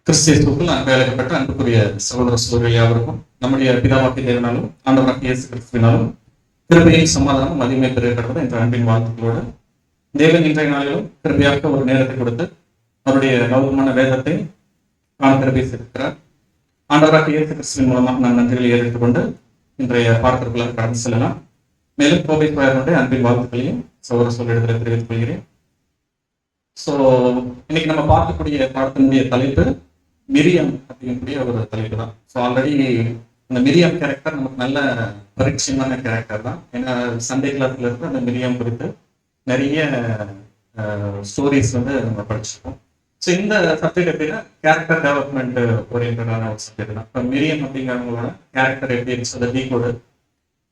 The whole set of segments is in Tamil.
கிறிஸ்தியத்துக்குள் அன்பு அழைக்கப்பட்ட அன்புக்குரிய சகோதர சகோதரிகள் யாவருக்கும் நம்முடைய பிதாவாகிய தேவனாலும் ஆண்டவராகிய இயேசு கிறிஸ்துவினாலும் கிருபையின் சமாதானம் மகிமை பெறுகிறது என்ற அன்பின் வாழ்த்துக்களோடு தேவன் இன்றைய நாளிலும் கிருபையாக ஒரு நேரத்தை கொடுத்து அவருடைய கௌரவமான வேதத்தை காண கிருபை செய்திருக்கிறார். ஆண்டவராகிய இயேசு கிறிஸ்துவின் மூலமாக நான் நன்றிகளை ஏற்றுக் கொண்டு இன்றைய பாடத்திற்குள்ளாக கடந்து செல்லலாம். மேலும் கோபை பாயனுடைய அன்பின் வாழ்த்துக்களையும் சகோதர சகோதரிடத்தில் தெரிவித்துக் கொள்கிறேன். ஸோ இன்னைக்கு நம்ம பார்க்கக்கூடிய பாடத்தினுடைய தலைப்பு மிரியம் அப்படிங்கக்கூடிய ஒரு தலைப்பு தான். ஸோ ஆல்ரெடி இந்த மிரியம் கேரக்டர் நமக்கு நல்ல பரிச்சயமான கேரக்டர் தான். ஏன்னா சண்டே கிளாஸ்ல இருந்து அந்த மிரியம் குறித்து நிறைய ஸ்டோரிஸ் வந்து நம்ம படிச்சிருக்கோம். ஸோ இந்த சப்ஜெக்ட் எப்படின்னா கேரக்டர் டெவலப்மெண்ட் ஓரியன்டான ஒரு சப்ஜெக்ட் தான். இப்போ மிரியம் அப்படிங்கிறவங்களோட கேரக்டர் எப்படி இருந்துச்சு அதை டீகோடு,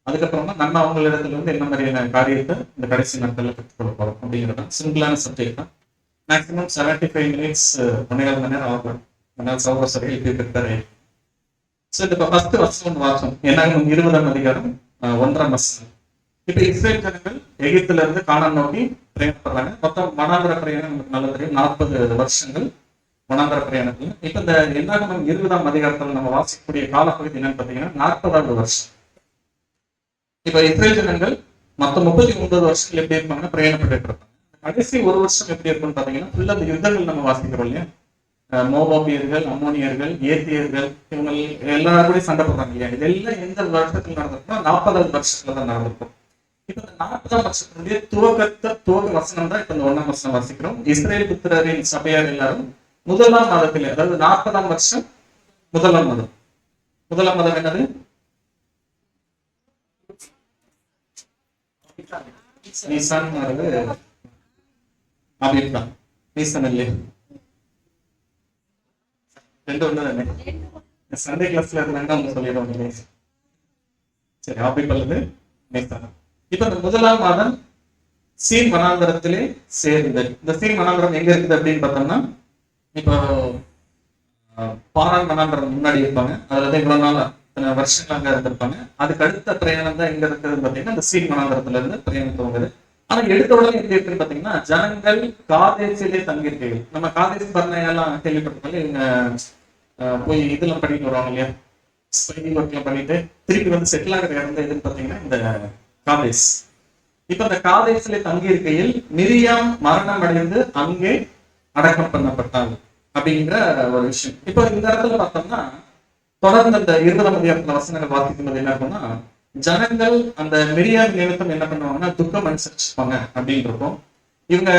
அதுக்கப்புறமா நம்ம அவங்களிடத்துல வந்து என்ன மாதிரியான காரியத்தை இந்த கடைசி நாட்களில் கற்றுக்கொள்ள போறோம் அப்படிங்கிறது தான். சிம்பிளான சப்ஜெக்ட் தான். மேக்ஸிமம் 75 மினிட்ஸ் 1.5 மணி நேரம் ஆகும். சகோதரர்கள் இப்படி ப்ரிப்பேர் ஆயிருக்கு. ஸோ இப்போ ஃபர்ஸ்ட் வருஷம் வாசம் என்னாகும் 20ஆம் அதிகாரம் 1ஆம் வசனம். இப்போ இஸ்ரேல் ஜனங்கள் எகிப்துல இருந்து கானான் நோக்கி பிரயாணப்படுறாங்க. மொத்தம் வனாந்தர பிரயாணம் நமக்கு நல்ல தெரியும், 40 வருஷங்கள் வனாந்தர பிரயாணத்துல. இப்போ இந்த என்னாகும் 20ஆம் அதிகாரத்தில் நம்ம வாசிக்கக்கூடிய காலப்பகுதி என்னன்னு பார்த்தீங்கன்னா 40வது வருஷம். இப்போ இஸ்ரேல் ஜனங்கள் மொத்தம் 39 வருஷங்கள் எப்படி இருப்பாங்க, பிரயாணப்பட்டு இருப்பாங்க. கடைசி ஒரு வருஷம் எப்படி இருக்கும்னு பார்த்தீங்கன்னா ஃபுல்லா அந்த யுத்தங்கள் நம்ம வாசிக்கிறோம் இல்லையா. மோபாபியர்கள், அம்மோனியர்கள், ஏத்தியர்கள், இவங்க எல்லாரும் கூட சண்டை போடுறாங்க இல்லையா. இதெல்லாம் எந்த வருஷத்துல நடந்திருக்கோம், 40வது வருஷத்துல தான் நடந்திருக்கும். இப்ப இந்த 40ஆம் வருஷத்துடைய துவக்க வசனம் தான் இப்ப இந்த 1ஆம் வசனம் வாசிக்கிறோம். இஸ்ரேல் புத்திரரின் சபையார் எல்லாரும் முதலாம் மாதத்திலே, அதாவது 40ஆம் வருஷம் முதலாம் மாதம். முதலாம் மாதம் என்னது? நீசான் அப்படின்தான். நீசன் இல்லையா, ரெண்டு ஒண்ணு தானே. சண்டே கிளாஸ்ல இருந்தாங்க அவங்க சொல்லிடுவாங்க. சரி, ஆபிப் அல்லது நீசான். இப்ப இந்த முதலாம் மாதம் சீன் வனாந்தரத்திலே சேர்ந்தது. இந்த சீன் வனாந்தரம் எங்க இருக்குது அப்படின்னு பார்த்தோம்னா, இப்போ பாரான் வனாந்தரம் முன்னாடி இருப்பாங்க. அதுல தான் இவ்வளவு நாள் வருஷங்கள் அங்க இருந்திருப்பாங்க. அதுக்கு அடுத்த பிரயாணம் தான் எங்க இருக்குதுன்னு பாத்தீங்கன்னா இந்த சீன் வனாந்தரத்துல இருந்து பிரயாணம் துவங்குது. ஆனா எடுத்த உடனே எப்படி இருக்குன்னு பாத்தீங்கன்னா, ஜனங்கள் காதேசிலே தங்கியிருக்கைகள். நம்ம காதேசி பர்ணையெல்லாம் கேள்விப்பட்டிருக்கோம். இவங்க போய் இதெல்லாம் பண்ணிட்டு வருவாங்க இல்லையா, ஸ்பை ஒர்க்லாம் பண்ணிட்டு திருப்பி வந்து செட்டில் ஆகிற இடம் எதுன்னு பாத்தீங்கன்னா இந்த காதேஸ். இப்ப இந்த காதேசிலே தங்கியிருக்கையில் மிரியாம் மரணம் அடைந்து அங்கே அடக்கம் பண்ணப்பட்டாங்க அப்படிங்கிற ஒரு விஷயம். இப்ப இந்த இடத்துல பார்த்தோம்னா தொடர்ந்து அந்த 20ஆம் அதிகாரத்துல வசனங்கள் வாசிக்கும் போது என்ன இருக்கும்னா, ஜனங்கள் அந்த மிரியாம் நிமித்தம் என்ன பண்ணுவாங்கன்னா துக்கம் அனுசரிச்சுப்பாங்க அப்படின்னு இருக்கும். இவங்க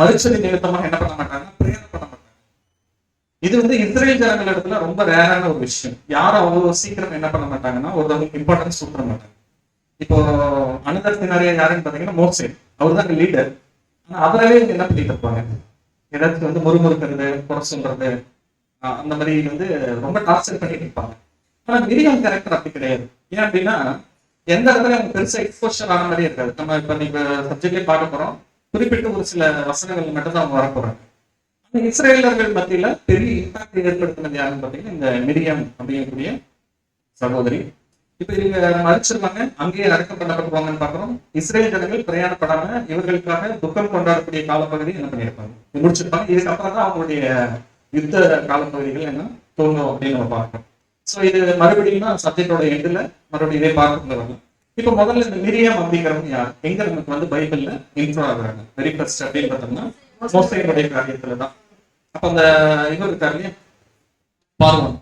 மறுச்சதி நிமித்தமாக என்ன பண்ண மாட்டாங்க, பிரயாணம் பண்ண மாட்டாங்க. இது வந்து இஸ்ரேல் ஜனங்கள் இடத்துல ரொம்ப ரேரான ஒரு விஷயம். யாரும் அவ்வளவு சீக்கிரம் என்ன பண்ண மாட்டாங்கன்னா ஒருத்தவங்களுக்கு இம்பார்ட்டன்ஸ் கொடுக்க மாட்டாங்க. இப்போ அனுதர்த்தினாரியா யாருன்னு பாத்தீங்கன்னா மோசே, அவர் தான் லீடர். ஆனா அவரவே என்ன பண்ணிட்டு இருப்பாங்க, ஏதாச்சும் வந்து முறுமுறுக்கிறது, குறை சொல்றது, அந்த மாதிரி வந்து ரொம்ப டார்ச்சர் பண்ணிட்டு இருப்பாங்க. ஆனா மிரியாம் கேரக்டர் அப்படி கிடையாது. ஏன் அப்படின்னா எந்த இடத்துல அவங்க பெருசா எக்ஸ்போஷர் ஆன மாதிரி இருக்காது. நம்ம இப்ப நீங்க சப்ஜெக்ட்லயே பார்க்க போறோம், குறிப்பிட்ட ஒரு சில வசனங்கள் மட்டும் தான் அவங்க வர போறாங்க. ஆனா இஸ்ரேலர்கள் மத்தியில பெரிய இம்பாக்ட் ஏற்படுத்தினது யாருன்னு பாத்தீங்கன்னா இந்த மிரியாம் அப்படிங்கக்கூடிய சகோதரி. இப்ப இவங்க மறிச்சிருவாங்க, அங்கேயே அடக்கம் பண்ணப்பட்டுவாங்கன்னு பாக்குறோம். இஸ்ரேல் ஜனங்கள் பிரயாணப்படாம இவர்களுக்காக துக்கம் கொண்டாடக்கூடிய காலப்பகுதி என்ன பண்ணியிருப்பாங்க, முடிச்சிருப்பாங்க. இதுக்கப்புறம் தான் அவங்களுடைய யுத்த காலப்பகுதிகள் என்ன தோணும் அப்படின்னு நம்ம பார்க்கணும். ஸோ இது மறுபடியும் தான் சப்ஜெக்டோட எண்டுல மறுபடியும் இதே பார்க்க வரலாம். இப்போ முதல்ல இந்த மிரியாம் அப்படிங்கிறவங்க யார், எங்க நமக்கு வந்து பைபிள்ல இன்ட்ரோ ஆகுறாங்க. வெரி ஃபர்ஸ்ட் அப்படின்னு பார்த்தோம்னா மோசேயுடைய காரியத்துல தான். அப்ப அந்த இவர் இருக்காரு இல்லையா, பார்வோன்,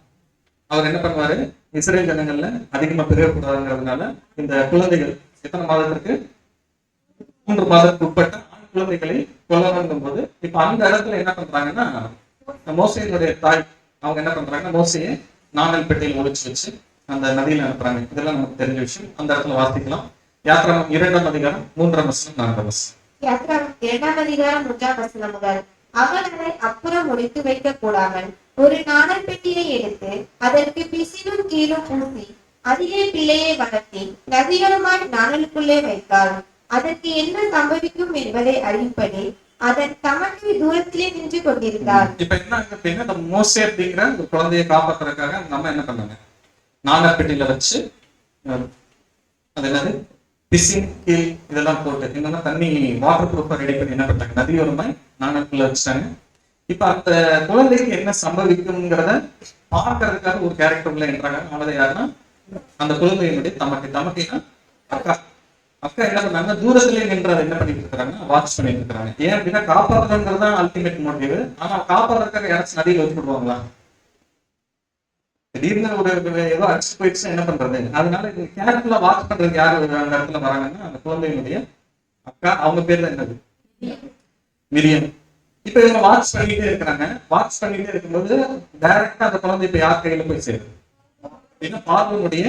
அவர் என்ன பண்ணுவாரு, இஸ்ரேல் ஜனங்கள்ல அதிகமா பெரியக்கூடாதுங்கிறதுனால இந்த குழந்தைகள் எத்தனை மாதத்திற்கு 3 மாதத்துக்கு உட்பட்ட ஆண் குழந்தைகளை கொல்லணும் போது இப்ப அந்த இடத்துல என்ன பண்றாங்கன்னா மோசையினுடைய தாய் அவங்க என்ன பண்றாங்கன்னா மோசையை நாணல் பெட்டியில் ஒழிச்சு வச்சு அந்த நதியில அனுப்புறாங்க. இதெல்லாம் நமக்கு தெரிஞ்ச விஷயம். அந்த இடத்துல வாசிக்கலாம். யாத்ராகமம் 2ஆம் அதிகாரம் 3ஆம் வசனம் 4ஆம் வசனம். யாத்ராகமம் 2ஆம் அதிகாரம் 3ஆம் வசனம் முதல், அவள் அதை அப்புறம் ஒழித்து வைக்க கூடாமல் ஒரு நாணல் பெட்டியை எடுத்து அதற்கு பிசினும் கீழும் பூசி அதிலே பிள்ளையை வளர்த்தி நதியோரமாய் நாணலுக்குள்ளே வைத்தாள். அதற்கு என்ன சம்பவிக்கும் என்பதை அறியும்படி அதன் தமக்கு தூரத்திலே நின்று கொண்டிருந்தார். இப்ப என்ன அப்படின்னா இந்த மோசே அப்படிங்கிற ஒரு குழந்தையை காப்பாற்றுறதுக்காக நம்ம என்ன பண்ணாங்க, நாணல் பெட்டியில வச்சு அது என்னது பிசின் கீழ் இதெல்லாம் போட்டு என்னன்னா தண்ணி வாட்டர் ப்ரூஃபா ரெடி பண்ணி என்ன பண்ணாங்க, நதியோரமாய் நாணலுக்குள்ள வச்சுட்டாங்க. இப்ப அந்த குழந்தைக்கு என்ன சம்பவிக்கும்ங்கிறத பார்க்கறதுக்காக ஒரு கேரக்டர் உள்ள என்றாங்க. அவங்கள யாருன்னா அந்த குழந்தையினுடைய தமக்கை. தமக்கைனா அக்கா. அக்கா என்ன பண்ணாங்க, தூரத்திலே நின்று அதை என்ன பண்ணிட்டு இருக்காங்க, வாட்ச் பண்ணிட்டு இருக்காங்க. ஏன் அப்படின்னா காப்பாற்றுறது தான் அல்டிமேட் மோட்டிவ். ஆனா காப்பாற்றுறதுக்காக யாராச்சும் நதியில் வச்சு விடுவாங்களா? திடீர்னு ஒரு ஏதோ அடிச்சு போயிடுச்சு என்ன பண்றது? அதனால இது கேரக்டர்ல வாட்ச் பண்றது யாரு அந்த இடத்துல வராங்கன்னா அந்த குழந்தையினுடைய அக்கா. அவங்க பேர் தான் என்னது, மிரியம். இப்ப இவங்க வாட்ச் பண்ணிட்டே இருக்கிறாங்க. வாட்ச் பண்ணிட்டே இருக்கும்போது டைரக்டா அந்த குழந்தை இப்ப யார் கையில போய் சேருது அப்படின்னா பார்வனுடைய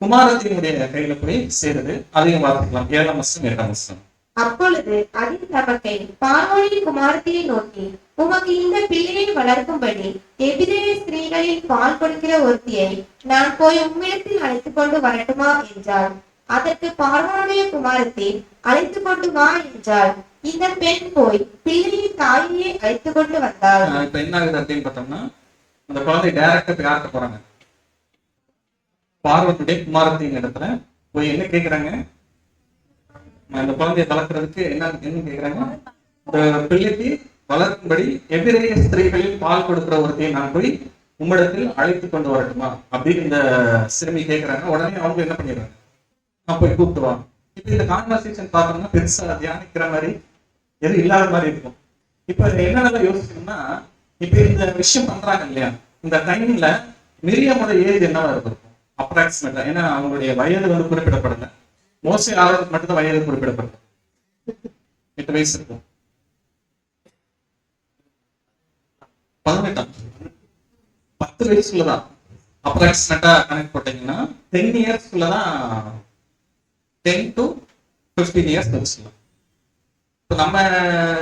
குமாரத்தினுடைய கையில போய் சேருது. அதையும் பார்த்துக்கலாம். 7ஆம் வசனம் 8ஆம் வசனம். அப்பொழுது அதின் தமக்கை பார்வோனின் குமாரத்தியை நோக்கி, உமக்கு இந்த பிள்ளையை வளர்க்கும்படி எபிரேய ஸ்திரீகளில் பால் கொடுக்கிற ஒருத்தியை நான் போய் உம்மிடத்தில் அழைத்துக் கொண்டு வரட்டுமா என்றாள். அதற்கு பார்வோனுடைய குமாரத்தை அழைத்துக் கொண்டு வா என்றாள். இந்த பெண் போய் பிள்ளையின் தாயையே அழைத்துக் கொண்டு வந்தாள். இப்ப என்ன ஆகுது அப்படின்னு பார்த்தோம்னா, அந்த குழந்தை டைரக்டா யார்கிட்ட போறாங்க, பார்வனுடைய குமாரத்தின் இடத்துல போய் என்ன கேக்குறாங்க, அந்த குழந்தையை வளர்க்கறதுக்கு என்ன கேக்குறாங்க, இந்த பிள்ளைக்கு வளர்க்கும்படி எபிரேய ஸ்திரீகளில் பால் கொடுக்கிற ஒருத்தையை நான் போய் உம்மிடத்தில் அழைத்து கொண்டு வரட்டுமா அப்படின்னு இந்த சிறுமி கேட்கிறாங்க. உடனே அவங்க என்ன பண்ணிடுறாங்க, நான் போய் கூப்பிட்டுவாங்க. இப்ப இந்த கான்வர்சேஷன் பார்த்தோம்னா பெருசா தியானிக்கிற மாதிரி எதுவும் இல்லாத மாதிரி இருக்கும். இப்ப என்னென்ன யோசிக்கணும்னா, இப்ப இந்த விஷயம் பண்றாங்க இல்லையா, இந்த டைம்ல மிரியமோட ஏஜ் என்னவா இருக்கும் அப்ராக்சிமேட்டா? ஏன்னா அவங்களுடைய வயது வந்து குறிப்பிடப்படல. மோசே ஆவதுக்கு மட்டும்தான் வயது குறிப்பிடப்பட்டது. 8 வயசு இருக்கும். 18 10 வயசுக்குள்ளதான் அப்ராக்சிமேட்டா கனெக்ட் போட்டீங்கன்னா 10 இயர்ஸ்க்குள்ளதான் 10 to 15 இயர்ஸ் வச்சுக்கலாம். இப்ப நம்ம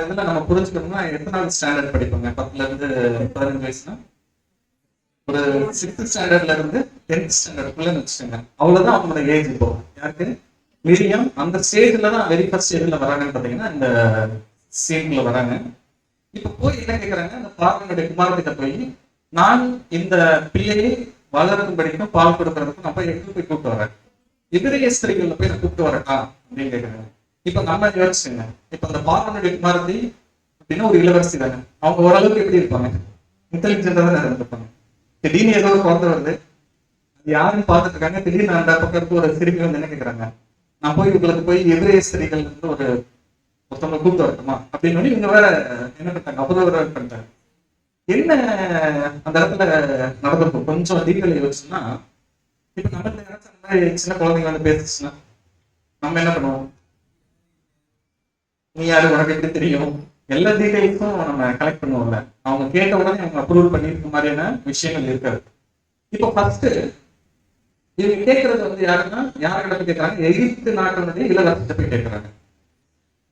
இதுல நம்ம புரிஞ்சுக்கணும்னா எத்தனாவது ஸ்டாண்டர்ட் படிப்போங்க? 10ல இருந்து 15 வயசுனா ஒரு 6th ஸ்டாண்டர்ட்ல இருந்து 10th ஸ்டாண்டர்டுக்குள்ள வச்சுக்கோங்க. அவ்வளவுதான் அவங்களோட ஏஜ். இப்போ யாருக்கு, மிரியம் அந்த ஸ்டேஜ்ல தான் வெரி ஃபர்ஸ்ட் ஸ்டேஜ்ல வராங்கன்னு பாத்தீங்கன்னா இந்த சீன்ல வராங்க. இப்ப போய் என்ன கேக்குறாங்க, அந்த பார்வனுடைய குமாரத்திட்ட போய் நான் இந்த பிள்ளையை வளர்க்கும்படிக்கும் பால் கொடுக்கறதுக்கும் நான் போய் எங்க போய் கூப்பிட்டு வரேன், எதிரிய ஸ்திரீகள்ல போய் நான் கூப்பிட்டு வரட்டா அப்படின்னு கேக்குறாங்க. இப்ப நம்ம யோசிச்சுங்க, இப்ப அந்த பார்வனுடைய குமாரத்தி அப்படின்னா ஒரு இளவரசி தானே. அவங்க ஓரளவுக்கு எப்படி இருப்பாங்க, இன்டெலிஜென்டா தான் இருந்திருப்பாங்க. திடீர்னு ஏதோ ஒரு குழந்தை வருது, அது யாருன்னு பார்த்துட்டு இருக்காங்க. திடீர்னு அந்த பக்கத்துக்கு ஒரு சிறுமி வந்து என்ன கேட்கறாங்க, நான் போய் உங்களுக்கு போய் எதிரே ஸ்திரீகள் இருந்து ஒருத்தவங்க கூப்பிட்டு வரட்டுமா அப்படின்னு இவங்க வேற என்ன பண்ணிட்டாங்க, அபூர்வ பண்ணிட்டாங்க. என்ன அந்த இடத்துல நடந்திருக்கும் கொஞ்சம் டீட்டெயில் யோசிச்சுன்னா, இப்ப நம்ம யாராச்சும் சின்ன குழந்தைங்க வந்து பேசுச்சுன்னா நம்ம என்ன பண்ணுவோம், நீ யாரு, உனக்கு எப்படி தெரியும், எல்லா டீடைல்ஸும் நம்ம கலெக்ட் பண்ணுவோம்ல. அவங்க கேட்ட உடனே அவங்க அப்ரூவல் பண்ணிருக்க மாதிரியான விஷயங்கள் இருக்காது. இப்போ ஃபர்ஸ்ட் இவங்க கேட்கறது வந்து யாருன்னா, யார்கிட்ட போய் கேட்கறாங்க, எகிப்து நாட்டினுடைய இளவரசிட்ட போய் கேட்கறாங்க.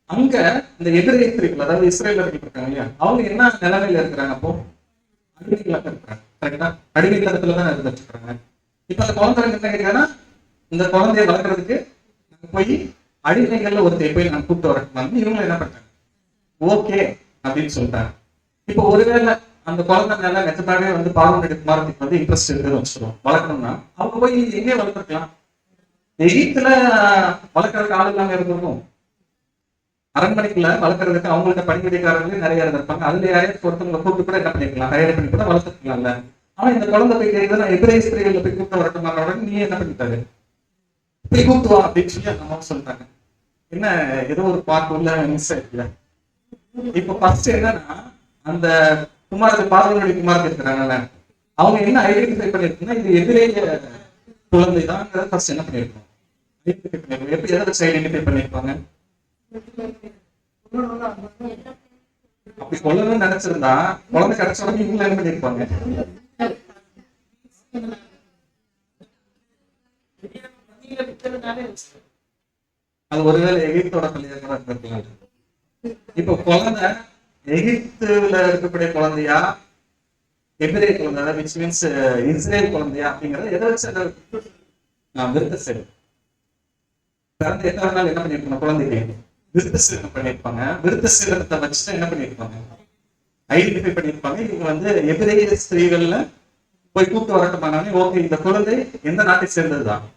அங்க இந்த எதிரே ஸ்திரீகள், அதாவது இஸ்ரேலர்கள் இருக்காங்க இல்லையா, அவங்க என்ன நிலைமையில இருக்கிறாங்க, அப்போ அடிமைகளாக இருக்கிறாங்க. கரெக்டா, அடிமைத்தனத்துல தான் இருந்துட்டு இருக்காங்க. இப்ப அந்த குழந்தை என்ன கேட்கிறாங்கன்னா, இந்த குழந்தைய வளர்க்கறதுக்கு போய் அடிமைகள்ல ஒருத்தைய போய் நான் கூப்பிட்டு வரணும். இவங்க என்ன பண்றாங்க, ஓகே அப்படின்னு சொல்லிட்டாங்க. இப்ப ஒருவேளை அந்த குழந்தை மேல நிஜமாவே வந்து பார்வனுடைய குமாரத்துக்கு வந்து இன்ட்ரெஸ்ட் இருக்குன்னு வச்சுருவோம், வளர்க்கணும்னா அவங்க போய் எங்கே வளர்த்துருக்கலாம், எகிப்துல வளர்க்கறதுக்கு ஆள் இல்லாம இருந்திருக்கும். அரண்மனைக்குள்ள வளர்க்கறதுக்கு அவங்களுக்கு பணிவிடைக்காரர்களே நிறைய இருந்திருப்பாங்க. அதுல யாரையும் ஒருத்தவங்களை கூப்பிட்டு கூட என்ன பண்ணிருக்கலாம், தயாரி பண்ணி கூட வளர்த்துக்கலாம்ல. ஆனா இந்த குழந்தை போய் கேட்குது, நான் எதிரே ஸ்திரீகள்ல போய் கூப்பிட்டு வரட்டுமா, உடனே நீ என்ன பண்ணிட்டாரு, போய் கூப்பிட்டு வா அப்படின்னு சொல்லி அந்த அம்மா சொல்லிட்டாங்க. என்ன ஏதோ ஒரு பார்ட் உள்ள மிஸ் ஆயிடுல. இப்ப ஃபர்ஸ்ட் என்னன்னா, அந்த பார்வனுடைய குமாரத்தை இருக்கிறாங்கல்ல, அவங்க என்ன ஐடென்டிஃபை பண்ணிருக்குன்னா, இது எதிரேய குழந்தை தான் ஃபர்ஸ்ட் என்ன பண்ணிருக்கோம், எப்படி எதை வச்சு ஐடென்டிஃபை பண்ணிருப்பாங்க. அப்படி கொள்ளணும்னு நினைச்சிருந்தா குழந்தை கிடைச்ச உடனே இவங்க என்ன பண்ணிருப்பாங்க, அது ஒருவேளை எகிப்தோட பிள்ளையா கூட இருந்திருக்கலாம். இப்ப குழந்தை எகிப்துல இருக்கக்கூடிய குழந்தையா, எபிரே குழந்தை, விச் மீன்ஸ் இஸ்ரேல் குழந்தையா அப்படிங்கறது எதை வச்சு விருத்த சேதம் பிறந்த எத்தனை நாள் என்ன பண்ணிருக்கணும், குழந்தைக்கு விருத்த சேதம் பண்ணிருப்பாங்க. விருத்த சேதத்தை வச்சுட்டு என்ன பண்ணிருப்பாங்க, ஐடென்டிஃபை பண்ணிருப்பாங்க. இவங்க வந்து எபிரேய ஸ்திரீகள்ல போய் கூப்பிட்டு வரட்டுமானே, ஓகே இந்த குழந்தை எந்த நாட்டை சேர்ந்ததுதான்,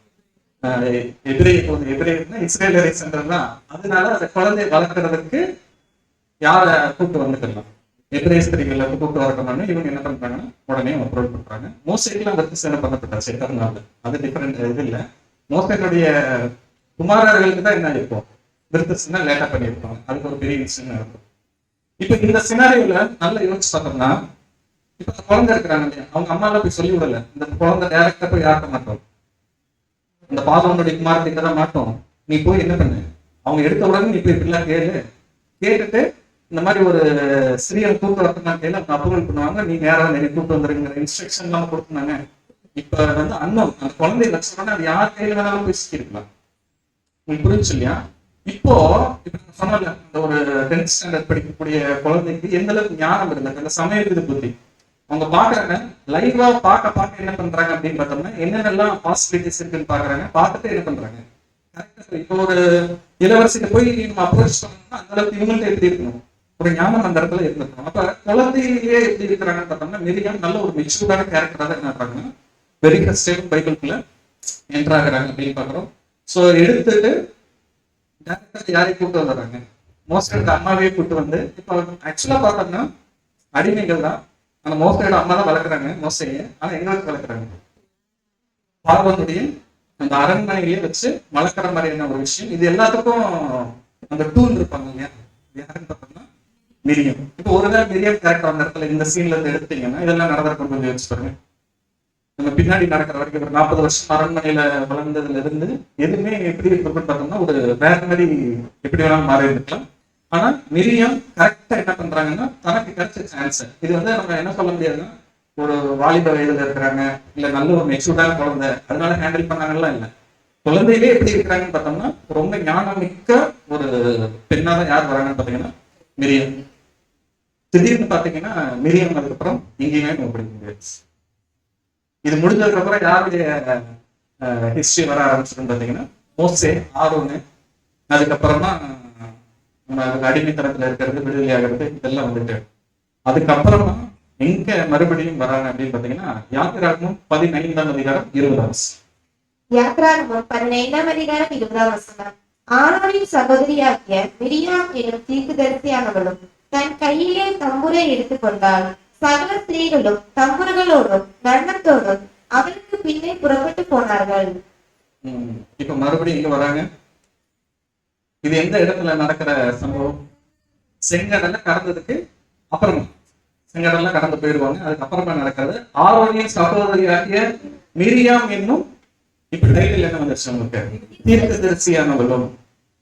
எபிரேய குழந்தை, எபிரேயர்னா இஸ்ரேலரை சேர்ந்ததுதான். அதனால அந்த குழந்தையை வளர்க்கறதுக்கு யார கூப்பிட்டு வந்துக்கலாம், எபிரேய ஸ்திரீகளை கூப்பிட்டு வரணும்னு இவங்க என்ன பண்றாங்கன்னா உடனே அப்ரோல் பண்றாங்க. மோசேக்கெல்லாம் விருத்தசேதனை என்ன பண்ணப்பட்டாச்சு எத்தனை அது டிஃபரெண்ட் இது இல்லை. மோசேனுடைய குமாரர்களுக்கு தான் என்ன இருக்கும் விருத்தசேதனை லேட்டா பண்ணியிருப்பாங்க. அதுக்கு ஒரு பெரிய விஷயம் இருக்கும். இப்ப இந்த சினாரியோல நல்லா யோசிச்சு பார்த்தோம்னா, இப்ப அந்த குழந்தை இருக்கிறாங்க இல்லையா, அவங்க அம்மா எல்லாம் போய் சொல்லி விடல. இந்த குழந்தை டைரக்டா போய் யார்ட்ட மாட்டோம், இந்த பாதவனுடைய குமாரத்தை தான் மாட்டோம். நீ போய் என்ன பண்ணு, அவங்க எடுத்த உடனே நீ போய் இப்படிலாம் கேட்டுட்டு இந்த மாதிரி ஒரு சிறியன் கூப்பிட்டு வரலாம் கேள்வி அவங்க அப்ரூவல் பண்ணுவாங்க. நீ நேரம் வந்து கூப்பிட்டு வந்துருங்கிற இன்ஸ்ட்ரக்ஷன் எல்லாம் கொடுத்துனாங்க. இப்ப வந்து அண்ணன் அந்த குழந்தைய வச்சோன்னா அது யார் கையில வேணாலும் போய் சிக்கிருக்கலாம். உங்களுக்கு புரிஞ்சு இல்லையா? இப்போ இப்ப சொன்னல இந்த ஒரு 10th ஸ்டாண்டர்ட் படிக்கக்கூடிய குழந்தைக்கு எந்த அளவுக்கு ஞானம் இருந்தது, அந்த சமயம் இது புத்தி அவங்க பாக்குறாங்க. லைவா பார்க்க என்ன பண்றாங்க அப்படின்னு பார்த்தோம்னா என்னென்னலாம் பாசிபிலிட்டிஸ் இருக்குன்னு பாக்குறாங்க. பார்த்துட்டு என்ன பண்றாங்க, இப்போ ஒரு இளவரசிக்கு போய் நம்ம அப்ரோச் பண்ணோம்னா அந்த அளவுக்கு இவங்கள்ட்ட எப்படி இருக்கணும், ஒரு ஞானம் அந்த இடத்துல இருந்திருக்கணும். அப்ப குழந்தையிலேயே எப்படி இருக்கிறாங்கன்னு பார்த்தோம்னா மிரியாம் நல்ல ஒரு மெச்சூர்டான கேரக்டரா தான் என்ன பண்றாங்கன்னா வெரி ஃபர்ஸ்ட் டைம் பைபிள்குள்ள என்ட்ராகிறாங்க அப்படின்னு பாக்குறோம். ஸோ எடுத்துட்டு யாரை கூப்பிட்டு வந்துடுறாங்க, மோஸ்டோட அம்மாவே கூப்பிட்டு வந்து, இப்போ ஆக்சுவலா பார்த்தோம்னா அடிமைகள் தான். ஆனா மோஸ்டோட அம்மா தான் வளர்க்குறாங்க மோசையை. ஆனா எங்க வச்சு வளர்க்குறாங்க, பார்வனுடைய அந்த அரண்மனையிலேயே வச்சு வளர்க்குற மாதிரியான ஒரு விஷயம். இது எல்லாத்துக்கும் அந்த டூல் இருப்பாங்க இல்லையா, யாருன்னு பார்த்தோம்னா மிரியம். இப்போ ஒருவேளை மிரியம் கேரக்டர் அந்த இடத்துல இந்த சீன்ல இருந்து எடுத்தீங்கன்னா இதெல்லாம் நடந்திருக்கும். கொஞ்சம் யோசிச்சு பாருங்க, நம்ம பின்னாடி நடக்கிற வரைக்கும் ஒரு 40 வருஷம் அரண்மனையில வளர்ந்ததுல இருந்து எதுவுமே எப்படி இருக்குன்னு பார்த்தோம்னா ஒரு வேற மாதிரி எப்படி வேணாலும் மாறி இருக்கலாம். ஆனா மிரியம் கரெக்டா என்ன பண்றாங்கன்னா தனக்கு கிடைச்ச சான்ஸ் இது வந்து நம்ம என்ன சொல்ல முடியாதுன்னா ஒரு வாலிப வயதுல இருக்கிறாங்க இல்ல நல்ல ஒரு மெச்சூர்டான குழந்தை அதனால ஹேண்டில் பண்ணாங்கலாம் இல்லை. குழந்தையிலே எப்படி இருக்கிறாங்கன்னு பார்த்தோம்னா ரொம்ப ஞானம் மிக்க ஒரு பெண்ணாதான் யார் வராங்கன்னு பாத்தீங்கன்னா மிரியம். திடீர்னு பாத்தீங்கன்னா மிரியம் அதுக்கப்புறம் எங்கேயுமே நம்ம படிக்க முடியாது. இது முடிஞ்சதுக்கு அப்புறம் யாருடைய ஹிஸ்டரி வர ஆரம்பிச்சுன்னு பாத்தீங்கன்னா மோசே, ஆரோனு, அதுக்கப்புறமா நம்ம அடிமைத்தனத்துல இருக்கிறது, விடுதலை ஆகிறது, இதெல்லாம் வந்துட்டு அதுக்கப்புறமா எங்க மறுபடியும் வராங்க அப்படின்னு பாத்தீங்கன்னா யாத்திராகமம் 15ஆம் அதிகாரம் 20ஆம். யாத்திராகமம் 15ஆம் அதிகாரம் 20ஆம் வசனம். ஆரோனின் சகோதரியாகிய மிரியாம் எனும் தீர்க்கதரிசியானவளும் தன் கையிலே தம்புரை எடுத்துக்கொண்டாள். சகல ஸ்திரீகளும் தம்புர்களோடும் நடனத்தோடும் அவருக்கு பின்னே புறப்பட்டு போனார்கள். இப்ப மறுபடியும் இங்க வராங்க. இது எந்த இடத்துல நடக்கிற சம்பவம், செங்கடல்ல கடந்ததுக்கு அப்புறமா, செங்கடல்ல கடந்து போயிடுவாங்க. அதுக்கப்புறமா நடக்கிறது ஆரோனின் சகோதரியாகிய மிரியாம் என்னும் இப்ப டைட்டில் என்ன வந்துருச்சு உங்களுக்கு, தீர்க்கதரிசியானவர்களும்.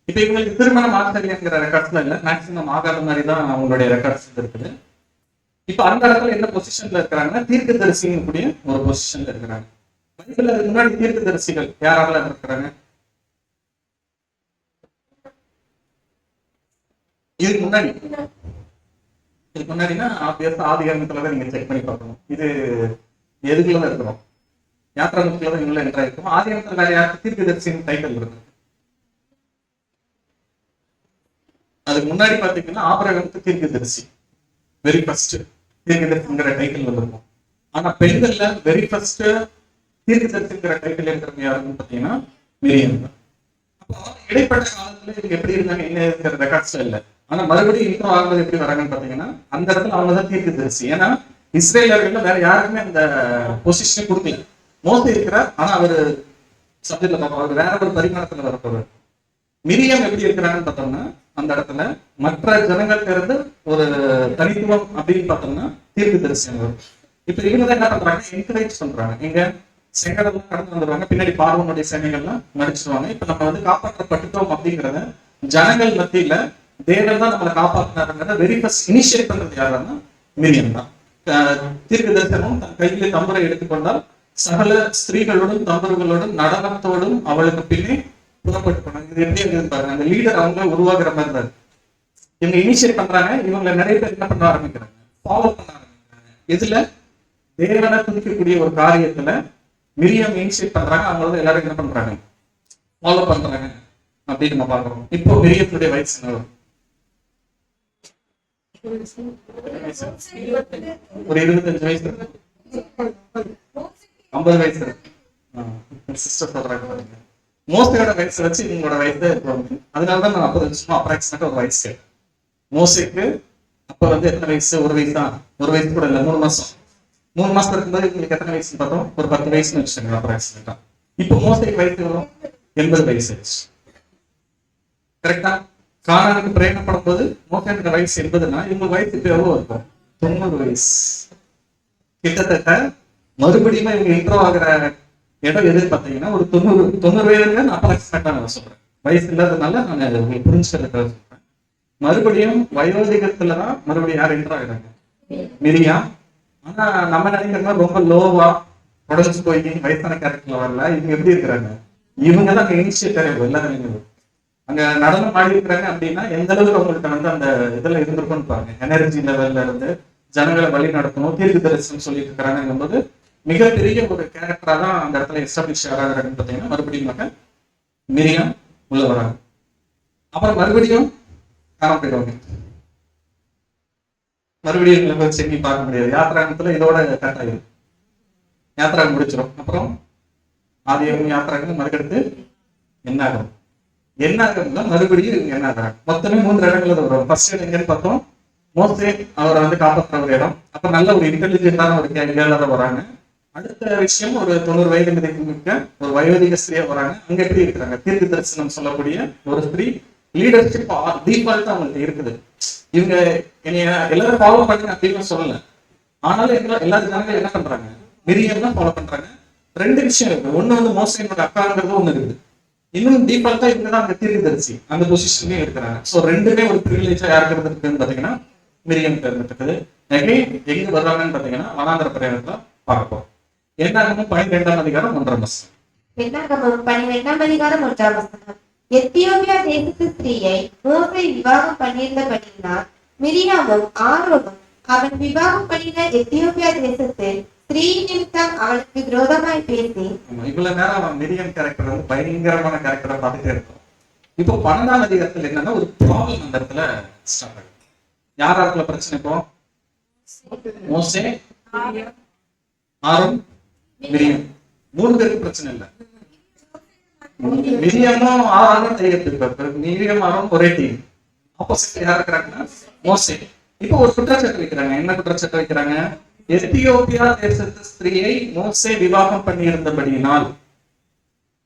இப்ப இவங்களுக்கு திருமணம் ஆகலைங்கிற ரெக்கார்ட்ஸ்ல இல்ல, மேக்சிமம் ஆகாத மாதிரி தான் அவங்களுடைய ரெக்கார்ட்ஸ் இருக்குது. இப்ப அந்த இடத்துல என்ன பொசிஷன்ல இருக்கிறாங்கன்னா தீர்க்கதரிசின்னு கூடிய ஒரு பொசிஷன்ல இருக்கிறாங்க. பைபிள்ல அதுக்கு முன்னாடி தீர்க்கதரிசிகள் யாரெல்லாம் இருக்கிறாங்க, இதுக்கு முன்னாடினா ஆதிகாரத்துலதான் நீங்க செக் பண்ணி பார்க்கணும். இது எதுக்குள்ளதான் இருக்கிறோம், யாத்திராகமத்துலதான் இவங்க என்ட்ரா இருக்கும். ஆதிகாரத்துல வேற யாருக்கு தீர்க்கதரிசின்னு டைட்டில் இருக்கு. அதுக்கு முன்னாடி பாத்தீங்கன்னா ஆபிரகாமுக்கு தீர்க்கதரிசி வெரி ஃபர்ஸ்ட் தீர்க்கதரிசிங்கிற டைட்டில் வந்திருக்கும். ஆனா பெண்கள்ல வெரி ஃபர்ஸ்ட் தீர்க்கதரிசிங்கிற டைட்டில் இருக்கிறவங்க யாருன்னு பாத்தீங்கன்னா மிரியம் தான். அப்போ இடைப்பட்ட காலத்துல இவங்க எப்படி இருந்தாங்க என்ன இருக்கிற ரெக்கார்ட்ஸ்ல இல்ல. ஆனா மறுபடியும் இன்னும் ஆகும்போது எப்படி வராங்கன்னு பாத்தீங்கன்னா அந்த இடத்துல அவங்கதான் தீர்க்கதரிசி. ஏன்னா இஸ்ரேலர்கள்ல வேற யாருக்குமே அந்த பொசிஷன் கொடுக்கல. மோசே இருக்கிறார், ஆனா அவரு சப்ஜெக்ட்ல பார்ப்போம், அவர் வேற ஒரு பரிமாணத்துல வரப்போறாரு. மிரியம் எப்படி இருக்கிறாங்கன்னு பார்த்தோம்னா அந்த இடத்துல மற்ற ஜனங்கள்ட்ட இருந்து ஒரு தனித்துவம் அப்படின்னு பார்த்தோம்னா தீர்க்கதரிசி. இப்ப இவங்க தான் என்ன பண்றாங்க, என்கரேஜ் பண்றாங்க. எங்க செங்கடெல்லாம் கடந்து வந்துடுவாங்க, பின்னாடி பார்வனுடைய சேனைகள்லாம் மடிச்சிடுவாங்க. இப்ப நம்ம வந்து காப்பாற்றப்பட்டுட்டோம் அப்படிங்கிறத ஜனங்கள் மத்தியில தேவன் தான் நம்மளை காப்பாற்றினாருங்கிறத வெரி ஃபர்ஸ்ட் இனிஷியேட் பண்றது யாருன்னா மிரியம் தான். தீர்க்கதரிசனம் தன் கையிலே தம்புரை எடுத்துக்கொண்டால் சகல ஸ்திரீகளோடும் தம்புகளோடும் நடனத்தோடும் அவளுக்கு பின்னே புறப்பட்டு போனாங்க. இது எப்படி இருக்குது பாருங்க, அந்த லீடர் அவங்க உருவாக்குற மாதிரி தான் இவங்க இனிஷியேட் பண்றாங்க. இவங்களை நிறைய பேர் என்ன பண்ண ஆரம்பிக்கிறாங்க, ஃபாலோ பண்ண ஆரம்பிக்கிறாங்க. இதுல தேவனை துதிக்கக்கூடிய ஒரு காரியத்துல மிரியம் இனிஷியேட் பண்றாங்க, அவங்கள எல்லாரும் என்ன பண்றாங்க, ஃபாலோ பண்றாங்க அப்படின்னு நம்ம பாக்குறோம். இப்போ மிரியத்துடைய வயசு என்ன, ஒரு 25 வயசு, 50 வயசு. சிஸ்டர் சொல்றாங்க மோசையோட வயசு வச்சு இவங்களோட வயசு, அதனாலதான் நான் 50 வருஷமா அப்ராக்சிமேட்டா ஒரு வயசு. மோசைக்கு அப்ப வந்து எத்தனை வயசு? ஒரு வயசு தான். ஒரு வயசு கூட இல்ல, 3 மாசம். 3 மாசம் இருக்கும்போது உங்களுக்கு எத்தனை வயசுன்னு பார்த்தோம்? ஒரு 10 வயசுன்னு வச்சுக்கோங்க அப்ராக்சிமேட்டா. இப்போ மோசைக்கு வயசு எவ்வளவு? 80 வயசு ஆயிடுச்சு. கரெக்டா? கானானுக்கு பிரயாணப்படும் போது மோசேக்கு வயசு 80னா இவங்க வயசு இப்ப எவ்வளவு இருக்கும்? 90 வயசு. கிட்டத்தட்ட மறுபடியும் இவங்க இன்ட்ரோ ஆகிற இடம் எது பார்த்தீங்கன்னா ஒரு 90 வயதுல நான் அப்ராக்சிமேட்டா நான் சொல்றேன். வயசு இல்லாததுனால நான் உங்களுக்கு புரிஞ்சுக்கிறதுக்காக சொல்றேன். மறுபடியும் வயோதிகத்துலதான் மறுபடியும் யார் என்ட்ரோ ஆகிறாங்க? மிரியா. ஆனா நம்ம நினைக்கிற மாதிரி ரொம்ப லோவா உடஞ்சு போய் வயசான கேரக்டர்ல வரல. இவங்க எப்படி இருக்கிறாங்க? இவங்க தான் அங்க இனிஷியேட்டர் எல்லாரும். அங்க நடனம் ஆடி இருக்கிறாங்க அப்படின்னா எந்த அளவுக்கு அவங்களுக்கு வந்து அந்த இதுல இருந்திருக்கும்னு பாருங்க. எனர்ஜி லெவல்ல இருந்து ஜனங்களை வழி நடத்தணும், தீர்க்க தரிசனம் சொல்லிட்டு இருக்கிறாங்க போது மிகப்பெரிய ஒரு கேரக்டரா தான் அந்த இடத்துல எஸ்டாப்ளிஷ் ஆகிறாங்கன்னு பார்த்தீங்கன்னா மறுபடியும் மிரியம் உள்ள வராங்க. அப்புறம் மறுபடியும் காண போயிடுவாங்க. மறுபடியும் செஞ்சு பார்க்க முடியாது. யாத்திராங்கத்துல இதோட கட் ஆயிடும். யாத்திராங்க முடிச்சிடும். அப்புறம் ஆதியாகமம் யாத்திராங்க மறுக்கடுத்து என்ன ஆகும்? என்ன ஆகும்னா மறுபடியும் என்ன ஆகிறாங்க? மொத்தமே 3 இடங்கள்ல வரும். ஃபர்ஸ்ட் இடம் எங்கன்னு பார்த்தோம், மோசே அவரை வந்து காப்பாற்றுற ஒரு இடம். அப்ப நல்ல ஒரு இன்டெலிஜென்டான ஒரு கேள்வியாளர் வராங்க. அடுத்த விஷயம் ஒரு 90 வயது மிக்க ஒரு வயோதிக ஸ்திரியா வராங்க. அங்க எப்படி இருக்கிறாங்க? தீர்க்க தரிசனம் சொல்லக்கூடிய ஒரு ஸ்திரீ. லீடர்ஷிப் டீஃபால்ட்டா அவங்களுக்கு இருக்குது. இவங்க என்னைய எல்லாரும் ஃபாலோ பண்ணுங்க அப்படின்னு சொல்லல. ஆனாலும் எல்லா ஜனங்களும் என்ன பண்றாங்க? மிரியம் தான் ஃபாலோ பண்றாங்க. 2 விஷயம் இருக்கு. ஒண்ணு வந்து மோசையோட அக்காங்கிறது ஒண்ணு இருக்குது. இன்னும் டீஃபால்ட்டா இவங்க தான் அங்க தீர்க்கதரிசி அந்த பொசிஷன்லயும் இருக்கிறாங்க. சோ 2மே ஒரு பிரிவிலேஜா யாருக்கு இருந்துருக்குன்னு பாத்தீங்கன்னா மிரியம் இருந்துட்டு. எங்க வர்றாங்கன்னு பாத்தீங்கன்னா வனாந்தர பிரயாணத்துல பார்ப்போம். என்னாகமும் 12ஆம் அதிகாரம் 1ஆம் வசனம். என்னாகமும் 12ஆம் அதிகாரம் 1ஆம் வசனம். எத்தியோப்பியா தேசத்து ஸ்திரீயை மோசே விவாகம் பண்ணியிருந்தபடியினால் மிரியாமும் ஆரோனும் அவன் விவாகம் பண்ணின எத்தியோப்பியா தேசத்து ஸ்திரீ நிமித்தம் அவளுக்கு விரோதமாய் பேசி. இவ்வளவு நேரம் அவன் மிரியம் கேரக்டர் வந்து பயங்கரமான கேரக்டரை பார்த்துட்டே இருக்கும். இப்போ 12ஆம் அதிகாரத்துல என்னன்னா ஒரு ப்ராப்ளம் அந்த இடத்துல ஸ்டார்ட் ஆகும். யாராருக்குள்ள பிரச்சனை? இப்போ மோசே, ஆரோன், மிரியம் 3 பேருக்கு பிரச்சனை இல்லை. மிரியமும் ஆரோனும் தெரியப்படுது. மிரியம் ஆரோன் ஒரே டீம். ஆப்போசிட் யார் இருக்கிறாங்கன்னா மோசே. இப்போ ஒரு குற்றச்சாட்டு வைக்கிறாங்க. என்ன குற்றச்சாட்டு வைக்கிறாங்க? எத்தியோப்பியா தேசத்து ஸ்திரீயை மோசே விவாகம் பண்ணியிருந்தபடியினால்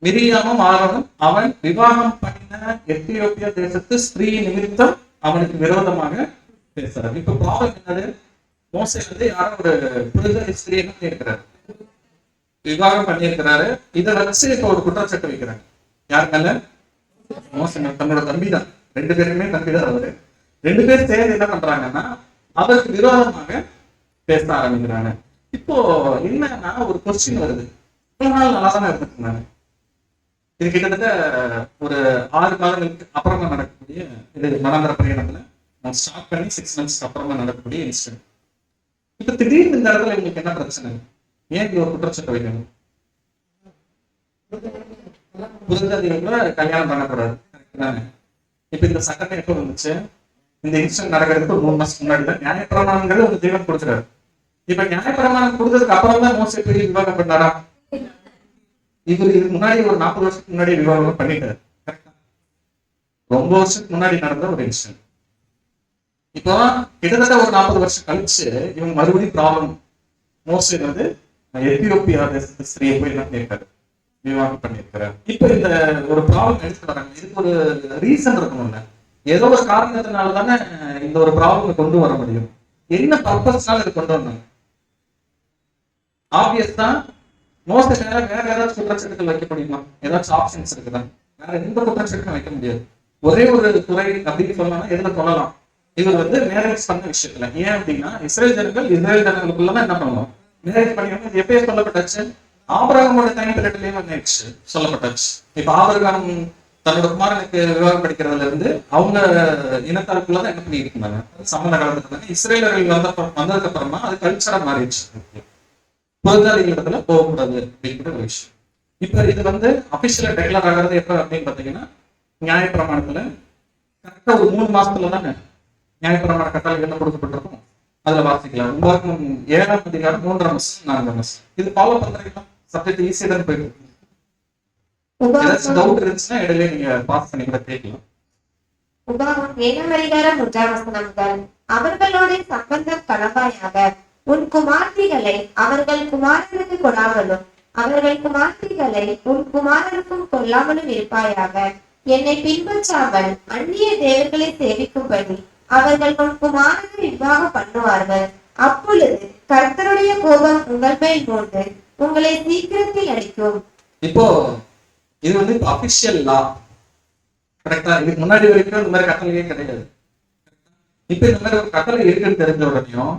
மிரியாமும் ஆரோனும் அவன் விவாகம் பண்ணின எத்தியோப்பியா தேசத்து ஸ்திரீ நிமித்தம் அவனுக்கு விரோதமாக பேசுறாரு. இப்ப ப்ராப்ளம் என்னது? மோசே வந்து யாரும் ஒரு புரிதல் ஸ்திரீ என்ன பண்ணியிருக்கிறாரு? விவாகம் பண்ணியிருக்கிறாரு. இதை வச்சு இப்ப ஒரு குற்றச்சாட்டு வைக்கிறாங்க. யாரு மேல? மோசே தன்னோட தம்பி தான். 2 பேருமே தம்பி தான். அவரு 2 பேர் சேர்ந்து என்ன பண்றாங்கன்னா அவருக்கு விரோதமாக பேச ஆரம்பிக்கிறாங்க. இப்போ என்னன்னா ஒரு கொஸ்டின் வருது. இவ்வளவு நாள் நல்லா தானே இருந்துட்டு இருந்தாங்க. இது கிட்டத்தட்ட ஒரு 6 காலங்களுக்கு அப்புறமா நடக்கக்கூடிய இது வனாந்தர பிரயாணத்துல ஸ்டார்ட் பண்ணி 6 months அப்புறமா நடக்கக்கூடிய இன்சிடென்ட். இப்ப திடீர்னு இந்த இடத்துல உங்களுக்கு என்ன பிரச்சனை? ஏன் ஒரு குற்றச்சாட்டு வைக்கணும்? புரிதல் கல்யாணம் பண்ணக்கூடாது. இப்ப இந்த சட்டத்தை எப்போ வந்துச்சு? இந்த இன்சிடென்ட் நடக்கிறதுக்கு ஒரு 3 மாசம் முன்னாடி தான் நியாயப்பிரமாணங்கிறது ஒரு தேவன் கொடுக்குறாரு. இப்ப நியாயப்பிரமாணம் கொடுத்ததுக்கு அப்புறம் தான் மோசே போய் விவாகம் பண்ணாரா? இவர் இதுக்கு முன்னாடி ஒரு 40 வருஷத்துக்கு முன்னாடி விவாகம் பண்ணிட்டாரு. ரொம்ப வருஷத்துக்கு முன்னாடி நடந்த ஒரு இன்சிடென்ட். இப்போ கிட்டத்தட்ட ஒரு 40 வருஷம் கழிச்சு இவங்க மறுபடியும் ப்ராப்ளம். மோசே வந்து எத்தியோப்பியா தேசத்து ஸ்திரீயை போய் என்ன பண்ணியிருக்காரு? விவாகம் பண்ணியிருக்கிறார். இப்ப இந்த ஒரு ப்ராப்ளம் எடுத்துட்டு வராங்க. இதுக்கு ஒரு ரீசன் இருக்கணும்ல. ஏதோ ஒரு காரணத்தினால தானே இந்த ஒரு ப்ராப்ளம் கொண்டு வர முடியும். என்ன பர்பஸ்னால இது கொண்டு வந்தாங்க? ஆப்வியஸ் தான். மோசே வேற ஏதாச்சும் குற்றச்சாட்டுகள் வைக்க முடியுமா? ஏதாச்சும் ஆப்ஷன்ஸ் இருக்குதா? வேற எந்த குற்றச்சாட்டும் வைக்க முடியாது. ஒரே ஒரு துறை அப்படின்னு சொல்லலாம். எதுல சொல்லலாம்? இவர் வந்து மேரேஜ் பண்ண விஷயத்துல. ஏன் அப்படின்னா இஸ்ரேல் ஜனங்களுக்குள்ளதான் என்ன பண்ணுவோம்? மேரேஜ் பண்ணிக்கணும். இது எப்பயே சொல்லப்பட்டாச்சு? ஆபிரகாமோட டைம் பீரியட்லயும் சொல்லப்பட்டாச்சு. இப்ப ஆபிரகாம் தன்னோட குமாரனுக்கு விவாகம் படிக்கிறதுல இருந்து அவங்க இனத்தாருக்குள்ளதான் என்ன பண்ணி இருந்தாங்க? சம்மந்த காலத்துல இஸ்ரேலர்கள் வந்ததுக்கு அப்புறமா அது கல்ச்சரா மாறிடுச்சு. புறஜாதிகள் இடத்துல போகக்கூடாது அப்படிங்கிற ஒரு விஷயம். இப்ப இது வந்து அபிஷியலா டெக்ளேர் ஆகிறது எப்ப அப்படின்னு பாத்தீங்கன்னா நியாயப்பிரமாணத்துல கரெக்டா ஒரு 3 மாசத்துல தானே நியாயப்பிரமாண கட்டளை என்ன கொடுக்கப்பட்டிருக்கும் அதுல வாசிக்கலாம். உங்களுக்கும் 7ஆம் அதிகாரம் 3ஆம் வசனம் 4ஆம் வசனம். இது ஃபாலோ பண்றீங்களா? சப்ஜெக்ட் ஈஸியா தான் போயிட்டு இருக்கு. ஏதாச்சும் டவுட் இருந்துச்சுன்னா இடையில நீங்க பாஸ் பண்ணி கூட கேட்கலாம். உபாகம் 7ஆம் அதிகாரம் 1ஆம் வசனம் முதல். அவர்களோட சம்பந்தம் கடமையாக உன் குமார்த்திகளை அவர்கள் குமாரருக்கு கொடாமலும் அவர்கள் குமார்த்திகளை உன் குமாரருக்கும் கொல்லாமலும் இருப்பாயாக. என்னை பின்பற்றாமல் அந்நிய தேவர்களை சேவிக்கும்படி அவர்கள் உன் குமாரரை விவாகம் பண்ணுவார்கள். அப்பொழுது கர்த்தருடைய கோபம் உங்கள் மேல் மூண்டு உங்களை சீக்கிரத்தில் அடிக்கும். இப்போ இது வந்து அபிஷியல் லா, கரெக்டா? இதுக்கு முன்னாடி வரைக்கும் இந்த மாதிரி கட்டளையே கிடையாது. இப்ப இந்த மாதிரி ஒரு கட்டளை இருக்குன்னு தெரிஞ்ச உடனேயும்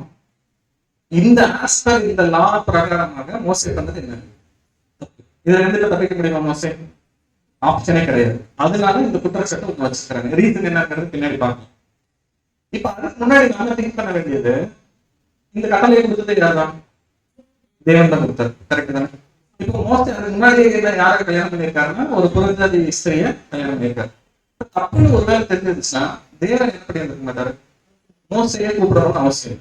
இந்த ஆஸ்பர் இந்த லா பிரகாரமாக மோசே பண்ணது என்ன? இதுல இருந்து தப்பிக்க முடியுமா? மோசே ஆப்ஷனே கிடையாது. அதனால இந்த குற்றச்சாட்டு ஒண்ணு வச்சுக்கிறாங்க. ரீசன் என்னங்கிறது பின்னாடி பார்க்கலாம். இப்ப அதுக்கு முன்னாடி நாம திங்க் பண்ண வேண்டியது, இந்த கட்டளையை கொடுத்தது யார்தான்? தேவன் தான் கொடுத்தாரு. கரெக்ட் தானே? இப்போ மோசே அதுக்கு முன்னாடி யாரை கல்யாணம் பண்ணியிருக்காருன்னா ஒரு புறஜாதி ஸ்திரிய கல்யாணம் பண்ணியிருக்காரு. தப்புன்னு ஒரு வேலை தெரிஞ்சிருச்சுன்னா தேவன் எப்படி இருக்க மாட்டாரு? மோசையே கூப்பிடணும்னு அவசியம்.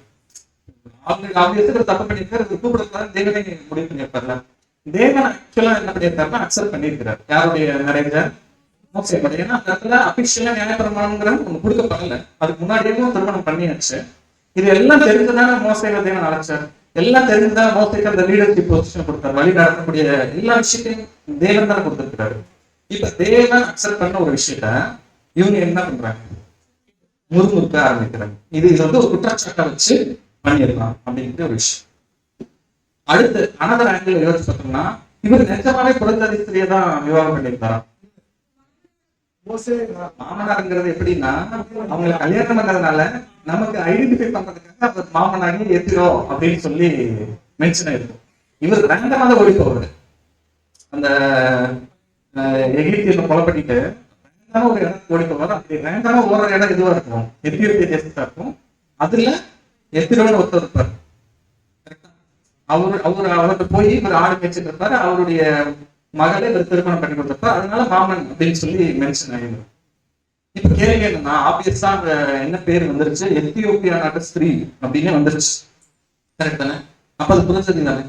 ஆப்வியஸா தப்பு பண்ணியிருக்காரு, கூப்பிடறதுக்காக தேவனை முடிவு பண்ணியிருப்பார்ல. தேவன் ஆக்சுவலா என்ன பண்ணியிருக்காருன்னா அக்செப்ட் பண்ணியிருக்கிறார் யாருடைய மேரேஜ? மோசே. ஏன்னா அந்த இடத்துல அபிஷியலா நியாயப்பிரமாணம்ங்கிற ஒண்ணு கொடுக்கப்படல. அதுக்கு முன்னாடியே திருமணம் பண்ணியாச்சு. இது எல்லாம் தெரிஞ்சுதானே மோசையில தேவன் அழைச்சார். எல்லாம் தெரிஞ்சுதான் மோசைக்கு அந்த லீடர்ஷிப் பொசிஷன் கொடுத்தாரு. வழி நடத்தக்கூடிய எல்லா விஷயத்தையும் தேவன் தானே கொடுத்திருக்கிறாரு. இப்ப தேவன் அக்செப்ட் பண்ண ஒரு விஷயத்த இவங்க என்ன பண்றாங்க? முறுமுறுக்க ஆரம்பிக்கிறாங்க. இது வந்து ஒரு குற்றச்சாட்டை வச்சு பண்ணிடலாம் அப்படிங்கிற ஒரு விஷயம். அடுத்து அனதர் ஆங்கிள் யோசிச்சு பார்த்தோம்னா, இவர் நிஜமாவே புறஜாதி ஸ்திரியை தான் விவாகம் பண்ணியிருந்தாரா? மாமனாருங்கிறது எப்படின்னா, அவங்களை கல்யாணம் பண்ணதுனால நமக்கு ஐடென்டிஃபை பண்றதுக்காக அவர் மாமனாரி எத்திரோ அப்படின்னு சொல்லி மென்ஷன் ஆயிருக்கும். இவர் ரேண்டமா தான் ஓடி போவாரு. அந்த எகிப்தியனை கொலை பண்ணிட்டு ரேண்டமா ஒரு இடத்துக்கு ஓடி போவாரு. அப்படி ரேண்டமா ஓடுற இடம் எதுவா இருக்கும்? எத்தியோப்பிய தேசத்தா இருக்கும். அதுல எத்திரோன்னு ஒருத்தர் இருப்பாரு. அவர்கிட்ட போய் இவர் ஆடு மேய்ச்சிட்டு இருப்பாரு. அவருடைய மகளை இவர் திருமணம் பண்ணி கொடுத்திருப்பார். அதனால மாமன் அப்படின்னு சொல்லி மென்ஷன் ஆகிடும். இப்ப கேள்வி என்னன்னா, ஆப்வியஸா என்ன பேர் வந்துருச்சு? எத்தியோப்பியா நாட்டு ஸ்திரீ அப்படின்னு வந்துருச்சு. கரெக்ட் தானே? அப்ப அது புரிஞ்சது தானே?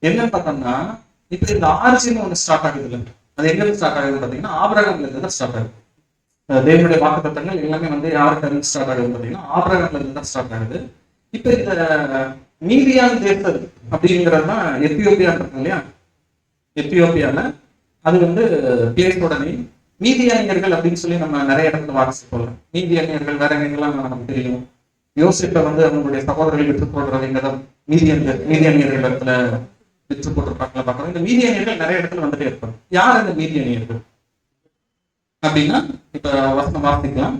என்னன்னு பார்த்தோம்னா, இப்ப இந்த ஆர்ஜின்னு ஒண்ணு ஸ்டார்ட் ஆகுது இல்லை? அது எங்க ஸ்டார்ட் ஆகுதுன்னு பாத்தீங்கன்னா ஆபிரகாம்ல இருந்து தான் ஸ்டார்ட் ஆகுது. தேவனுடைய வாக்குத்தத்தங்கள் எல்லாமே வந்து யாருக்கு இருந்து ஸ்டார்ட் ஆகுதுன்னு பாத்தீங்கன்னா ஆபிரகாம்ல இருந்து தான் ஸ்டார்ட் ஆகுது. இப்ப இந்த மீதியான் தேசம் அப்படிங்கிறது தான் எத்தியோப்பியா இருக்கு இல்லையா? எத்தியோப்பியால அது வந்து பிளேஸோட நேம். மீதியானியர்கள் அப்படின்னு சொல்லி நம்ம நிறைய இடத்துல வாசிச்சு போடலாம். மீதியானியர்கள் வேற எங்கெல்லாம் நமக்கு தெரியும். யோசிப்பை வந்து அவங்களுடைய சகோதரர்கள் விற்று போடுறது இங்கதான் மீதியானியர்கள் இடத்துல விற்று போட்டிருப்பாங்களா பார்க்கணும். இந்த மீதியானியர்கள் நிறைய இடத்துல வந்துட்டே இருப்பாங்க. யார் இந்த மீதியானியர்கள் அப்படின்னா, இப்ப வசனம் வாசிக்கலாம்.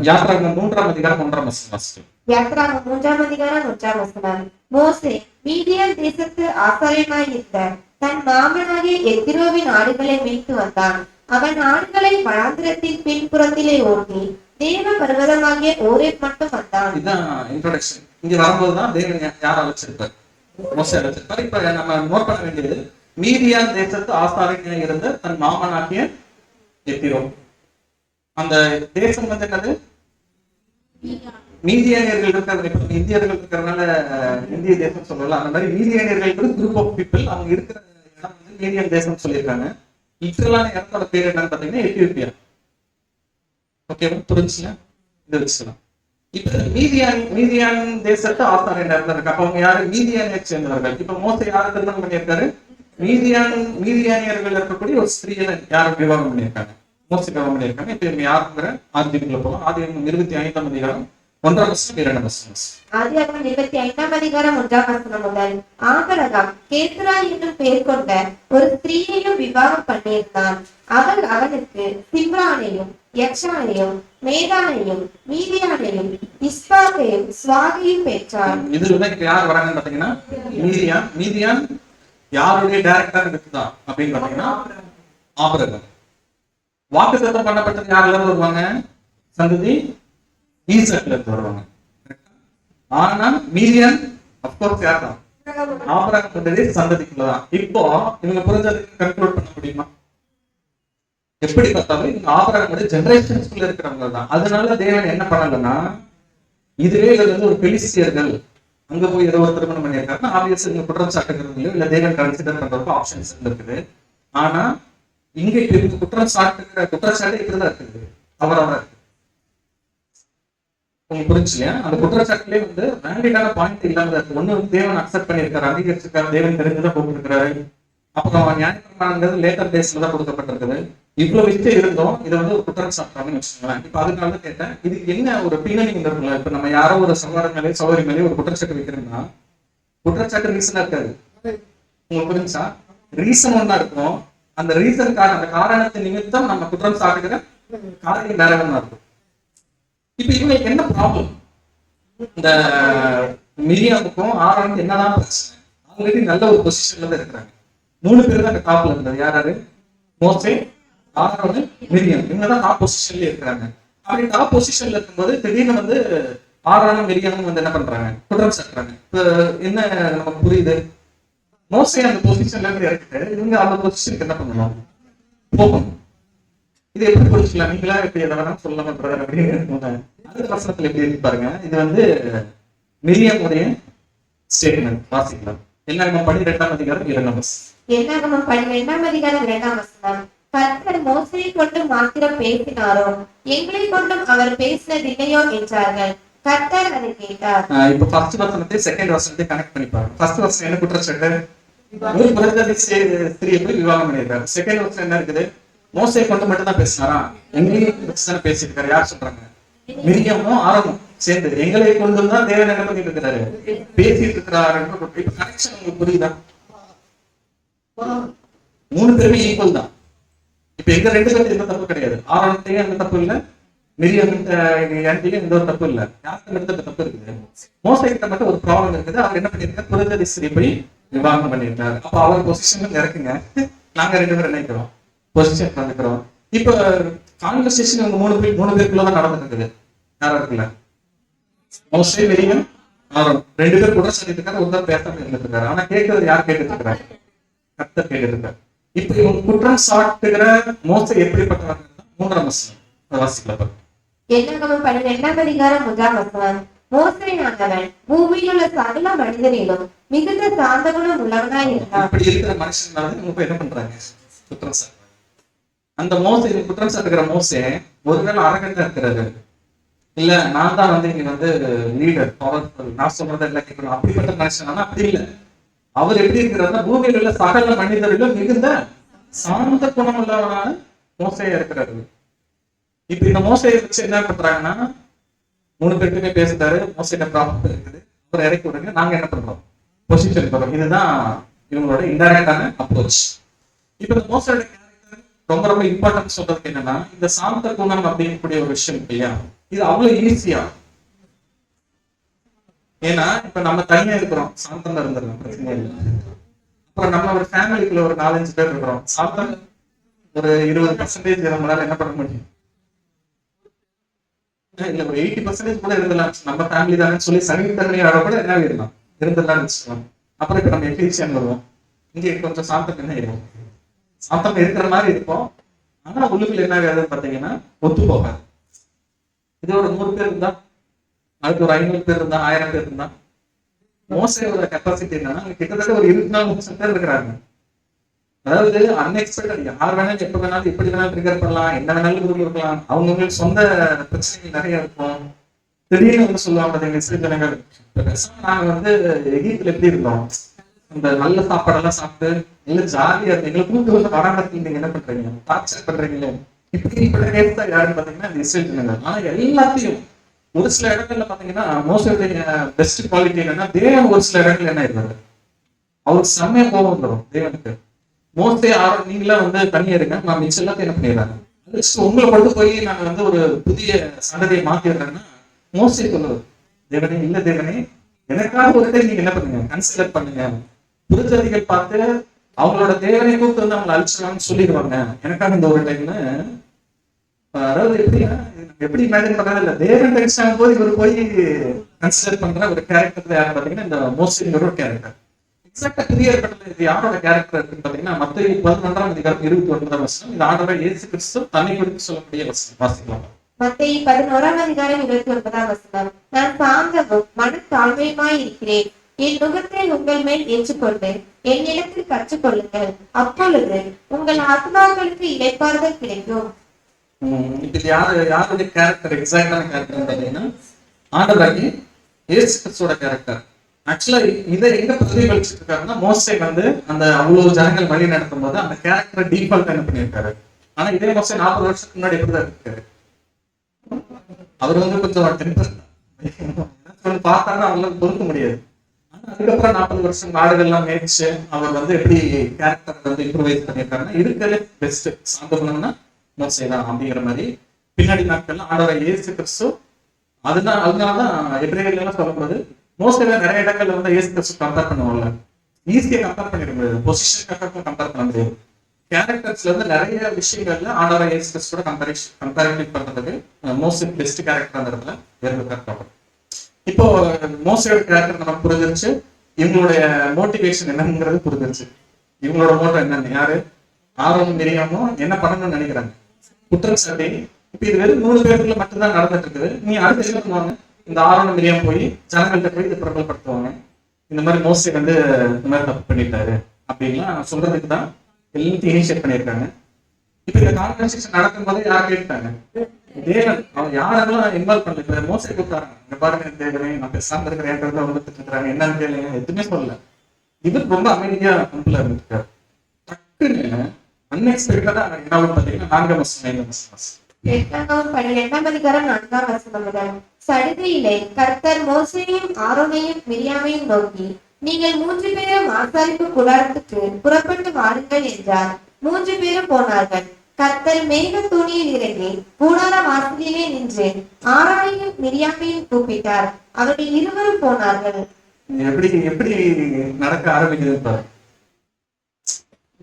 யாத்திராகமம் 3ஆம் அதிகாரம் 1ஆம் வசனம் வாசிக்கலாம். யாத்திராகமம் 3ஆம் அதிகாரம் 1ஆம் வசனம். மோசே மீதியான் தேசத்து ஆசாரியனாய் இருந்த தன் மாமனாகிய எத்திரோவின் ஆடுகளை மீட்டு வந்தான். அவன் ஆடுகளை வனாந்திரத்தின் பின்புறத்திலே ஓட்டி தேவ பர்வதமாகிய ஓரேப் மட்டும் வந்தான். இதுதான் இன்ட்ரோடக்ஷன். இங்க வரும்போதுதான் தேவன் யார் அழைச்சிருப்பார்? மோசே அழைச்சிருப்பார். இப்ப நம்ம நோட் பண்ண வேண்டியது, மீதியான் தேசத்து ஆசாரியனாய் இருந்த தன் மாமனாகிய எத்திரோ. அந்த தேசம் வந்து என்னது? மீதியானியர்கள் இருக்கிறது. இப்ப இந்தியர்கள் இருக்கிறதுனால இந்திய தேசம் சொல்லல. அந்த மாதிரி மீதியானியர்கள் குரூப் ஆஃப் பீப்புள். அவங்க இருக்கிற இடம் வந்து மீதியன் தேசம் சொல்லியிருக்காங்க. லிட்டரலான இடத்தோட பேர் என்னன்னு பாத்தீங்கன்னா எத்தியோப்பியா. ஓகேவா? புரிஞ்சுல? இதை வச்சுக்கலாம். இப்ப மீதியான் தேசத்து ஆசாரியர் இருந்திருக்கு. அப்ப அவங்க யாரு? மீதியானியை சேர்ந்தவர்கள். இப்ப மோசே யாரை திருமணம் பண்ணியிருக்காரு? மீதியானியர்கள் இருக்கக்கூடிய ஒரு ஸ்திரீயை யாரும் விவாகம் பண்ணியிருக்காங்க? மோசே விவாகம் பண்ணியிருக்காங்க. இப்ப இவங்க யாருங்கிற ஆதிக்குள்ள போகலாம். ஆதியாகமம் 25ஆம் அதிகாரம் 1ஆம் வசனம் 2ஆம் வசனம். ஆதியாகமம் 25ஆம் அதிகாரம் 1ஆம் வசனம் முதல். ஆபிரகாம் கேத்ரா என்னும் பெயர் கொண்ட ஒரு ஸ்திரீயையும் விவாகம் பண்ணியிருந்தான். அவள் அவனுக்கு சிம்ரானையும் யக்ஷானையும் மேதானையும் மீதியானையும் இஸ்பாக்கையும் ஸ்வாகையும் பெற்றாள். இதுல இப்ப யார் வராங்கன்னு பாத்தீங்கன்னா மீதியான் யாருடைய டைரக்டா இருக்குதான் அப்படின்னு பாத்தீங்கன்னா ஆபிரகாம். வாக்குத்தத்தம் பண்ணப்பட்டது யாருல இருந்து வருவாங்க? சந்ததி ஈசாக்ல இருந்து வருவாங்க. ஆனா மீதியான் அப்கோர்ஸ் யார் தான்? ஆபிரகாம் சந்ததிக்குள்ளதான். இப்போ இவங்க புரிஞ்சதுக்கு கன்க்ளூட் பண்ண முடியுமா? எப்படி பார்த்தாலும் இவங்க ஆபிரகாமுடைய ஜெனரேஷன்ஸ்குள்ள இருக்கிறவங்க தான். அதனால தேவன் என்ன பண்ணலன்னா, இதுவே இதுல வந்து ஒரு பெலிஸ்தியர்கள் அங்க போய் ஏதோ ஒரு திருமணம் பண்ணியிருக்காருன்னா ஆப்வியஸ் இவங்க குற்றம் சாட்டுகிறதுலையோ இல்ல தேவன் கன்சிடர் பண்றதுக்கு ஆப்ஷன்ஸ் இருக்குது. ஆனா இங்க இப்ப இவங்க குற்றம் சாட்டுகிற குற்றச்சாட்டு இப்படிதான் இருக்குது, அவரோட இருக்கு. உங்களுக்கு புரிஞ்சு இல்லையா? அந்த குற்றச்சாட்டுலயே வந்து வேலிடான பாயிண்ட் இல்லாம இருக்கு. ஒண்ணு வந்து தேவன் அக்செப்ட் பண்ணியிருக்காரு, அங்கீகரிச்சிருக்காரு, தேவன் தெரிஞ்சுதான் கூப்பிட்டுருக்காரு. அப்புறம் நியாயப்பிரமாணங்கிறது லேட்டர் டேஸ்ல தான் கொடுக்கப்பட்டிருக்குது. இவ்வளவு விஷயம் இருந்தோம், இதை வந்து ஒரு குற்றம் சாப்பிட்டாங்கன்னு வச்சுக்கோங்களேன். இப்ப அதனால கேட்டேன், இது என்ன ஒரு பின்னணி இருக்குல்ல? இப்ப நம்ம யாரோ ஒரு சகோதரன் மேலே சகோதரி மேலே ஒரு குற்றச்சாட்டு வைக்கிறோம்னா குற்றச்சாட்டு ரீசனா இருக்காது. உங்களுக்கு புரிஞ்சா? ரீசன் ஒண்ணா இருக்கும், அந்த ரீசனுக்கான அந்த காரணத்தை நிமித்தம் நம்ம குற்றம் சாட்டுகிற காரியம் வேற ஒண்ணா இருக்கும். இப்ப இவங்களுக்கு என்ன ப்ராப்ளம்? இந்த மிரியாமுக்கும் ஆரோனுக்கும் என்னதான் பிரச்சனை? ஆல்ரெடி நல்ல ஒரு பொசிஷன்ல தான் இருக்கிறாங்க. 3 பேர் தான் டாப்ல இருந்தது. யாராரு? மோசே, ஆரோனு, மிரியாம். இவங்கதான் டாப் பொசிஷன்ல இருக்கிறாங்க. அப்படி டாப் பொசிஷன்ல இருக்கும்போது திடீர்னு வந்து ஆரோனும் மிரியாமும் வந்து என்ன பண்றாங்க? குற்றம் சாட்டுறாங்க. இப்ப என்ன நமக்கு புரியுது? மோசே அந்த பொசிஷன்ல இருந்து இறக்கிட்டு இவங்க அந்த பொசிஷனுக்கு என்ன பண்ணணும்? போகணும். இது எப்படி புரிஞ்சுக்கலாம்? நீங்களா எப்படி எதை வேணாலும் சொல்ல பண்றாரு அப்படின்னு அடுத்த வசனத்துல எப்படி இருக்கு பாருங்க. இது வந்து மிரியாமுடைய ஸ்டேட்மெண்ட் வாசிக்கலாம். என்னாகமம் 12ஆம் அதிகாரம் 2ஆம் வசனம். என்னாகமம் 12ஆம் அதிகாரம் 2ஆம் வசனம். கர்த்தர் மோசையை கொண்டு மாத்திரம் பேசினாரோ, எங்களை கொண்டும் அவர் பேசினதில்லையோ என்றார்கள். கர்த்தர் அதை கேட்டார். இப்ப ஃபர்ஸ்ட் வசனத்தை செகண்ட் வசனத்தை கனெக்ட் பண்ணி பாருங்க. ஃபர்ஸ்ட் வசனம் என்ன குற்றச்சாட்டு? ஒரு பிரஜாதி ஸ்திரியை போய் விவாகம் பண்ணியிருக்காரு. செகண்ட் வசனம் என்ன இருக்குது? மோசையை கொண்டு மட்டும் தான் பேசினாரா? எங்களையும் தானே பேசியிருக்காரு. யார் சொல்றாங்க? மிரியாமும் ஆரோனும் சேர்ந்து எங்களை கொண்டு தான் தேவன் என்ன பண்ணிட்டு இருக்கிறாரு? பேசிட்டு இருக்கிறாரு. இப்ப கனெக்ஷன் உங்களுக்கு புரியுதா? 3 பேருமே ஈக்குவல் தான். இப்ப எங்க 2 பேருக்கு எந்த தப்பு கிடையாது. ஆரோன்ட்டையும் எந்த தப்பு இல்ல, மிரியாம் எந்த ஒரு தப்பு இல்ல. யாருக்கு எடுத்த தப்பு இருக்குது? மோசை கிட்ட மட்டும் ஒரு ப்ராப்ளம் இருக்குது. அவர் என்ன பண்ணிருக்காரு? புரஜாதி ஸ்திரியை போய் விவாகம் பண்ணியிருக்காரு. அப்ப அவர் பொசிஷன் இறக்குங்க, நாங்க 2 பேரும் நினைக்கிறோம் பொசிஷன் வந்துக்கிறோம். இப்ப கான்வர்சேஷன் இவங்க 3 பேருக்குள்ளதான் நடந்துட்டு இருக்குது. யாரா இருக்குல்ல? மோசே, மிரியாம், ஆரோன் 2 பேர் கூட சொல்லிட்டு இருக்காரு. ஒருத்தர் பேசாம இருந்துட்டு இருக்காரு. ஆனா கேட்கறது யார் கேட்டுட்டு இருக்காரு? கர்த்தர் கேட்டுட்டு இருக்காரு. இப்ப இவங்க குற்றம் சாட்டுகிற மோசே எப்படிப்பட்டவர்கள்? 3ஆம் வசனம் வாசிக்கலாம். என்னாகமம் 12ஆம் அதிகாரம் 1ஆம் வசனம். மோசேயானவன் பூமியில் உள்ள சகல மனிதரிலும் மிகுந்த சாந்த குணம் உள்ளவனாய் இருந்தான். இப்படி இருக்கிற மனுஷன் இவங்க என்ன பண்றாங்க? குற்றம் சாட்டுறாங்க. அந்த மோசே குற்றம் சாட்டுகிற மோசே ஒருவேளை அரகண்டா இருக்கிறாரு, இல்ல நான் தான் வந்து இங்க வந்து லீடர், பவர்ஃபுல், நான் சொல்றதை எல்லாம் கேட்கணும் அப்படிப்பட்ட மனுஷன். ஆனா அப்படி இல்லை. அவர் எப்படி இருக்கிறாருன்னா பூமியில் உள்ள சகல மனிதரிலும் மிகுந்த சாந்த குணம் உள்ளவனான மோசையா இருக்கிறாரு. இப்ப இந்த மோசையை வச்சு என்ன பண்றாங்கன்னா 3 பேருக்குமே பேசுறாரு. மோசையில ப்ராப்ளம் இருக்குது, அவர் இறக்கி விடுங்க, நாங்க என்ன பண்றோம்? பொசிஷன் போறோம். இதுதான் இவங்களோட இன்டைரக்டான அப்ரோச். இப்ப இந்த மோசையோட கேரக்டர் ரொம்ப ரொம்ப இம்பார்ட்டன்ட் சொல்றதுக்கு என்னன்னா, இந்த சாந்த குணம் அப்படிங்கக்கூடிய ஒரு விஷயம் இல்லையா, இது அவ்வளவு ஈஸியா. ஏன்னா இப்ப நம்ம தனியா இருக்கிறோம், சாந்தம் இருந்துடலாம், பிரச்சனை இல்லை. அப்புறம் நம்ம ஒரு ஃபேமிலிக்குள்ள ஒரு 4-5 பேர் இருக்கிறோம், சாந்தம் ஒரு 20% நம்மளால என்ன பண்ண முடியும்? இல்ல ஒரு 80% கூட இருந்தலாம். நம்ம ஃபேமிலி தானே சொல்லி சனித்தன்மையோட கூட என்ன இருக்கலாம், இருந்துடலாம்னு வச்சுக்கலாம். அப்புறம் இப்ப நம்ம எக்லீசியன் வருவோம், இங்க கொஞ்சம் சாந்தம் என்ன இருக்கும்? சாந்தம் இருக்கிற மாதிரி இருக்கும். ஆனா உள்ளுக்குள்ள என்ன ஆகுதுன்னு பாத்தீங்கன்னா ஒத்து போகாது. இது ஒரு 100 பேர் இருந்தா, அதுக்கு ஒரு 500 பேர் இருந்தா, 1000 பேர் இருந்தா, மோசையோட கெப்பாசிட்டி என்னன்னா கிட்டத்தட்ட ஒரு 24 பேர் இருக்கிறாங்க. அதாவது அன்எக்ஸ்பெக்டட், யார் வேணாலும் எப்ப வேணாலும் எப்படி வேணாலும் ட்ரிகர் பண்ணலாம், என்ன வேணாலும் இருக்கலாம். அவங்களுக்கு சொந்த பிரச்சனைகள் நிறைய இருக்கும். திடீர்னு வந்து சொல்லுவாங்க இஸ்ரேல் ஜனங்கள், நாங்க வந்து எகிப்துல எப்படி இருந்தோம், இந்த நல்ல சாப்பாடெல்லாம் சாப்பிட்டு இல்ல ஜாலியா இருக்கு, எங்களை கூட்டு வந்து வராமத்தில் நீங்க என்ன பண்றீங்க, டார்ச்சர் பண்றீங்களே, இப்படி யாருன்னு பாத்தீங்கன்னா இந்த இஸ்ரேல் ஜனங்கள். ஆனா எல்லாத்தையும் ஒரு சில இடங்கள்ல பாத்தீங்கன்னா மோசடிய பெஸ்ட் குவாலிட்டி என்னன்னா, தேவன் ஒரு சில இடங்கள்ல என்ன இருக்காரு, அவருக்கு செம்மையா கோபம் வந்துடும் தேவனுக்கு. மோசே ஆரோன் நீங்களா வந்து தனியா இருங்க, நான் மிச்சம் எல்லாத்தையும் என்ன பண்ணிடுறாங்க, உங்களை கொண்டு போய் நாங்க வந்து ஒரு புதிய சந்ததியை மாத்திடுறேன்னா மோசே சொல்லுவது, தேவனே இல்ல தேவனே, எனக்காக ஒரு டைம் நீங்க என்ன பண்ணுங்க, கன்சிடர் பண்ணுங்க. புதுஜாதிகள் பார்த்து அவங்களோட தேவனை கூப்பிட்டு வந்து அவங்களை அழிச்சிடலாம்னு சொல்லிடுவாங்க, எனக்காக இந்த ஒரு டைம்னு. அதாவது எப்படி இமேஜின் பண்றது இல்ல, தேவன் டென்ஷன் ஆகும் போது இவர் போய் கன்சிடர் பண்ற ஒரு கேரக்டர் யாரு பாத்தீங்கன்னா இந்த மோசேங்கிற ஒரு கேரக்டர். எக்ஸாக்டா புதிய ஏற்பட்டது இது யாரோட கேரக்டர் இருக்குன்னு பாத்தீங்கன்னா மத்தேயு 11ஆம் அதிகாரம் 29ஆம் வசனம். இது ஆண்டவர் இயேசு கிறிஸ்து தன்னை குறித்து சொல்லக்கூடிய வசனம். வாசிக்கலாம். மத்தேயு 11ஆம் அதிகாரம் 29ஆம் வசனம். நான் சாந்தமும் மனத்தாழ்மையுமாய் இருக்கிறேன், என் நுகத்தை உங்கள் மேல் ஏற்றுக்கொண்டு என்னிடத்தில் கற்றுக்கொள்ளுங்கள், அப்பொழுது உங்கள் ஆத்மாக்களுக்கு இளைப்பாறுதல் கிடைக்கும். இப்ப இது யாருடைய கேரக்டர், எக்ஸாக்டான கேரக்டர் பாத்தீங்கன்னா ஆண்டவராகி இயேசு கிறிஸ்துவோட கேரக்டர். ஆக்சுவலா இதை எங்க பிரதிபலிச்சுட்டு இருக்காருன்னா, மோசே வந்து அந்த அவ்வளவு ஜனங்கள் வழி நடத்தும் போது அந்த கேரக்டர் டீஃபால்ட் என்ன பண்ணியிருக்காரு. ஆனா இதே மோசே 40 வருஷத்துக்கு முன்னாடி எப்படிதான் இருக்காரு. அவர் வந்து கொஞ்சம் டெம்பர் பார்த்தாங்கன்னா அவங்களுக்கு பொறுக்க முடியாது. ஆனா அதுக்கப்புறம் 40 வருஷம் நாடுகள்லாம் மேய்ச்சு அவர் வந்து எப்படி கேரக்டர் வந்து இம்ப்ரூவைஸ் பண்ணியிருக்காருன்னா, இருக்கிறது பெஸ்ட் சாந்தகுணம்னா மோசே தான் அப்படிங்கிற மாதிரி பின்னாடி நாட்கள்ல ஆண்டவர் இயேசு கிறிஸ்து அதனாலதான் எபிரேயர்கள் எல்லாம் சொல்லும்போது மோஸ்ட்லி நிறைய இடங்கள்ல வந்து இயேசு கிறிஸ்து கம்பேர் பண்ணுவாங்கல்ல, ஈஸியா கம்பேர் பண்ணிட முடியாது, பொசிஷன் கம்பேர் பண்ண முடியாது. கேரக்டர்ஸ்ல இருந்து நிறைய விஷயங்கள்ல ஆண்டவர் இயேசு கிறிஸ்துவோட கம்பேரிட்டிவ் பண்றதுக்கு மோஸ்ட் பெஸ்ட் கேரக்டர் அந்த இடத்துல இருந்திருக்காரு. இப்போ மோஸ்டோட கேரக்டர் நமக்கு புரிஞ்சிருச்சு, இவங்களுடைய மோட்டிவேஷன் என்னங்கிறது புரிஞ்சிருச்சு. இவங்களோட மோட்டோ என்னன்னு, யாரு ஆரோனும் மிரியாமும் என்ன பண்ணணும்னு நினைக்கிறாங்க, குற்றம் சாட்டி. இப்ப இது வெறும் 3 பேருக்குள்ள மட்டும்தான் நடந்துட்டு இருக்குது. நீ அடுத்து என்ன பண்ணுவாங்க, இந்த ஆரோனும் மிரியாம் போய் ஜனங்கள்கிட்ட போய் இதை பிரபலப்படுத்துவாங்க, இந்த மாதிரி மோஸ்ட்லி வந்து இந்த மாதிரி தப்பு பண்ணிட்டாரு அப்படின்லாம் சொல்றதுக்கு தான் எல்லாத்தையும் இனிஷியேட் பண்ணியிருக்காங்க. இப்ப இந்த கான்வர்சேஷன் நடக்கும் போது யார் கேட்டாங்க, தேவன் அவன் யாரெல்லாம் இன்வால்வ் பண்ணல. மோஸ்ட்லி கூப்பிட்டாங்க, இங்க பாருங்க தேவனே நான் பேசாம இருக்கிறேன் வந்துட்டு இருக்கிறாங்க, என்னன்னு கேளுங்க, எதுவுமே சொல்லல. இவர் ரொம்ப அமைதியா கம்பெனில இருந்துருக்காரு. டக்குன்னு அன்எக்ஸ்பெக்டடா என்ன பாத்தீங்கன்னா 4ஆம் வசனம் 8ஆம் அதிகாரம் 4ஆம் வசனம் முதல். சடுதியிலே கர்த்தர் மோசேயையும் ஆரோனையும் மிரியாமையும் நோக்கி, நீங்கள் 3 பேரும் ஆசாரிப்பு கூடாரத்துக்கு புறப்பட்டு வாருங்கள் என்றார். 3 பேரும் போனார்கள். கர்த்தர் மேக தூணியில் இறங்கி கூடார வாசலிலே நின்று ஆரோனையும் மிரியாமையும் கூப்பிட்டார். அவர்கள் இருவரும் போனார்கள். எப்படி எப்படி நடக்க ஆரம்பிக்குது.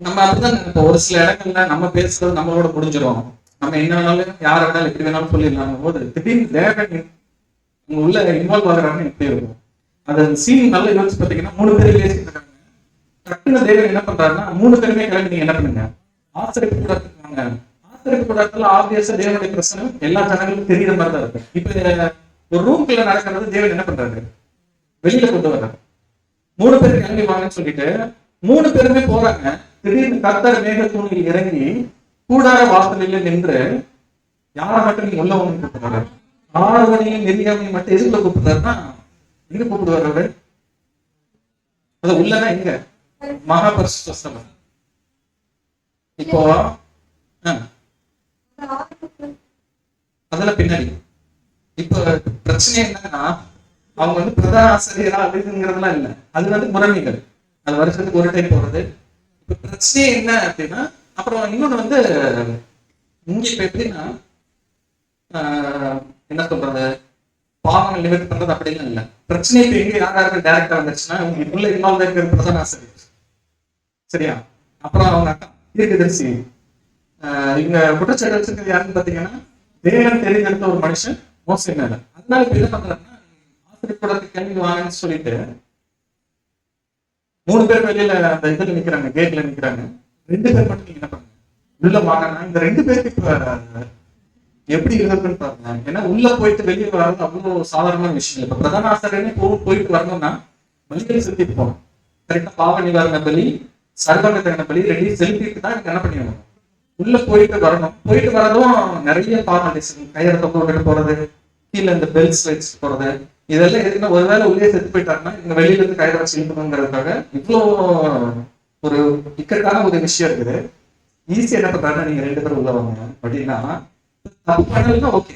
நம்ம அப்படிதான் நினைப்போம், ஒரு சில இடங்கள்ல நம்ம பேசுறது நம்மளோட முடிஞ்சிடும், நம்ம என்ன வேணாலும் யார வேணாலும் எப்படி வேணாலும் சொல்லிடலாம் போது திடீர்னு தேவன் உங்க உள்ள இன்வால்வ் ஆகுறாங்கன்னு எப்படி இருக்கும். அந்த சீன் நல்லா யோசிச்சு பார்த்தீங்கன்னா 3 பேர் பேசிட்டு இருக்காங்க. டக்குன்னு தேவன் என்ன பண்றாருன்னா 3 பேருமே கிளம்பி நீங்க என்ன பண்ணுங்க, ஆசிரியப்பு கூடாரத்துக்கு வாங்க. ஆசிரியப்பு கூடாரத்துல ஆப்வியஸா தேவனுடைய பிரச்சனை எல்லா ஜனங்களுக்கும் தெரியுற மாதிரி தான் இருக்கு. இப்ப ஒரு ரூம்குள்ள நடக்கிறது தேவன் என்ன பண்றாரு, வெளியில கொண்டு வர்றாரு. 3 பேர் கிளம்பி வாங்கன்னு சொல்லிட்டு 3 பேருமே போறாங்க. திடீர்னு கர்த்தர் மேக தூணில் இறங்கி கூடார வாசலில் நின்று யாரை மட்டும் நீங்க உள்ள ஒண்ணு கூப்பிடுறாரு, ஆரோனையும் மிரியாமையும் மட்டும் எதுக்குள்ள கூப்பிடுறாருன்னா, எங்க கூப்பிடுவாரு அது உள்ளதான் எங்க மகாபரிசுத்த ஸ்தலம். இப்போ அதெல்லாம் பின்னாடி. இப்ப பிரச்சனை என்னன்னா, அவங்க வந்து பிரதான ஆசிரியரா அப்படிங்கிறதுலாம் இல்லை, அது வந்து முறைமைகள், அது வருஷத்துக்கு ஒரு டைம் போறது. இப்ப பிரச்சனை என்ன அப்படின்னா, அப்புறம் இன்னொன்னு வந்து இங்க இப்ப எப்படின்னா என்ன சொல்றது, பாவங்கள் நிவர்த்தி பண்றது அப்படிலாம் இல்லை. பிரச்சனை இப்ப எங்க யாராருக்கு டைரக்டா வந்துருச்சுன்னா, உள்ள இன்வால்வ் இருக்கிறது பிரதான ஆசிரியர், சரியா? அப்புறம் அவங்க அக்கா தீர்க்கதரிசி. இவங்க குற்றச்சாட்டு வச்சிருக்கிறது யாருன்னு பாத்தீங்கன்னா, தேவன் தெரிஞ்செடுத்த ஒரு மனுஷன் மோசே மேல. அதனால இப்ப என்ன பண்றாருன்னா, ஆசிரியர் கூடத்துக்கு கிளம்பி வாங்கன்னு சொல்லிட்டு 3 பேர் வெளியில அந்த இதுல நிக்கிறாங்க, கேட்ல நிக்கிறாங்க. 2 பேர் மட்டும் நீங்க என்ன பண்ணுங்க, உள்ள வாங்கினா இந்த 2 பேருக்கு இப்ப எப்படி இருக்குன்னு பாருங்க. ஏன்னா உள்ள போயிட்டு வெளியே வர்றது அவ்வளவு சாதாரணமான விஷயம். இப்ப பிரதான ஆசிரியரே போயிட்டு வரணும்னா பலிகள் செலுத்திட்டு போகணும். கரெக்டா பாவ நிவாரண பலி, சர்வங்க தகன பலி ரெடி செலுத்திட்டு தான் என்ன பண்ணிடணும், உள்ள போயிட்டு வரணும். போயிட்டு வரதும் நிறைய ஃபார்மாலிட்டிஸ், கையில தொங்க விட்டுட்டு போறது, கீழே இந்த பெல்ஸ் வச்சுட்டு போறது, இதெல்லாம் எதுக்குன்னா ஒருவேளை உள்ளே செத்து போயிட்டாங்கன்னா இங்க வெளியில இருந்து கையில வச்சு இழுக்கணுங்கிறதுக்காக இவ்வளோ ஒரு இக்கட்டான ஒரு விஷயம் இருக்குது. ஈஸியா என்ன பண்றாருன்னா, நீங்க 2 பேரும் உள்ள வாங்க அப்படின்னா, தப்பு பண்ணலன்னா ஓகே,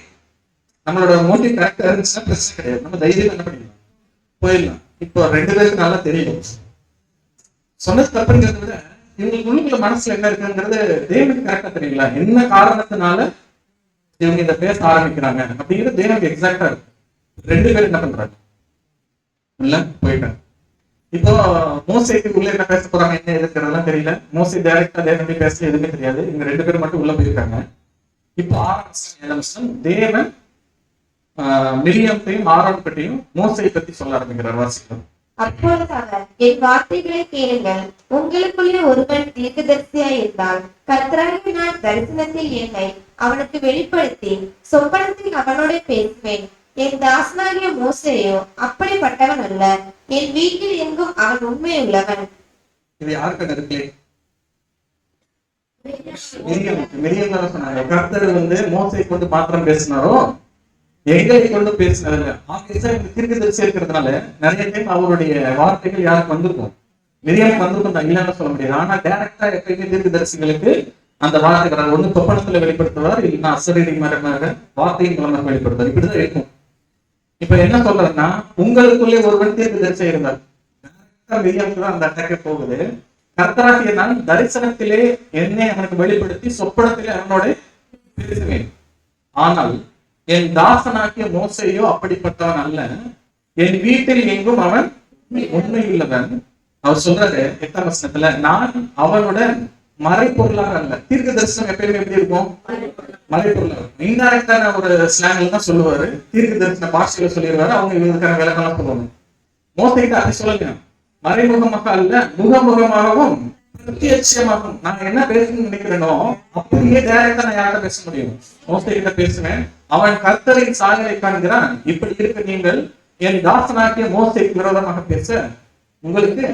நம்மளோட மோட்டிவ் கரெக்டா இருந்துச்சுன்னா பிரச்சனை கிடையாது, நம்ம தைரியம் என்ன பண்ணிடலாம், போயிடலாம். இப்போ 2 பேருக்கு நல்லா தெரியும் சொன்னது தப்புங்கிறத விட இவங்களுக்கு உள்ளுக்குள்ள மனசுல என்ன இருக்குங்கிறது தேவனுக்கு கரெக்டா தெரியுங்களா, என்ன காரணத்தினால இவங்க இதை பேச ஆரம்பிக்கிறாங்க அப்படிங்கிறது தேவனுக்கு எக்ஸாக்டா இருக்கு. 2 பேரும் என்ன பண்றாங்க, உள்ள போயிட்டாங்க. இப்போ மோசேக்கு உள்ள என்ன பேச போறாங்க என்ன எதுக்குறதெல்லாம் தெரியல. மோசே டைரக்டா தேவனுடைய பேச எதுவுமே தெரியாது. இவங்க 2 பேரும் மட்டும் உள்ள போயிருக்காங்க. இப்போ 6ஆம் வசனம் தேவன் மிரியாமையும் ஆரோன் பற்றியும் மோசேயை பத்தி சொல்ல ஆரம்பிக்கிறார். வாசிக்கலாம். அப்பொழுது அவர், என் வார்த்தைகளை கேளுங்கள், உங்களுக்குள்ளே ஒருவன் தீர்க்கதரிசியாய் இருந்தால் கர்த்தராகிய நான் தரிசனத்தில் என்னை அவனுக்கு வெளிப்படுத்தி சொப்பனத்தில் அவனோட பேசுவேன். என் தாசனாகிய மோசேயோ அப்படிப்பட்டவன் அல்ல. என் வீட்டில் எங்கும் அவன் உண்மையுள்ளவன். இது யாருக்கு இருக்குல்லே? மிரியம் தான் சொன்னாங்க. கர்த்தர் மோசை கொண்டு மாத்திரம் பேசினாரோ, எங்களை கொண்டு பேசினதில்ல. ஆபீஸா இந்த தீர்க்கதரிசி இருக்கிறதுனால நிறைய டைம் அவருடைய வார்த்தைகள் யாருக்கு வந்திருக்கும்? மிரியம் வந்திருக்கும் தான், இல்லைன்னு சொல்ல முடியாது. ஆனா டைரக்டா எப்பயுமே தீர்க்கதரிசிகளுக்கு அந்த வார்த்தைகள் ஒண்ணு சொப்பனத்துல வெளிப்படுத்துவார், இல்லைன்னா அசரீரி மரமாக வார்த்தையின் மூலமாக வெளிப்படுத்துவார். இப்படிதான் இருக்கும். இப்ப என்ன சொல்றதுன்னா, உங்களுக்குள்ளே ஒருவன் தீர்க்கதரிசி இருந்தார். மிரியாமுக்கு தான் அந்த அட்டாக்கே போகுது. கர்த்தராகிய நான் தரிசனத்திலே என்னை அவனுக்கு வெளிப்படுத்தி சொப்பனத்திலே அவனோட பேசுவேன். ஆனால் என் தாசனாகிய மோசையோ அப்படிப்பட்டவன் அல்ல. என் வீட்டில் எங்கும் அவன் உண்மையுள்ளவன். அவர் சொல்றாரு 8ஆம் வசனத்துல, நான் அவனுடன் மறைப்பொருளாக அல்ல. தீர்க்க தரிசனம் எப்பயுமே எப்படி இருக்கும்? மறைப்பொருளாக. இன்டைரக்டான ஒரு ஸ்லாங்ல தான் சொல்லுவாரு. தீர்க்க தரிசன பாஷையில சொல்லிடுவாரு. அவங்க இதுக்கான விளக்கம் சொல்லுவாங்க. மோசைகிட்ட அதை சொல்லுங்க, மறைமுகமாக அல்ல, முகமுகமாகவும் பிரத்யட்சமாகவும். நான் என்ன பேசணும்னு நினைக்கிறேனோ அப்படியே டைரக்டா நான் யார்கிட்ட பேச முடியும்? மோசைகிட்ட பேசுவேன். அவன் கர்த்தரின் சாயலை காண்கிறான். இப்படி இருக்க நீங்கள் என் தாசனாகிய மோசைக்கு விரோதமாக பேச உங்களுக்கு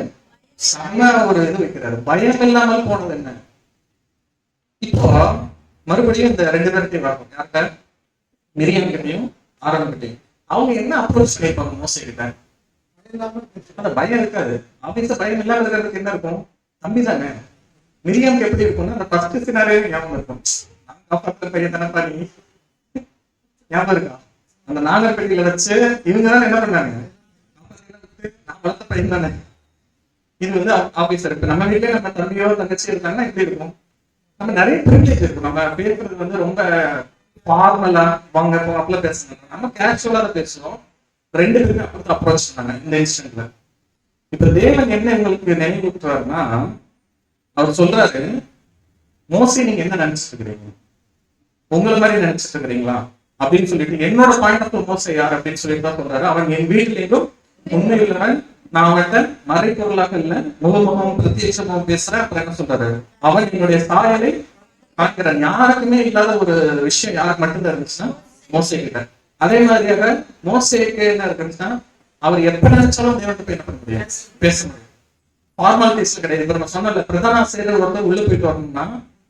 செம்ம ஒரு இது வைக்கிறாரு. பயம் இல்லாமல் போனது என்ன? இப்போ மறுபடியும் இந்த 2 பேர்த்தையும் பார்ப்போம். யார்கிட்ட? மிரியம் கிட்டையும் ஆரோன் கிட்டையும். அவங்க என்ன அப்ரோச் பண்ணிருப்பாங்க மோசை கிட்ட? அந்த பயம் இருக்காது. ஆபீஸ பயம் இல்லாம இருக்கிறதுக்கு என்ன இருக்கும்? தம்பி தானே. மிரியாமுக்கு எப்படி இருக்கும்னா, அந்த ஃபர்ஸ்ட் சினாரியோ ஞாபகம் இருக்கும். நான் காப்பாற்ற பையன் தானப்பா நீ, ஞாபகம் இருக்கா? அந்த நாகர்பேட்டையில வச்சு இவங்க தான் என்ன பண்ணாங்க, நான் வளர்த்த பையன் தானே. இது ஆபீசர். இப்ப நம்ம வீட்டுல நம்ம தம்பியோ தங்கச்சி இருக்காங்கன்னா எப்படி இருக்கும்? நம்ம நிறைய ப்ரிவிலேஜ் இருக்கும். நம்ம பேசுறது ரொம்ப ஃபார்மலா வாங்க போல பேசணும். நம்ம கேஷுவலா தான் பேசுவோம். 2 பேருமே அப்படி அப்ரோச் பண்ணாங்க இந்த இன்ஸ்டன்ட்ல. இப்ப தேவன் என்ன உங்களுக்கு நினைவுறாருன்னா, அவர் சொல்றாரு, மோஸ்ட்லி நீங்க என்ன நினைச்சிட்டு இருக்கிறீங்க? உங்களை மாதிரி நினைச்சிட்டு இருக்கிறீங்களா அப்படின்னு சொல்லிட்டு, என்னோட பாயிண்ட் ஆஃப் மோசை யார் அப்படின்னு சொல்லிட்டு தான் சொல்றாரு. அவன் என் வீட்டிலேயும் உண்மையுள்ளவன், நான் அவன்கிட்ட மறைப்பொருளாக இல்ல, முகமுகமும் பிரத்யட்சமும் பேசுறேன். அப்புறம் என்ன சொல்றாரு? அவன் என்னுடைய சாயலை காண்கிறான். யாருக்குமே இல்லாத ஒரு விஷயம் யாருக்கு மட்டும்தான் இருந்துச்சுன்னா மோசை கிட்ட. அதே மாதிரியாக மோசேக்கு என்ன இருக்குன்னா, அவர் எப்ப நினைச்சாலும் தேவன் போய் என்ன பண்ண முடியும்? பேச முடியும். ஃபார்மாலிட்டிஸ்ல கிடையாது. இப்ப நம்ம சொன்ன பிரதான ஆசிரியர் உள்ள போயிட்டு வரணும்னா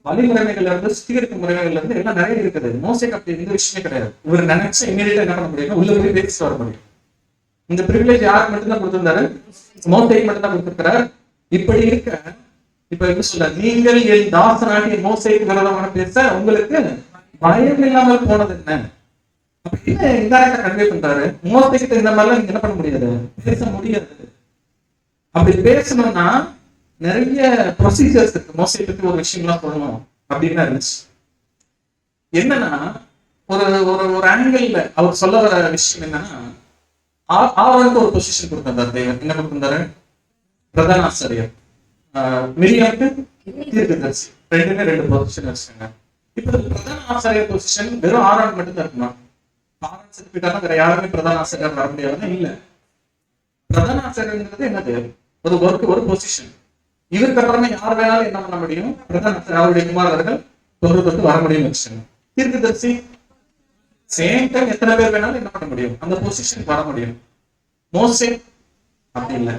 வழிமுறைகள்ல இருந்து சுத்திகரிப்பு முறைகள்ல இருந்து எல்லாம் நிறைய இருக்குது. மோசேக்கு அப்படி எந்த விஷயமே கிடையாது. இவர் நினைச்சா இமீடியட்டா என்ன பண்ண முடியும்? உள்ள போய் பேசிட்டு வர முடியும். இந்த பிரிவிலேஜ் யாருக்கு மட்டும்தான் கொடுத்திருந்தாரு? மோசேக்கு மட்டும்தான் கொடுத்திருக்கிறார். இப்படி இருக்க இப்ப எப்படி சொல்ல, நீங்கள் என் தாசனாகிய மோசேக்கு விரோதமாக பேச உங்களுக்கு பயம் இல்லாமல் போனது என்ன? அப்ப என்ன இன்டைரக்டா கன்வே பண்றாரு? மோசைக்கிட்ட இந்த மாதிரிலாம் நீங்க என்ன பண்ண முடியாது, பேச முடியாது. அப்படி பேசணும்னா நிறைய ப்ரொசீஜர்ஸ் இருக்கு. மோசை பத்தி ஒரு விஷயம்லாம் சொல்லணும் அப்படின்னு இருந்துச்சு. என்னன்னா, ஒரு ஒரு ஆங்கிள் அவர் சொல்ல வர விஷயம் என்னன்னா, ஆரோனுக்கு ஒரு பொசிஷன் கொடுத்திருந்தார் தேவன். என்ன கொடுத்திருந்தாரு? பிரதான ஆசிரியர். மிரியாமுக்கு தீர்க்கதரிசி. 2 பொசிஷன் வச்சுங்க. இப்ப பிரதான ஆசிரியர் பொசிஷன் வெறும் ஆரோன் மட்டும் தான் இருக்குமா? ஆரோன் செத்துக்கிட்டாலும் வேற யாருமே பிரதான ஆசிரியர் வர முடியாதுன்னா இல்ல. பிரதான ஆசிரியர்ங்கிறது என்னது? ஒரு பொசிஷன். இவருக்கு அப்புறமே யார் வேணாலும் என்ன பண்ண முடியும்? பிரதான ஆசிரியர் அவருடைய குமாரர்கள் தொட்டு வர முடியும் வச்சுங்க. தீர்க்கதரிசி சேம் டைம் எத்தனை பேர் வேணாலும் என்ன பண்ண முடியும்? அந்த பொசிஷனுக்கு வர முடியும். மோசே அப்படி இல்லை.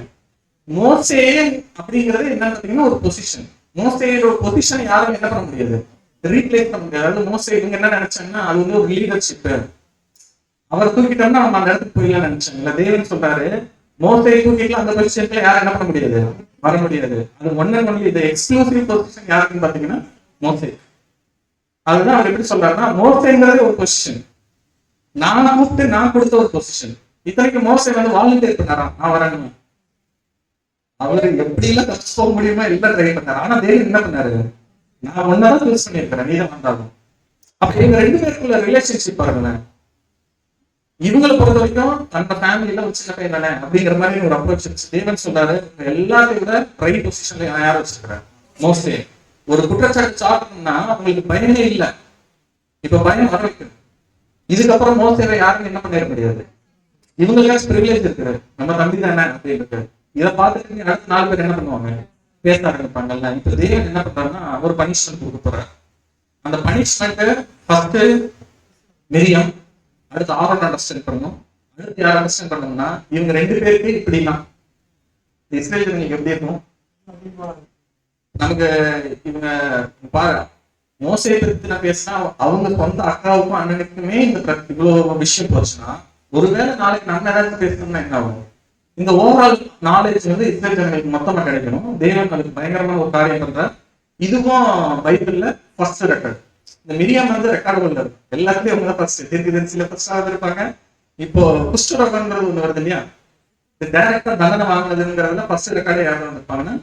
மோசே அப்படிங்கிறது என்னன்னு பாத்தீங்கன்னா ஒரு பொசிஷன். மோசேயோட பொசிஷன் யாரும் என்ன பண்ண முடியாது? ரீப்ளேஸ் பண்ண முடியாது. அதாவது மோசே இவங்க என்ன நினைச்சாங்கன்னா, அது ஒரு லீடர்ஷிப். அவர் தூக்கிட்டோம்னா நம்ம அந்த இடத்துக்கு போயிடலாம் நினைச்சாங்க. தேவன் சொல்றாரு, மோசே தூக்கிக்கலாம், அந்த பொசிஷன்ல யாரும் என்ன பண்ண முடியாது? வர முடியாது. அது ஒன்லி இது எக்ஸ்க்ளூசிவ் பொசிஷன் யாருக்குன்னு பாத்தீங்கன்னா மோசே. அதுதான் அவர் எப்படி சொல்றாருன்னா, மோசேங்கிறது ஒரு பொசிஷன், நான் கூப்பிட்டு நான் கொடுத்த ஒரு பொசிஷன். இத்தனைக்கு மோசே வாலண்டியர் பண்ணாராம், நான் வரணும். அவரு எப்படி எல்லாம் தப்பிச்சு போக முடியுமா எல்லாம் ட்ரை பண்ணாரு. ஆனா தேவன் என்ன பண்ணாரு? நான் ஒன்னதான் சூஸ் பண்ணியிருக்கிறேன், நீதான் வந்தாலும். அப்ப இவங்க 2 பேருக்குள்ள ரிலேஷன்ஷிப் பாருங்களேன். இவங்களை பொறுத்த வரைக்கும் அந்த ஃபேமிலியில ஒரு சின்ன பையன் தானே அப்படிங்கிற மாதிரி ஒரு அப்ரோச் இருந்துச்சு. தேவன் சொல்றாரு, எல்லாத்தையும் விட ரைட் பொசிஷன்ல யார வச்சிருக்கிறேன்? மோசே. ஒரு குற்றச்சாட்டு சாப்பிட்டோம்னா அவங்களுக்கு பயமே இல்லை. இப்ப பயம் வர வைக்கணும். இதுக்கப்புறம் மோசேவை யாரும் என்ன பண்ணிட முடியாது. இவங்களுக்கு பிரிவிலேஜ் இருக்குது, நம்ம தம்பி தானே அப்படின்னு. இதை பார்த்துட்டு அடுத்த 4 பேர் என்ன பண்ணுவாங்க? பேச ஆரம்பிப்பாங்கல்ல. இப்ப தேவன் என்ன பண்றாருன்னா, ஒரு பனிஷ்மெண்ட் கொடுக்க போறாரு. அந்த பனிஷ்மெண்ட் ஃபர்ஸ்ட் மிரியம், அடுத்து ஆரோன் அண்டர்ஸ்டாண்ட் பண்ணணும். அடுத்து யார் அண்டர்ஸ்டாண்ட் பண்ணணும்னா இவங்க 2 பேருக்கு இப்படின்னா இஸ்ரேல் ஜனங்களுக்கு எப்படி இருக்கும்? நமக்கு இவங்க பாரு மோசே பத்தி நான் பேசினா அவங்க சொந்த அக்காவுக்கும் அண்ணனுக்குமே இவ்வளவு விஷயம் போச்சுன்னா ஒருவேளை நாளைக்கு நம்ம ஏதாவது பேசணும்னா என்ன ஆகும்? இந்த ஓவரால் நாலேஜ் இஸ்ரேல் ஜனங்களுக்கு மொத்தமா கிடைக்கணும். தேவன் அதுக்கு பயங்கரமான ஒரு காரியம் பண்றார். இதுவும் பைபிள்ல ஃபர்ஸ்ட் ரெக்கார்டு. இந்த மிரியாம் ரெக்கார்டுகள் இருக்கு எல்லாத்துலயும் அவங்க தான் ஃபர்ஸ்ட் தீர்க்கதரிசியில ஃபர்ஸ்ட் இருப்பாங்க. இப்போ குஷ்டரோகம்ன்றது ஒண்ணு வருது இல்லையா, டைரக்டா தண்டனை வாங்கினதுங்கிறதுல ஃபர்ஸ்ட் ரெக்கார்டே யாரும் வந்திருப்பாங்கன்னா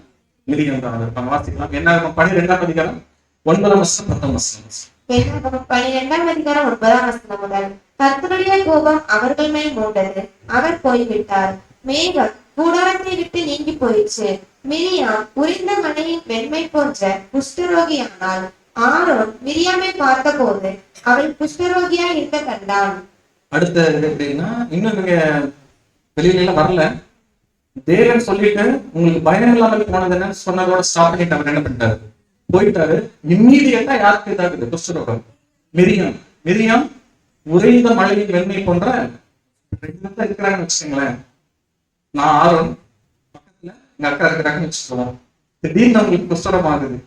மிரியாம் தான் வந்திருப்பாங்க. வாசிக்கலாம். என்ன 12ஆம் அதிகாரம் 9ஆம் வசனம் 10ஆம் வசனம். 12ஆம் அதிகாரம் 9ஆம் வசனம் முதல். கர்த்தருடைய கோபம் அவர்கள் மேல் மூண்டது, அவர் போய்விட்டார். மேகம் கூடாரத்தை விட்டு நீங்கி போயிடுச்சு. மிரியாம் உரிந்த மலையின் வெண்மை போன்ற குஷ்டரோகியானால் ஆரோன் மிரியாமை பார்த்த போது அவள் குஷ்டரோகியா இருக்க கண்டான். அடுத்த எப்படின்னா இன்னும் நீங்க வெளியில எல்லாம் வரல, தேவன் சொல்லிட்டு உங்களுக்கு பயம் இல்லாமல் போனது என்னன்னு சொன்னதோட ஸ்டாப் பண்ணிட்டு அவர் என்ன பண்ணிட்டாரு, போயிட்டாரு. இம்மீடியட்டா யாருக்கு இதாகுது குஷ்டரோகம்? மிரியாம் உறைந்த மழையின் வெண்மை போன்ற 2 தான் இருக்கிறாங்கன்னு வச்சுக்கோங்களேன். நான் ஆரோன் பக்கத்துல எங்க அக்கா இருக்கிறாங்கன்னு வச்சுக்கோம். திடீர்னு அவங்களுக்கு குஷ்டரோகம் ஆகுது.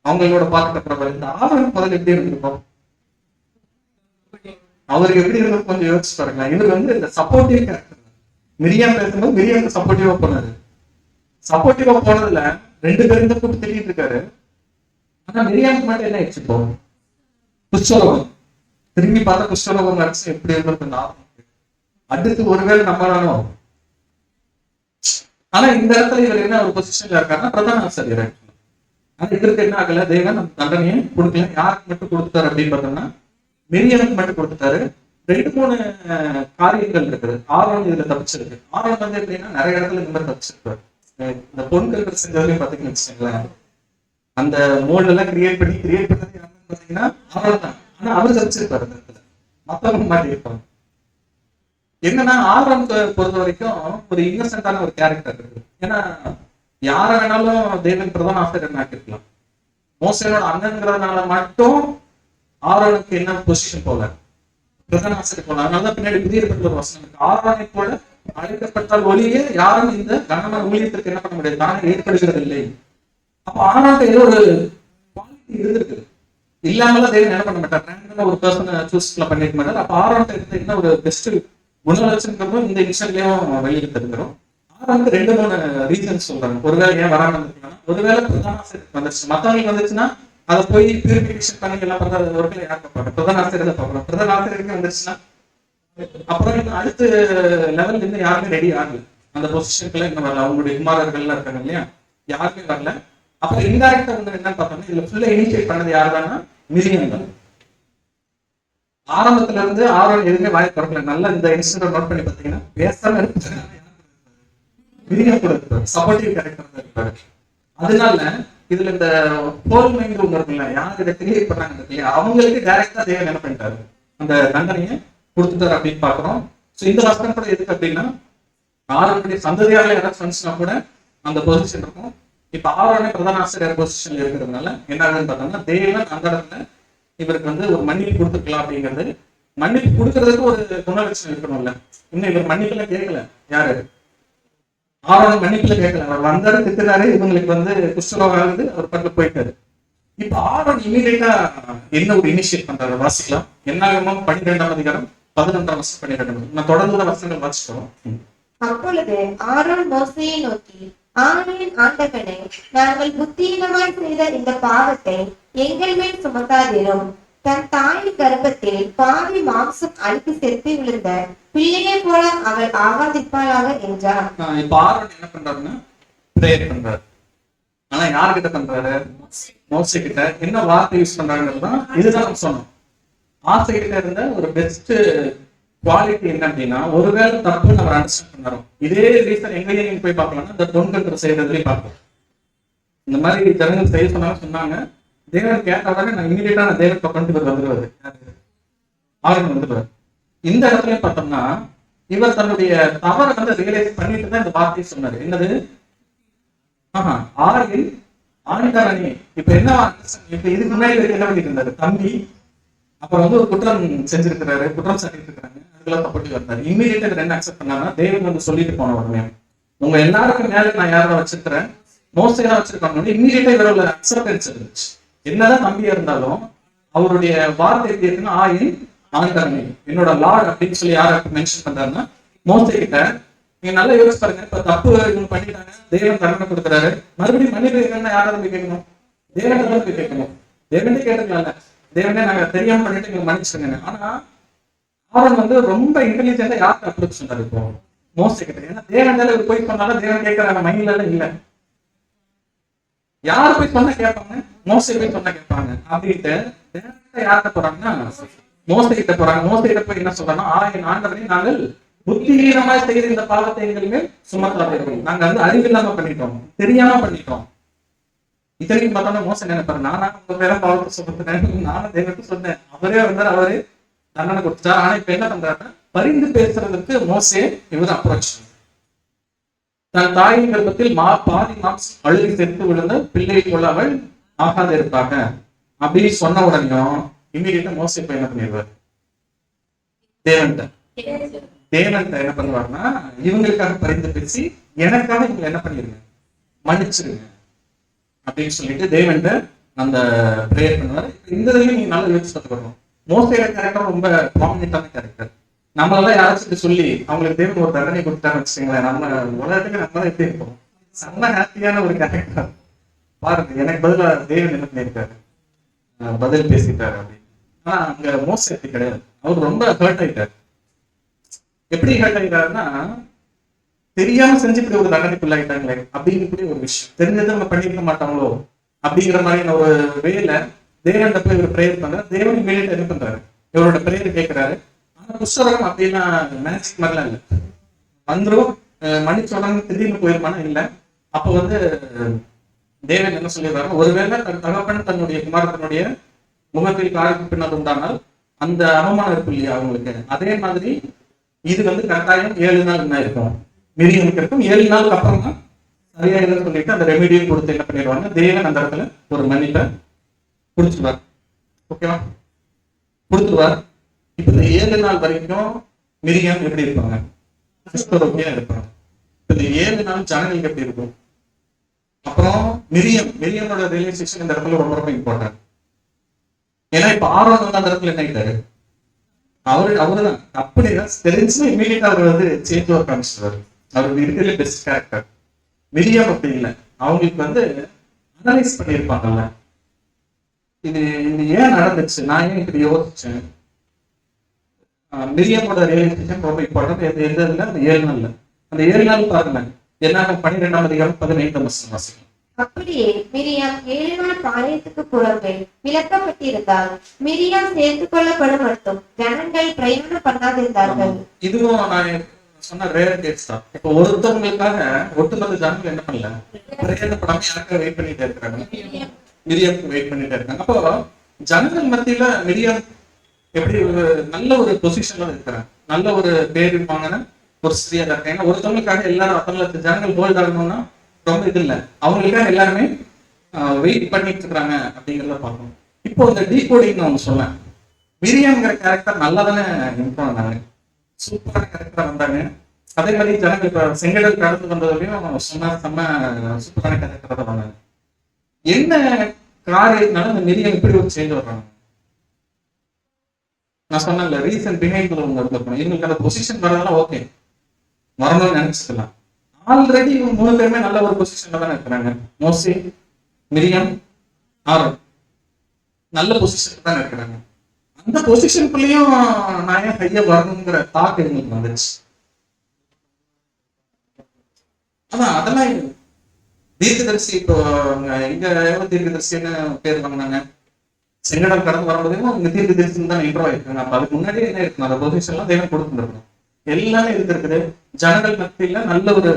அவங்களோட பார்த்துட்ட பிரபலம் இந்த ஆரோன் முதல்ல எப்படி இருந்திருக்கும்? அவருக்கு எப்படி இருந்தது கொஞ்சம் யோசிச்சு பாருங்களேன். இவர் இந்த சப்போர்ட்டிவ் கேரக்டர். மிரியாம் பேசும்போது மிரியாம் சப்போர்ட்டிவா போனாரு. சப்போர்ட்டிவா போனதுல 2 பேரும் தான் கூப்பிட்டு திட்டிட்டு இருக்காரு. ஆனா மிரியாமுக்கு மட்டும் என்ன ஆயிடுச்சு? இப்போ குஷ்டரோகம். திரும்பி பார்த்தா குஷ்டரோகம் அடிச்சு எப்படி இருந்திருக்கு அடுத்து ஒருவேளை நம்பறானோ. ஆனா இந்த இடத்துல இவர் என்ன ஒரு பொசிஷன்ல இருக்காருன்னா பிரதான ஆசிரியர். ஆனா இவருக்கு என்ன ஆகல, தேவன் அந்த தண்டனையை கொடுக்கல. யாருக்கு மட்டும் கொடுத்துட்டாரு அப்படின்னு பார்த்தோம்னா மிரியாமுக்கு மட்டும் கொடுத்துட்டாரு. 2-3 காரியங்கள் இருக்குது. ஆரோன் இதுல தப்பிச்சிருக்கு. ஆரோன் எப்படின்னா நிறைய இடத்துல இந்த மாதிரி தப்பிச்சிருக்காரு. இந்த பொண்கள் செஞ்சதுலயும் பாத்தீங்கன்னு வச்சுக்கோங்களேன், அந்த மோல்ட் எல்லாம் கிரியேட் பண்ணது யாருன்னு பாத்தீங்கன்னா ஆரோன் தான். ஆனா அவர் தப்பிச்சிருப்பாரு அந்த இடத்துல, மத்தவங்க மாட்டி இருப்பாங்க. என்னன்னா ஆரோன் பொறுத்த வரைக்கும் ஒரு இன்னசென்டான ஒரு கேரக்டர் இருக்கு. ஏன்னா யார வேணாலும் தேவன் பிரதான ஆசிரியர் ஆக்கிருக்கலாம். மோசேனோட அண்ணன்கிறதுனால மட்டும் ஆரோனுக்கு என்ன பொசிஷன் போல பிரதான ஆசிரியர் போல. அதனாலதான் பின்னாடி புதிய ஒரு வசனம் இருக்கு, ஆரோனை போல அழைக்கப்பட்டால் ஒளியே யாரும் இந்த கனமான ஊழியத்திற்கு என்ன பண்ண முடியாது, தானே ஏற்படுகிறது இல்லை. அப்ப ஆரோனுக்கு ஏதோ ஒரு குவாலிட்டி இருந்திருக்கு. இல்லாமல தேவன் என்ன பண்ண மாட்டார், ரேண்டமா ஒரு பர்சனை சூஸ் பண்ணிருக்க மாட்டார். அப்ப ஆரோனுக்கு இருந்த என்ன ஒரு பெஸ்ட் குணலட்சணங்களும் இந்த இன்ஸ்டன்ட்லயும் வெளியில தெரிஞ்சிடும். ஆரோனுக்கு 2-3 ரீசன்ஸ் சொல்றாங்க. ஒருவேளை ஏன் வராம இருந்திருக்காங்க, ஒருவேளை பிரதான ஆசிரியர் வந்துருச்சு. மத்தவங்களுக்கு வந்துச்சுன்னா அதை போய் பியூரிபிகேஷன் பண்ணி எல்லாம் பண்றது ஒருவேளை யார் பார்ப்பாங்க, பிரதான ஆசிரியர் தான் பார்க்கலாம். பிரதான ஆசிரியருக்கு வந்துருச்சுன்னா அப்புறம் அடுத்த லெவல் இருந்து யாருமே ரெடி ஆகல. அந்த பொசிஷனுக்குள்ள இன்னும் வரல. அவங்களுடைய குமாரர்கள் எல்லாம் இருக்காங்க இல்லையா, யாருமே வரல. அப்புறம் இன்டைரக்டா என்னன்னு பார்த்தோம்னா இதுல ஃபுல்லா இனிஷியேட் பண்ணது யாருதான்னா மிரியாம் தான். ஆரம்பத்துல இருந்து ஆரோன் எதுவுமே வாய் திறக்கல. நல்லா இந்த இன்சிடென்ட் நோட் பண்ணி பாத்தீங்கன்னா பேசாம மிரியாம் கூட இருப்பாரு, சப்போர்ட்டிவ் கேரக்டர் தான் இருப்பாரு. அதனால இதுல இந்த போல் மைண்ட் ஒண்ணு இருக்குல்ல, யார் இதை கிரியேட் பண்ணாங்க இல்லையா, அவங்களுக்கு டைரக்டா தேவன் என்ன பண்ணிட்டாரு, அந்த தண்டனையை கொடுத்துட்டாரு அப்படின்னு பாக்குறோம். சோ இந்த வசனம் கூட எதுக்கு அப்படின்னா ஆரோனுடைய சந்ததியாரில் யாராவது ஃப்ரெண்ட்ஸ்னா கூட அந்த பொசிஷன் இருக்கும். இப்ப ஆரோனே பிரதான ஆசிரியர் பொசிஷன்ல இருக்கிறதுனால என்ன ஆகுதுன்னு பார்த்தோம்னா தேவன் அந்த இடத்துல இவருக்கு ஒரு மன்னிப்பு கொடுத்துருக்கலாம் அப்படிங்கிறது. மன்னிப்பு கொடுக்கறதுக்கு ஒரு குணலட்சணம் இருக்கணும்ல. இன்னும் இவர் மன்னிப்புல கேட்கல. யாரு ஆரோன் மன்னிப்புல கேட்கல. அவர் வந்தாரு, திட்டுறாரு, இவங்களுக்கு குஷ்டரோகம் ஆகுது, அவர் பக்கத்துல போயிட்டாரு. இப்ப ஆரோன் இமீடியட்டா என்ன ஒரு இனிஷியேட் பண்றாரு வாசிக்கலாம். என்னாகமம் 12ஆம் அதிகாரம் 11ஆம் வசனம் 12. நான் தொடர்ந்து வசனங்கள் வாசிக்கிறோம். அப்பொழுது ஆரோன் மோசேயை நோக்கி, ஆணையின் ஆண்டவனே, நாங்கள் புத்தியினமாய் செய்த இந்த பாவத்தை எங்கள் மேல் சுமத்தாதிரும். தன் தாயின் கர்ப்பத்தில் பாதி மாம்சம் அழுத்தி செத்து விழுந்த பிள்ளையை போல அவள் ஆகாதிப்பாளாக என்றார். இப்ப ஆரோன் என்ன பண்றாருன்னா பிரேயர் பண்றாரு. ஆனா யார்கிட்ட பண்றாரு, மோசே கிட்ட. என்ன வார்த்தை யூஸ் பண்றாருன்னா இதுதான் நம்ம சொன்னோம். ஆசை கிட்ட இருந்த ஒரு பெஸ்ட் குவாலிட்டி என்ன அப்படின்னா, ஒருவேளை தப்பு நம்ம அண்டர்ஸ்டாண்ட் பண்ணறோம். இதே ரீசன் எங்கேயும் நீங்க போய் பார்க்கலாம்னா இந்த தொண்கள் செய்யறதுலயும் பார்க்கலாம். இந்த மாதிரி ஜனங்கள் செய்ய சொன்னாங்க. தேவன் கேட்ட உடனே நான் இமீடியட்டா தேவன் பக்கம் வந்துருவாரு, ஆரோன் வந்துடுவார். இந்த இடத்துல பார்த்தோம்னா இவர் தன்னுடைய தவறை ரியலைஸ் பண்ணிட்டு தான் இந்த வார்த்தையை சொன்னாரு. என்னது, ஆணில் ஆணிதாரணி. இப்ப என்ன, இப்ப இதுக்கு முன்னாடி என்ன பண்ணிட்டு இருந்தாரு, தம்பி அப்புறம் வந்து ஒரு குற்றம் செஞ்சிருக்கிறாரு, குற்றம் சாட்டிட்டு இருக்காங்க, அதுக்கெல்லாம் சப்போர்ட்டிவா இருந்தாரு. இம்மீடியட்டா இவர் என்ன அக்செப்ட் பண்ணாருன்னா, தேவன் வந்து சொல்லிட்டு போன உடனே உங்க எல்லாருக்கும் மேல நான் யாரை வச்சிருக்கிறேன், மோசே தான் வச்சிருக்காங்க. இம்மீடியட்டா இவரோட அக்செப்டன்ஸ் இருந்துச்சு. என்னதான் நம்பியா இருந்தாலும் அவருடைய வார்த்தை எப்படி இருக்குன்னா, ஆயின் ஆண்டவனே என்னோட லார்ட் அப்படின்னு சொல்லி யாரை மென்ஷன் பண்றாருன்னா, மோசே கிட்ட. நீங்க நல்லா யோசிச்சு பாருங்க, இப்ப தப்பு இவங்க பண்ணிட்டாங்க, தேவன் தண்டனை கொடுக்குறாரு, மறுபடியும் மன்னிப்பு யாராவது போய் கேட்கணும், தேவன் தான் போய் கேட்கணும். தேவனே கேட்டுக்கலாம்ல, தேவனே நாங்க தெரியாம பண்ணிட்டு எங்களை மன்னிச்சுருங்க. ஆனா ஆரோன் வந்து ரொம்ப இன்டெலிஜென்டா யாருக்கு அப்ரோச் சொன்னாரு இப்போ, மோசே கிட்ட. ஏன்னா தேவன் மேல இவர் போய் சொன்னாலும் தேவன் கேட்கறாங்க மைண்ட்ல இல்ல. யார் போய் சொன்னா கேட்பாங்க, மோசே போய் சொன்னா கேட்பாங்க. அப்படின்ட்டு யார்கிட்ட போறாங்கன்னா மோசே கிட்ட போறாங்க. மோசே கிட்ட போய் என்ன சொல்றாங்கன்னா, என் ஆண்டவனே நாங்கள் புத்திஹீனமா செய்த இந்த பாவத்தை எங்கள் மேல் சுமத்தாதீர்கள். நாங்க வந்து அறிவில்லாம பண்ணிட்டோம், தெரியாம பண்ணிட்டோம். இத்தனைக்கும் பார்த்தோம்னா மோசம் நினைப்பாரு, நானா உங்க பேர பாவத்தை சுமத்தினேன், நானும் தேவனுக்கு சொன்னேன். அவரே வந்தார், அவரு தண்டனை கொடுத்தார். ஆனா இப்ப என்ன பண்றாருன்னா, பரிந்து பேசுறதுக்கு மோசே இவர் அப்ரோச். தன் தாயின் கர்ப்பத்தில் பாதி மாம்சம் அழுகி செத்து விழுந்த பிள்ளை போல அவள் ஆகாத இருப்பாங்க அப்படின்னு சொன்ன உடனேயும் இம்மீடியட்டா மோசே இப்ப என்ன பண்ணிடுவாரு, தேவன்ட்ட என்ன பண்ணுவாருன்னா, இவங்களுக்காக பரிந்து பேசி எனக்காக இவங்க என்ன பண்ணிருங்க, மன்னிச்சிருங்க அப்படின்னு சொல்லிட்டு தேவன்ட்ட அந்த பிரேயர் பண்ணுவாரு. இந்த இதுலயும் நீங்க நல்லா யோசிச்சு பார்த்துக்கணும். மோசையோட கேரக்டர் ரொம்ப ப்ராமினென்டான கேரக்டர். நம்மளெல்லாம் யாராச்சும் சொல்லி அவங்களுக்கு தேவன் ஒரு தண்டனை கொடுத்தான்னு வச்சுக்கோங்களேன், நம்ம உலகத்துக்கு நம்ம தான் எப்படி இருப்போம், செம்ம ஹாப்பியான ஒரு கேரக்டர். பாருங்க, எனக்கு பதிலா தேவன் என்ன பண்ணியிருக்காரு, பதில் பேசிட்டாரு அப்படின்னு. ஆனா அங்க மோசை எப்படி கிடையாது, அவர் ரொம்ப ஹர்ட் ஆயிட்டாரு. எப்படி ஹர்ட் ஆயிட்டாருன்னா, தெரியாம செஞ்சு இப்படி ஒரு தண்டனைக்குள்ளாயிட்டாங்களே அப்படின்னு இப்படி ஒரு விஷயம், தெரிஞ்சதை நம்ம பண்ணிருக்க மாட்டாங்களோ அப்படிங்கிற மாதிரியான ஒரு வேல தேவன் போய் இவர் பிரேயர் பண்றாரு. தேவன் இமீடியட்டா என்ன பண்றாரு, இவரோட பிரேயர் கேட்கிறாரு. ஆனா புஸ்தகம் அப்படின்னா மேஜிக் மாதிரிலாம் இல்லை, வந்துடும் மன்னிச்ச உடனே திடீர்னு போயிருமானா இல்லை. அப்ப வந்து தேவன் என்ன சொல்லிடுறாரு, ஒருவேளை தன் தகப்பன் தன்னுடைய குமாரத்தனுடைய முகத்தில் காய்க்கு பின்னால் உண்டானால் அந்த அவமானம் இருக்கும் இல்லையா அவங்களுக்கு, அதே மாதிரி இது வந்து கட்டாயம் 7 நாள் என்ன இருக்கும், மிரியம் இருக்கும். 7 நாளுக்கு அப்புறம் தான் சரியா இல்லைன்னு சொல்லிட்டு அந்த ரெமிடியும் கொடுத்து என்ன பண்ணிடுவாங்க, தேவன் அந்த இடத்துல ஒரு மன்னிப்பை கொடுத்துருவார். ஓகேவா, கொடுத்துருவார். இப்ப இந்த 7 நாள் வரைக்கும் மிரியம் எப்படி இருப்பாங்க, கிறிஸ்தவரோக்கியா இருப்பாங்க. இப்ப இந்த 7 நாள் ஜனங்களுக்கு எப்படி இருக்கும். அப்புறம் மிரியமோட ரியலைசேஷன் இந்த இடத்துல ரொம்ப ரொம்ப இம்பார்ட்டன்ட். ஏன்னா இப்ப ஆரோன் வந்து அந்த இடத்துல என்ன ஆயிட்டாரு, அவருதான் அப்படிதான் தெரிஞ்சு இமீடியட்டா அவர் வந்து சேஞ்ச் ஓவர் காமிச்சிருவாரு. அவர் இருக்கிறதுல பெஸ்ட் கேரக்டர். மிரியம் அப்படி இல்லை, அவங்களுக்கு வந்து அனலைஸ் பண்ணியிருப்பாங்கல்ல, இது ஏன் நடந்துச்சு, நான் ஏன் இப்படி யோசிச்சேன். மிரியமோட ரியலைசேஷன் ரொம்ப இம்பார்ட்டன்ட். எந்த இதுல அந்த 7 நாள்ல, அந்த 7 நாள் பாருங்க என்ன 12ஆம் அதிகாரம் 15ஆம் வசனம் வாசிக்கலாம். அப்படியே மிரியாம் 7 நாள் பாளையத்துக்கு புறம்பே விலக்கப்பட்டிருந்தால் மிரியாம் சேர்த்து கொள்ளப்படும் மட்டும் ஜனங்கள் பிரயாணம் பண்ணாதிருந்தார்கள். இதுவும் நான் சொன்ன ரேர் கேஸ் தான். இப்போ ஒருத்தவங்களுக்காக ஒட்டுமொத்த ஜனங்கள் என்ன பண்ணல, பிரயாணப்படாம யாருக்காக வெயிட் பண்ணிட்டே இருக்கிறாங்க, மிரியாமுக்கு வெயிட் பண்ணிட்டே இருக்காங்க. அப்போ ஜனங்கள் மத்தியில மிரியாம் எப்படி நல்ல ஒரு பொசிஷன்ல இருக்கிறாங்க, நல்ல ஒரு பேர் வாங்கின ஒரு ஸ்திரியா இருக்காங்க. ஏன்னா ஒருத்தவங்களுக்காக எல்லாரும் 10 ஜனங்கள் போல்ட் ஆகணும்னா ரொம்ப இது இல்லை, அவங்களுக்காக எல்லாருமே வெயிட் பண்ணிட்டு இருக்கிறாங்க அப்படிங்கிறத பார்க்கணும். இப்போ இந்த டீகோடிங் நான் ஒன்று சொன்னேன், மிரியாம்ங்கிற கேரக்டர் நல்லா தானே இம்ப்ரூவ் ஆனாங்க, சூப்பரான கேரக்டரா வந்தாங்க. அதே மாதிரி ஜனங்கள் இப்ப செங்கடல் கடந்து வந்ததுலையும் சொன்ன செம்ம சூப்பரான கேரக்டரா தான் வந்தாங்க. என்ன காரியத்தினால இந்த மிரியம் இப்படி ஒரு சேஞ்ச் வர்றாங்க, நான் சொன்னேன்ல ரீசன் பிஹைண்ட் இருந்திருக்கணும். இவங்களுக்கு அந்த பொசிஷன் வரதெல்லாம் ஓகே, வரணும்னு நினைச்சுக்கலாம். ஆல்ரெடி இவங்க 3 பேருமே நல்ல ஒரு பொசிஷன்ல தானே இருக்கிறாங்க. மோசே, மிரியம், ஆரோன் நல்ல பொசிஷன்ல தானே இருக்கிறாங்க. அந்த பொசிஷனுக்குள்ளேயும் நான் ஏன் கைய வரணுங்கிற தாட் எங்களுக்கு வந்துச்சு. அதான் அதெல்லாம் தீர்க்கதரிசி. இப்போ இங்க எவ்வளவு தீர்க்கதரிசின்னு பேர் வாங்கினாங்க, செங்கடல் கடந்து வரும்போது இங்க தீர்க்கதரிசின்னு தான் இம்ப்ரூவ் ஆயிருக்காங்க. அப்ப அதுக்கு முன்னாடியே என்ன இருக்கணும், அந்த பொசிஷன்லாம் தேவன் கொடுத்துருக்கணும். எல்லாமே இருந்திருக்குது. ஜனங்கள் மத்தியில நல்ல ஒரு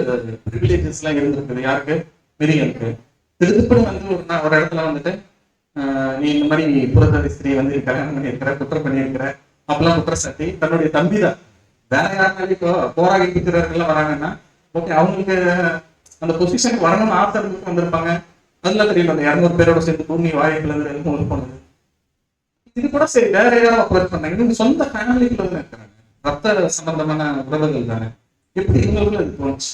ப்ரிவிலேஜஸ் எல்லாம் இருந்திருக்குது. யாருக்கு, மிரியமுக்கு. திருப்பி வந்து ஒரு இடத்துல வந்துட்டு நீ இந்த மாதிரி புறத்ததி ஸ்திரீ வந்து கல்யாணம் பண்ணியிருக்கிற, குற்றம் பண்ணியிருக்கிற அப்பெல்லாம் குற்றச்சாட்டி தன்னுடைய தம்பி தான், வேற யாருனாலும் இப்போ போராடி பிடிக்கிறவர்கள் வராங்கன்னா ஓகே, அவங்களுக்கு அந்த பொசிஷனுக்கு வரணும்னு ஆசை வந்திருப்பாங்க. அதெல்லாம் தெரியல, அந்த 200 பேரோட சேர்ந்து பூமி வாய்ப்புல இருந்து போனது. இது கூட சரி வேற யாரும் அப்ரோச் பண்ணாங்க, இவங்க சொந்த ஃபேமிலிக்குள்ள தான் இருக்கிறாங்க, ரத்த சம்பந்தமான உறவுகள் தானே, எப்படி இவங்களுக்குள்ள இது தோணுச்சு?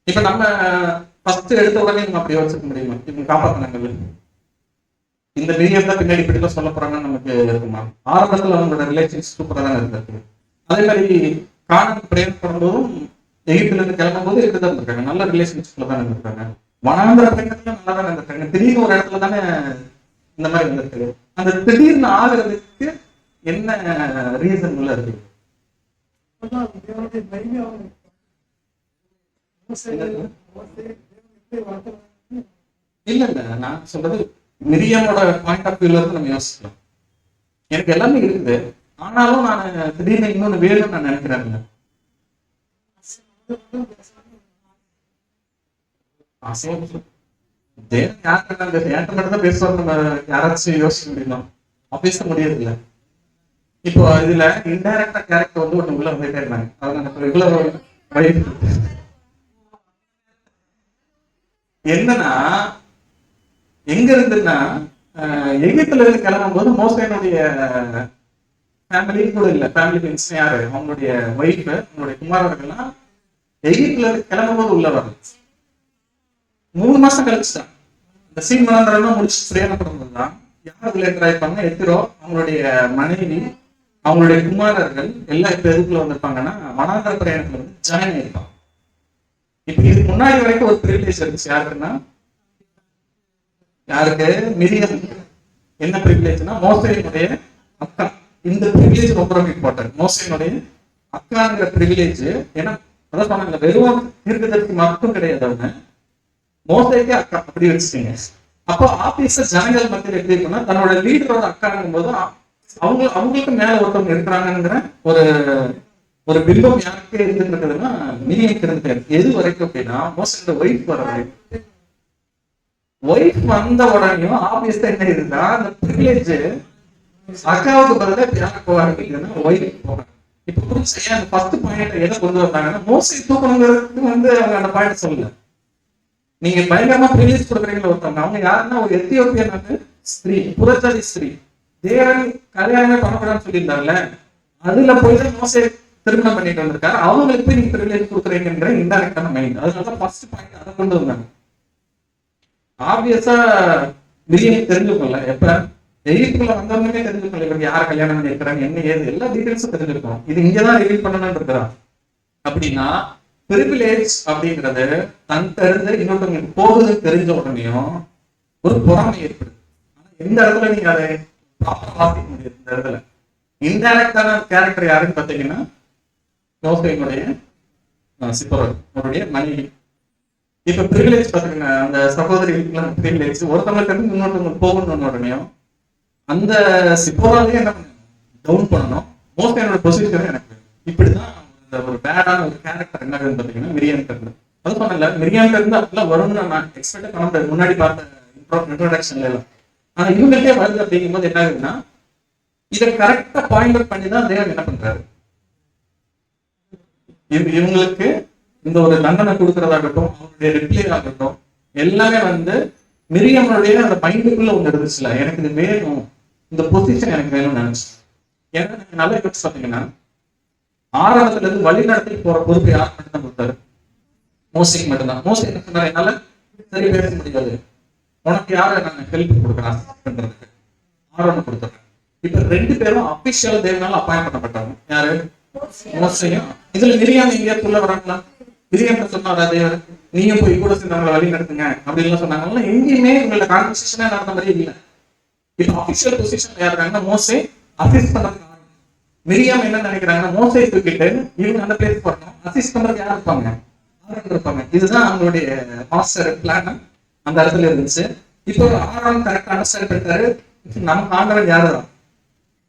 இப்ப நம்ம ஃபர்ஸ்ட் எடுத்த உடனே இவங்க அப்படி யோசிக்க முடியுமா? இவங்க காப்பாத்தினாங்கல்ல, இந்த மிரியம் தான் பின்னாடி இப்படிலாம் சொல்ல போறாங்கன்னு நமக்கு இருக்குமா? ஆரம்பத்துல அவங்களோட ரிலேஷன்ஸ் சூப்பரா தான் இருந்திருக்கு. அதே மாதிரி கானானுக்கு பிரயாணம் பண்ணும்போதும் எகிப்துல இருந்து கிளம்பும் போது இப்படிதான் இருந்திருக்காங்க, நல்ல ரிலேஷன்ஷிப்ல தான் இருந்திருக்காங்க. வனாந்திர பயணத்துல நல்லா தான் இருந்திருக்காங்க. திடீர்னு ஒரு இடத்துல தானே இந்த மாதிரி வந்திருக்கு. அந்த திடீர்னு ஆகிறதுக்கு என்ன ரீசன் உள்ள இருக்கு? இல்ல இல்ல, நான் சொல்றது மிரியமோட பாயிண்ட் ஆஃப் வியூல இருந்து நம்ம யோசிக்கலாம். எனக்கு எல்லாமே இருக்குது, ஆனாலும் நான் திடீர்னு இன்னொன்னு வேணும்னு நான் நினைக்கிறேன். யார்கிட்ட மட்டும் தான் பேசுவாங்க, நம்ம யாராச்சும் யோசிக்க முடியுமா? பேச முடியாது இல்ல. இப்போ இதுல இன்டைரக்டா கேரக்டர் வந்து ஒண்ணு உள்ள வந்துட்டே இருந்தாங்க. அதனால இவ்வளவு என்னன்னா எங்க இருந்துன்னா எகிப்துல இருந்து கிளம்பும் போது மோசேனுடைய ஃபேமிலி கூட இல்ல, ஃபேமிலி ஃப்ரெண்ட்ஸ் யாரு, அவங்களுடைய ஒய்ஃப், அவங்களுடைய குமாரர்கள்லாம் எகிப்துல இருந்து கிளம்பும் போது உள்ள வரல. 3 மாசம் கழிச்சுதான் இந்த சீன் மனந்தரம் முடிச்சு பிரயாணப்படும் தான் யார் இதுல இருப்பாங்க, எத்திரோ, அவங்களுடைய மனைவி, அவங்களுடைய குமாரர்கள் எல்லாம் இப்ப எதுக்குள்ள வந்திருப்பாங்கன்னா வனாந்தர பிரயாணத்துல வந்து ஜாயின் ஆயிருப்பாங்க. இப்ப இதுக்கு முன்னாடி வரைக்கும் ஒரு பிரிவிலேஜ் இருந்துச்சு, யாருக்குன்னா யாருக்கு? மிரியம். என்ன பிரிவிலேஜ்னா மோசேனுடைய அக்கா. இந்த பிரிவிலேஜ் ரொம்ப ரொம்ப இம்பார்ட்டன்ட். மோசேனுடைய அக்காங்கிற பிரிவிலேஜ். ஏன்னா அதான் சொன்னாங்க, வெறும் தீர்க்கதரிசி மட்டும் கிடையாது, அவங்க மோசேக்கே அக்கா அப்படி வச்சுட்டீங்க. அப்போ ஆபீஸ ஜனங்கள் மத்தியில் எப்படி இருக்குன்னா தன்னோட லீடரோட அக்காங்கும் போது அவங்களுக்கு மேல ஒருத்தவங்க இருக்கிறாங்கிற ஒரு ஒரு பிம்பம் யாருக்கு இருந்துட்டு இருக்குதுன்னா மிரியம்க்கு இருந்துட்டு. எது வரைக்கும் அப்படின்னா மோசோட ஒய்ஃப் வர வரைக்கும். ஒய்ஃப் வந்த உடனேயும் ஆபீஸ்ல என்ன இருக்குன்னா அந்த பிரிவிலேஜ் அக்காவுக்கு பதிலாக யாருக்கு போவாங்க, ஒய்ஃப் போவாங்க. இப்ப புரிஞ்சு அந்த ஃபர்ஸ்ட் பாயிண்ட் எதை கொண்டு வந்தாங்கன்னா மோஸ்ட்லி தூக்கணுங்கிறதுக்கு வந்து அவங்க அந்த பாயிண்ட் சொல்லல. நீங்க பயங்கரமா பிரிவிலேஜ் கொடுக்குறீங்களா ஒருத்தவங்க, அவங்க யாருன்னா ஒரு எத்தியோப்பியன் ஸ்திரீ, புறஜாதி ஸ்திரீ, தேவன் கல்யாணமே பண்ணக்கூடாதுன்னு சொல்லியிருந்தாங்கல்ல, அதுல போய் தான் மோசே திருமணம் பண்ணிட்டு வந்திருக்காரு. அவங்களுக்கு போய் நீங்க பிரிவிலேஜ் கொடுக்குறீங்கிற இன்டைரக்டான மைண்ட். அதனாலதான் ஃபர்ஸ்ட் பாயிண்ட் அதை கொண்டு வந்தாங்க. ஆப்வியஸா மிரியம் தெரிஞ்சுக்கல, எப்ப எகிப்துல வந்தவங்களுமே தெரிஞ்சுக்கல இவங்க யார் கல்யாணம் பண்ணி இருக்கிறாங்க, என்ன ஏது எல்லா டீடைல்ஸும் தெரிஞ்சிருக்கணும். இது இங்கதான் ரிவீல் பண்ணணும்னு இருக்கிறா. அப்படின்னா பிரிவிலேஜ் அப்படிங்கிறது தன் தெரிஞ்ச இன்னொருத்தவங்களுக்கு போகுதுன்னு தெரிஞ்ச உடனேயும் ஒரு பொறாமை ஏற்படுது. ஆனா எந்த இடத்துல நீங்க அதை ப்ராப்பரா வாசிக்க முடியாது. இந்த இடத்துல இன்டைரக்டான கேரக்டர் யாருன்னு பாத்தீங்கன்னா மோசேனுடைய சிப்போரா, அவருடைய மனைவி. இப்ப பிரிவிலேஜ் பாத்தீங்கன்னா அந்த சகோதரி பிரிவிலேஜ் ஒருத்தவங்களுக்கு இருந்து இன்னொருத்தவங்களுக்கு போகணும்னு உடனேயும் அந்த சிப்போராவே என்ன டவுன் பண்ணணும். மோசேனோட பொசிஷன் எனக்கு இப்படிதான் ஒரு பேடான ஒரு கேரக்டர் என்ன பாத்தீங்கன்னா மிரியம் இருந்து. அது சொன்னல மிரியம் இருந்து அப்படிலாம் வரும்னு நான் எக்ஸ்பெக்ட் பண்ண முடியாது முன்னாடி பார்த்த இன்ட்ரோடக்ஷன்ல எல்லாம். ஆனா இவங்களுக்கே வருது அப்படிங்கும் போது என்ன ஆகுதுன்னா இதை கரெக்டா பாயிண்ட் அவுட் பண்ணி தான் தேவன் என்ன பண்றாரு, இவங்களுக்கு இந்த ஒரு தண்டனை கொடுக்கறதாகட்டும், அவருடைய ரிப்ளை ஆகட்டும், எல்லாமே வந்து மிரியம்னுடைய அந்த மைண்டுக்குள்ள ஒண்ணு இருந்துச்சுல, எனக்கு இது வேணும், இந்த பொசிஷன் எனக்கு வேணும்னு நினைச்சு. ஏன்னா நல்லா யோசிச்சு பாத்தீங்கன்னா ஆரம்பத்துல இருந்து வழி நடத்தி போற பொறுப்பு யார் மட்டும்தான் கொடுத்தாரு? மோசேக்கு மட்டும்தான். மோசே என்ன சொன்னாரு, என்னால சரி பேச முடியாது, உனக்கு யாரு நான் ஹெல்ப் கொடுக்குறேன் பண்றதுக்கு, ஆரோனை கொடுத்துறேன். இப்ப 2 பேரும் அபிஷியல் தேவனால அப்பாயிண்ட் பண்ணப்பட்டாங்க. யாரு? மோசேயும். இதுல மிரியாம் எங்கேயாச்சுள்ள வராங்களா? மிரியாம் சொன்னாரா தேவன் நீயும் போய் கூட சேர்ந்து அவங்களை வழி நடத்துங்க அப்படின்னு சொன்னாங்கன்னா எங்கேயுமே உங்களோட கான்வர்சேஷனே நடந்த மாதிரி இல்லை. இப்ப அபிஷியல் பொசிஷன் யார் இருக்காங்கன்னா மோசே அசிஸ்ட் பண்றதுக்கு. மிரியாம் என்ன நினைக்கிறாங்கன்னா மோசே தூக்கிட்டு இவங்க அந்த பிளேஸ் போறணும், அசிஸ்ட் பண்றதுக்கு யார் இருப்பாங்க? ஆரோன் இருப்பாங்க. இதுதான் அவங்களுடைய மாஸ்டர் பிளான் அந்த இடத்துல இருந்துச்சு. இப்போ ஆரோன் கரெக்டா அண்டர்ஸ்டாண்ட் பண்ணிட்டாரு, நமக்கு ஆண்டவன் யாருதான்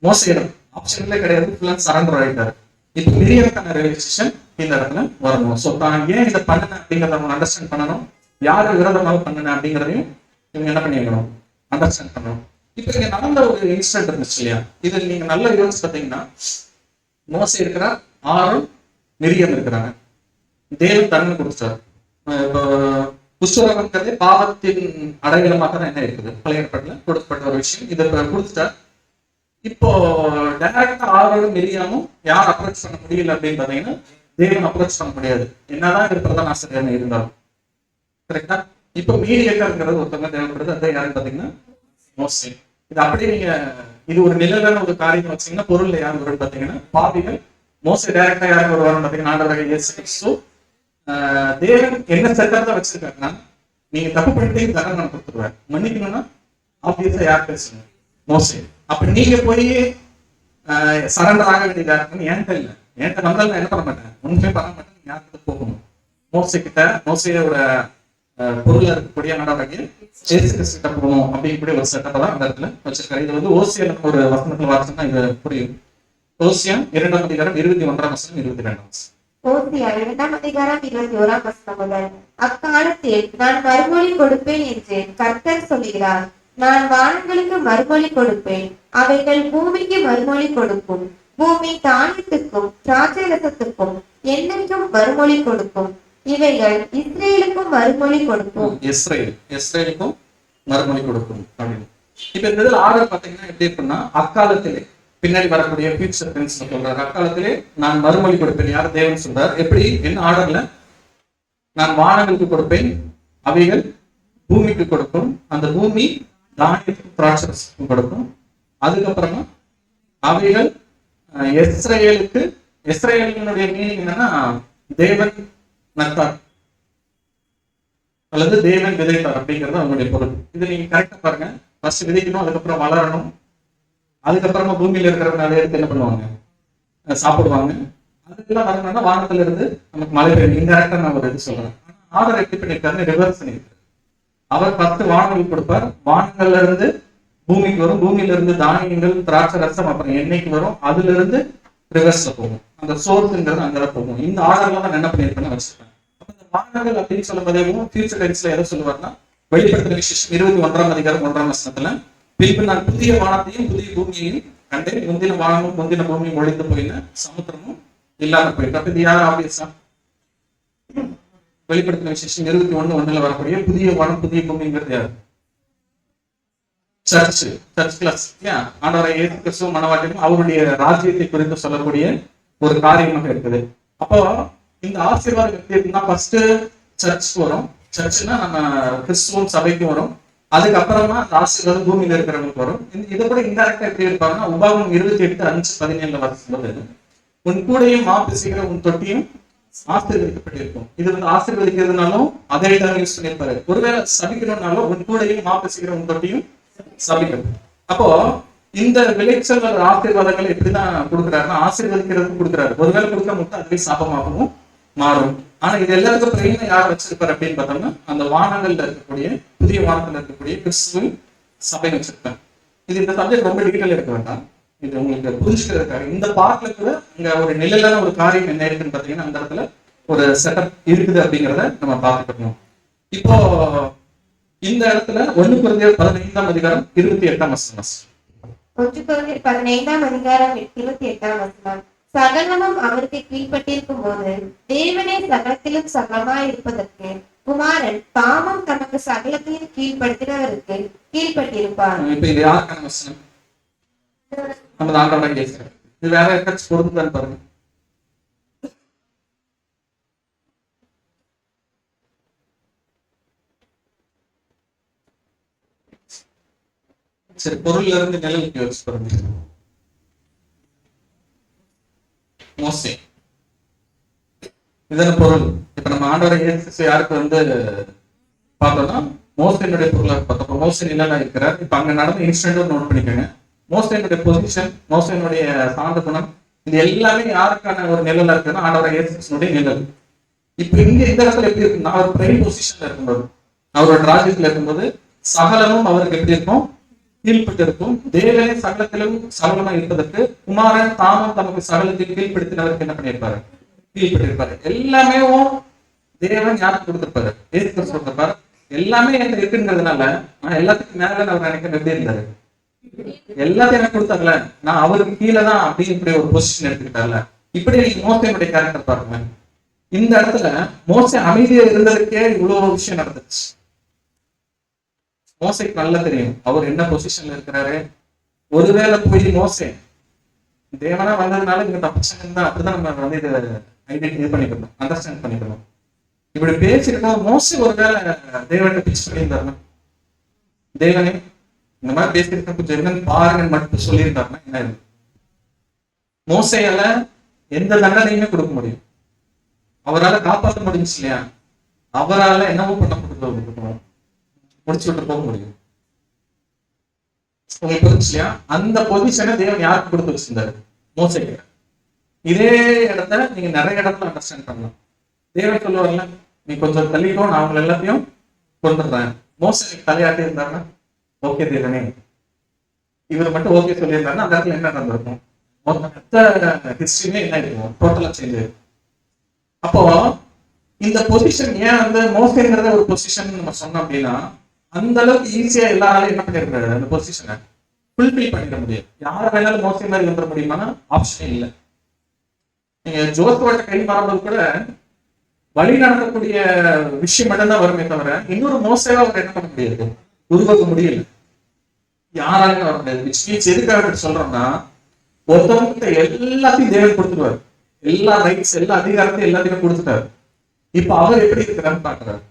மோசேயிடம் ஆப்ஷன்ல கிடையாது, ஃபுல்லா சரண்டர் ஆயிட்டாரு. இப்ப மிரியாமுக்கான ரிலேஷன் இந்த இடத்துல வரணும். சோ நான் ஏன் இதை பண்ணேன் அப்படிங்கறத அவங்க அண்டர்ஸ்டாண்ட் பண்ணணும், யாரு விரோதமாக பண்ணேன் அப்படிங்கிறதையும் இவங்க என்ன பண்ணிக்கணும், அண்டர்ஸ்டாண்ட் பண்ணணும். இப்ப இங்க நடந்த ஒரு இன்சிடென்ட் இருந்துச்சு இல்லையா, இது நீங்க நல்லா யோசிச்சு பார்த்தீங்கன்னா மோசே இருக்கிறார், ஆரோன் மிரியம் இருக்கிறாங்க. தேவன் தண்டனை கொடுத்தாரு. புஷ்பராகங்கிறதே பாவத்தின் அடையாளமாக தான் என்ன இருக்குது, பழைய ஏற்பாட்டுல கொடுக்கப்பட்ட ஒரு விஷயம். இதை கொடுத்துட்டார். இப்போ டைரக்டா ஆரோடும் மிரியாமும் யார் அப்ரோச் பண்ண முடியல அப்படின்னு பாத்தீங்கன்னா தேவன் அப்ரோச் பண்ண முடியாது, என்னதான் இது பிரதான ஆசிரியர் இருந்தாலும். கரெக்டா? இப்போ மீடியேட்டர்ங்கிறது ஒருத்தவங்க தேவைப்படுது, அது யாருன்னு பாத்தீங்கன்னா மோசே. இது அப்படியே நீங்க இது ஒரு நிழலான ஒரு காரியம் வச்சீங்கன்னா பொருள் யார் வரும்னு பாத்தீங்கன்னா பாவிகள். மோசே டைரக்டா யாருக்கு வருவாருன்னு பாத்தீங்கன்னா ஆண்டவராகிய இயேசு கிறிஸ்து. தேவன் என்ன செட்டப் தான் வச்சிருக்காருன்னா, நீங்க தப்பு பண்ணிட்டு தண்டனை கொடுத்துருவாரு, மன்னிக்கணும்னா ஆப்வியஸா யார் பேசணும்? மோசே. அப்ப நீங்க போய் சரண்டர் ஆக வேண்டியதா இருக்குன்னு என்கிட்ட இல்ல, என்கிட்ட வந்தாலும் நான் என்ன பண்ண மாட்டேன், ஒண்ணுமே பண்ண மாட்டேன், நீங்க யார்கிட்ட போகணும்? மோசே கிட்ட, மோசையோட பொருளா இருக்கக்கூடிய ஆண்டவராகிய இயேசு கிறிஸ்து கிட்ட போகணும் அப்படிங்கக்கூடிய ஒரு செட்டப் தான் அந்த இடத்துல வச்சிருக்காரு. இது வந்து ஓசியா ஒரு வசனத்துல வாசிச்சா இது புரியும். ஓசியா 2ஆம் அதிகாரம் 21ஆம் வசனம் 22ஆம் வசனம். ஓசியா 2ஆம் அதிகாரம் 21ஆம் வசனம் முதல். அக்காலத்தில் நான் மறுமொழி கொடுப்பேன் என்று கர்த்தர் சொல்கிறார். நான் வானங்களுக்கு மறுமொழி கொடுப்பேன், அவைகள் பூமிக்கு மறுமொழி கொடுக்கும். பூமி தானியத்துக்கும் திராட்சை ரசத்துக்கும் என்னைக்கும் மறுமொழி கொடுக்கும். இவைகள் இஸ்ரேலுக்கும் மறுமொழி கொடுக்கும். இஸ்ரேலுக்கும் மறுமொழி கொடுக்கும் அப்படின்னு. இப்ப இந்த இதுல ஆர்டர் பாத்தீங்கன்னா எப்படி இருக்குன்னா, அக்காலத்திலே பின்னாடி வரக்கூடிய ஃபியூச்சர் டென்ஸ் சொல்றாரு. அக்காலத்திலே நான் மறுமொழி கொடுப்பேன், யார்? தேவன் சொல்றார். எப்படி? என்ன ஆர்டர்ல? நான் வானங்களுக்கு கொடுப்பேன், அவைகள் பூமிக்கு கொடுக்கும். அந்த பூமி தானியத்துக்கும் திராட்சரசத்துக்கும் கொடுக்கும். அதுக்கப்புறமா அவைகள் இஸ்ரேலுக்கு, இஸ்ரேலினுடைய மீனிங் என்னன்னா தேவன் நட்டார் அல்லது தேவன் விதைத்தார் அப்படிங்கிறது அவங்களுடைய பொருள். இது நீங்க கரெக்டா பாருங்க. ஃபர்ஸ்ட் விதைக்கணும், அதுக்கப்புறம் வளரணும், அதுக்கப்புறமா பூமியில இருக்கிறவங்க அதை எடுத்து என்ன பண்ணுவாங்க? சாப்பிடுவாங்க. அதுக்கெல்லாம் வரணும்னா வானத்துல இருந்து நமக்கு மழை பெய்யும். இன்டெரக்டா நான் ஒரு இது சொல்றேன். ஆர்டர் எப்படி பண்ணிருக்காருன்னு ரிவர்ஸ் பண்ணிருக்காரு. அவர் ஃபர்ஸ்ட் வானங்களுக்கு கொடுப்பார், வானங்கள்ல இருந்து பூமிக்கு வரும், பூமியில இருந்து தானியங்கள் திராட்சை ரசம் அப்புறம் எண்ணெய்க்கு வரும், அதுல இருந்து ரிவர்ஸ்ல போகும். அந்த சோர்ஸ்ங்கிறது அங்கதான் போகும். இந்த ஆர்டர்ல தான் என்ன பண்ணிருக்கேன்னு வச்சிருக்கேன். அப்ப இந்த வானங்கள் அப்படின்னு சொல்லும் போதேவும் ஃபியூச்சர் டென்ஸ்ல எதை சொல்லுவாருன்னா, வெளிப்படுத்தின விசேஷம் 21ஆம் அதிகாரம் 1ஆம் வசனத்துல, பின்பு நான் புதிய வானத்தையும் புதிய பூமியையும் கண்டேன், முந்தின வானமும் முந்தின பூமியும் ஒழிந்து போயின, சமுத்திரமும் இல்லாம போயிட்டு. அப்ப இது யார்? ஆபியஸா வெளிப்படுத்தின விசேஷம் 21:1 வரக்கூடிய புதிய வானம் புதிய பூமிங்கிறது யாரு? Church class. ஆண்டவரை இயேசு கிறிஸ்துவ மனவாட்டியும் அவருடைய ராஜ்யத்தை குறித்து சொல்லக்கூடிய ஒரு காரியமாக இருக்குது. அப்போ இந்த ஆசீர்வாதம் எப்படி இருக்குன்னா, ஃபர்ஸ்ட் சர்ச் வரும். சர்ச்னா நம்ம கிறிஸ்துவம் சபைக்கு வரும். அதுக்கப்புறமா அந்த ஆசீர்வாதம் பூமியில இருக்கிறவங்களுக்கு வரும். இதை கூட இன்டெரக்டா எப்படி இருப்பாங்கன்னா, உபாகமம் 28:5-17 வரும்போது, உன் கூடையும் மாப்பிசைகிற உன் தொட்டியும் ஆசீர்வதிக்கப்பட்டிருக்கும். இது வந்து ஆசீர்வதிக்கிறதுனாலும் அதே தான் யூஸ் பண்ணியிருப்பாரு. ஒருவேளை சபிக்கணும்னாலும் உன் கூடையும் மாப்பிசைகிற உன் தொட்டியும் சபிக்கும். அப்போ இந்த விளைச்சல் ஆசீர்வாதங்களை எப்படிதான் கொடுக்குறாருன்னா, ஆசீர்வதிக்கிறதுக்கு கொடுக்குறாரு. ஒருவேளை கொடுக்க மட்டும் அதுவே சாபமாகவும் மாறும். ஆனா இது எல்லாத்துக்கும் பிரைமா யார் வச்சிருப்பாரு அப்படின்னு பார்த்தோம்னா, அந்த வானங்கள்ல இருக்கக்கூடிய புதிய வானத்துல இருக்கக்கூடிய கிறிஸ்துவின் சபை வச்சிருப்பாரு. இது இந்த சப்ஜெக்ட் ரொம்ப டீட்டெயில் எடுக்க வேண்டாம், இது உங்களுக்கு புரிஞ்சுக்கிறதுக்காக. இந்த பார்ட்ல கூட இங்க ஒரு நிலையிலான ஒரு காரியம் என்ன இருக்குன்னு பாத்தீங்கன்னா, அந்த இடத்துல ஒரு செட்டப் இருக்குது அப்படிங்கிறத நம்ம பார்த்துக்கணும். இப்போ இந்த இடத்துல 1 கொரிந்தியர் 15ஆம் அதிகாரம் 28ஆம் வசனம். 1 கொரிந்தியர் 15ஆம் அதிகாரம் 28ஆம் வசனம். சகலமும் அவருக்கு கீழ்ப்பட்டிருக்கும் போது தேவனே சகலத்திலும் சகலமாய் இருப்பதற்கு குமாரன் தாமும் தமக்கு சகலத்தையும் கீழ்ப்படுத்தினவருக்கு கீழ்ப்பட்டிருப்பார். இப்ப இது யாருக்கான வசனம்? நம்ம ஆண்டவராக கேட்கிறோம். இது வேற யாருக்காச்சும் பொருந்துதான்னு பாருங்க. சரி, பொருள்ல இருந்து நிழலுக்கு யோசிச்சு பாருங்க. மோசே இதன பொருள். இப்ப நம்ம ஆண்டவரை இயேசு யாருக்கு வந்து பார்த்தோம்னா, மோசேனுடைய பொருளாக பார்த்தோம். மோசே நிழலா இருக்கிறார். இப்ப அங்க நடந்த இன்சிடென்ட் நோட் பண்ணிக்கோங்க. மோசேனுடைய பொசிஷன், மோசேனுடைய சார்ந்த குணம், இது எல்லாமே யாருக்கான ஒரு நிழலா இருக்குன்னா ஆண்டவரை இயேசுனுடைய நிழல். இப்ப இங்க இந்த இடத்துல எப்படி இருக்குன்னா, அவர் பிரைம் பொசிஷன்ல இருக்கும்போது, அவரோட ராஜ்யத்துல இருக்கும்போது சகலமும் அவருக்கு எப்படி இருக்கும்? கீழ்பட்டு இருக்கும். தேவனே சகலத்திலும் சகலமா இருப்பதற்கு குமாரன் தாமும் தமக்கு சகலத்தில் கீழ்படுத்தினவருக்கு என்ன பண்ணியிருப்பாரு? கீழ்பட்டிருப்பாரு. எல்லாமே தேவன் யாருக்கு கொடுத்திருப்பாரு? ஏசு கிறிஸ்து கொடுத்திருப்பாரு. எல்லாமே எனக்கு இருக்குங்கிறதுனால நான் எல்லாத்துக்கும் மேல அவர் நினைக்க எப்படி இருந்தாரு? எல்லாத்தையும் எனக்கு கொடுத்தார்ல, நான் அவருக்கு கீழே தான் அப்படின்னு இப்படி ஒரு பொசிஷன் எடுத்துக்கிட்டார்ல. இப்படி நீங்க மோசையினுடைய கேரக்டர் பாருங்க. இந்த இடத்துல மோசை அமைதியா இருந்ததுக்கே இவ்வளவு விஷயம் நடந்துச்சு. மோசைக்கு நல்லா தெரியும் அவர் என்ன பொசிஷன்ல இருக்கிறாரு, ஒருவேளை போய் மோசே தேவனா வந்ததுனால இவங்க தப்பிச்சாங்கன்னு தான் அப்படிதான் நம்ம வந்து இதை ஐடென்டிஃபை பண்ணிக்கணும், அண்டர்ஸ்டாண்ட் பண்ணிக்கணும். இப்படி பேசிருக்கோம் மோசே ஒருவேளை தேவன்கிட்ட பிச் பண்ணியிருந்தாருன்னா, தேவனே இந்த மாதிரி பேசியிருக்க கொஞ்சம் என்னன்னு பாருங்கன்னு மட்டும் சொல்லியிருந்தாருன்னா என்ன இருக்கு? மோசையால எந்த தண்டனையுமே கொடுக்க முடியும், அவரால் காப்பாற்ற முடிஞ்சுச்சு இல்லையா? அவரால் என்னவோ பண்ண முடிச்சு விட்டு போக முடியும். உங்களுக்கு புரிஞ்சு இல்லையா? அந்த பொசிஷனை தேவன் யாருக்கு கொடுத்து வச்சிருந்தாரு? மோசைக்கு. இதே இடத்த நீங்க நிறைய இடத்துல அண்டர்ஸ்டாண்ட் பண்ணலாம். தேவன் சொல்லுவாங்கல்ல, நீ கொஞ்சம் தள்ளிக்கோ, நான் அவங்க எல்லாத்தையும் கொண்டுடுறேன். மோசை தலையாட்டி இருந்தாருன்னா, ஓகே தேவனே, இவர் மட்டும் ஓகே சொல்லியிருந்தாருன்னா அந்த இடத்துல என்ன நடந்திருக்கும்? மொத்த ஹிஸ்டரியுமே என்ன இருக்கும்? டோட்டலா சேஞ்ச் ஆயிருக்கும். அப்போ இந்த பொசிஷன் ஏன் வந்து மோசைங்கிறத ஒரு பொசிஷன் நம்ம சொன்னோம் அப்படின்னா, அந்த அளவுக்கு ஈஸியா எல்லாராலையும் என்ன பண்ணிருக்காரு? அந்த பொசிஷனை ஃபுல்ஃபில் பண்ணிட முடியும். யார் வேணாலும் மோசை மாதிரி வந்துட முடியுமானா ஆப்ஷனே இல்லை. நீங்க ஜோசுவாட்ட கை மாறும்போது கூட வழி நடக்கக்கூடிய விஷயம் மட்டும்தான் வருமே தவிர இன்னொரு மோசையா அவர் என்ன பண்ண முடியாது, உருவாக்க முடியல. யாராலையும் வர முடியாது. விச் மீன்ஸ் எதுக்காக சொல்றோம்னா, ஒருத்தவங்க எல்லாத்தையும் தேவன் கொடுத்துருவாரு, எல்லா ரைட்ஸ் எல்லா அதிகாரத்தையும் எல்லாத்தையும் கொடுத்துட்டாரு. இப்ப அவர் எப்படி இருக்கிறான்னு பாக்குறாரு.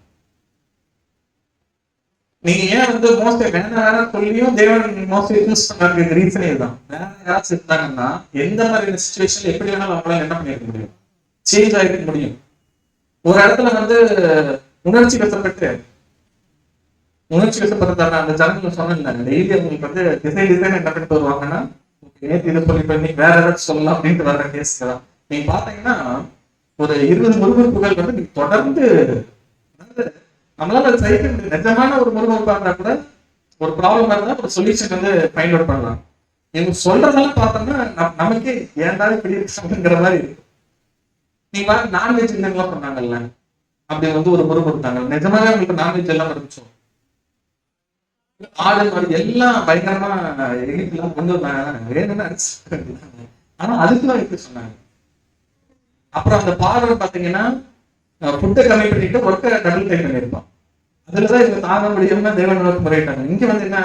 நீங்க ஏன் வந்து மோஸ்ட் வேற சொல்லியும் தேவன் மோஸ்ட் யூஸ் பண்ணாங்க ரீசனே தான். வேற யாராச்சும் இருந்தாங்கன்னா எந்த மாதிரி சிச்சுவேஷன்ல எப்படி வேணாலும் அவங்களால என்ன பண்ணிருக்க முடியும், சேஞ்ச் ஆகிருக்க முடியும். ஒரு இடத்துல வந்து உணர்ச்சி வசப்பட்டு அந்த ஜனங்கள் சொன்னாங்க, டெய்லி அவங்களுக்கு வந்து டிசைன் என்ன பண்ணிட்டு வருவாங்கன்னா, நேற்று இதை சொல்லி பண்ணி வேற ஏதாச்சும் சொல்லலாம் அப்படின்ட்டு வர்ற கேஸ் தான். நீங்க பாத்தீங்கன்னா ஒரு 20 முருகப்புகள் வந்து நீங்க தொடர்ந்து நம்மளால அது சரி பண்ண முடியும். நிஜமான ஒரு முருகப்பா இருந்தா கூட ஒரு ப்ராப்ளம் இருந்தா ஒரு சொல்யூஷன் வந்து ஃபைண்ட் அவுட் பண்ணலாம். இவங்க சொல்றதெல்லாம் பார்த்தோம்னா நமக்கே ஏன்டா இப்படி இருக்குங்கிற மாதிரி இருக்கு. நீங்க நான்வெஜ் இல்லைங்களா சொன்னாங்கல்ல, அப்படி வந்து ஒரு முருகன் இருந்தாங்க. நிஜமாவே உங்களுக்கு நான்வெஜ் எல்லாம் இருந்துச்சோம், ஆடு மாதிரி எல்லாம் பயங்கரமா எல்லாம் கொண்டு வந்தாங்க, வேணும்னு அடிச்சு. ஆனா அதுக்குதான் எப்படி சொன்னாங்க. அப்புறம் அந்த பார்வை பாத்தீங்கன்னா ஃபுட்டை கம்மி பண்ணிட்டு ஒர்க்கை டபுள் டைம் பண்ணியிருப்பான். அதுலதான் இவங்க தாங்க முடியாம தேவன் நோக்கி முறையிட்டாங்க. இங்க வந்து என்ன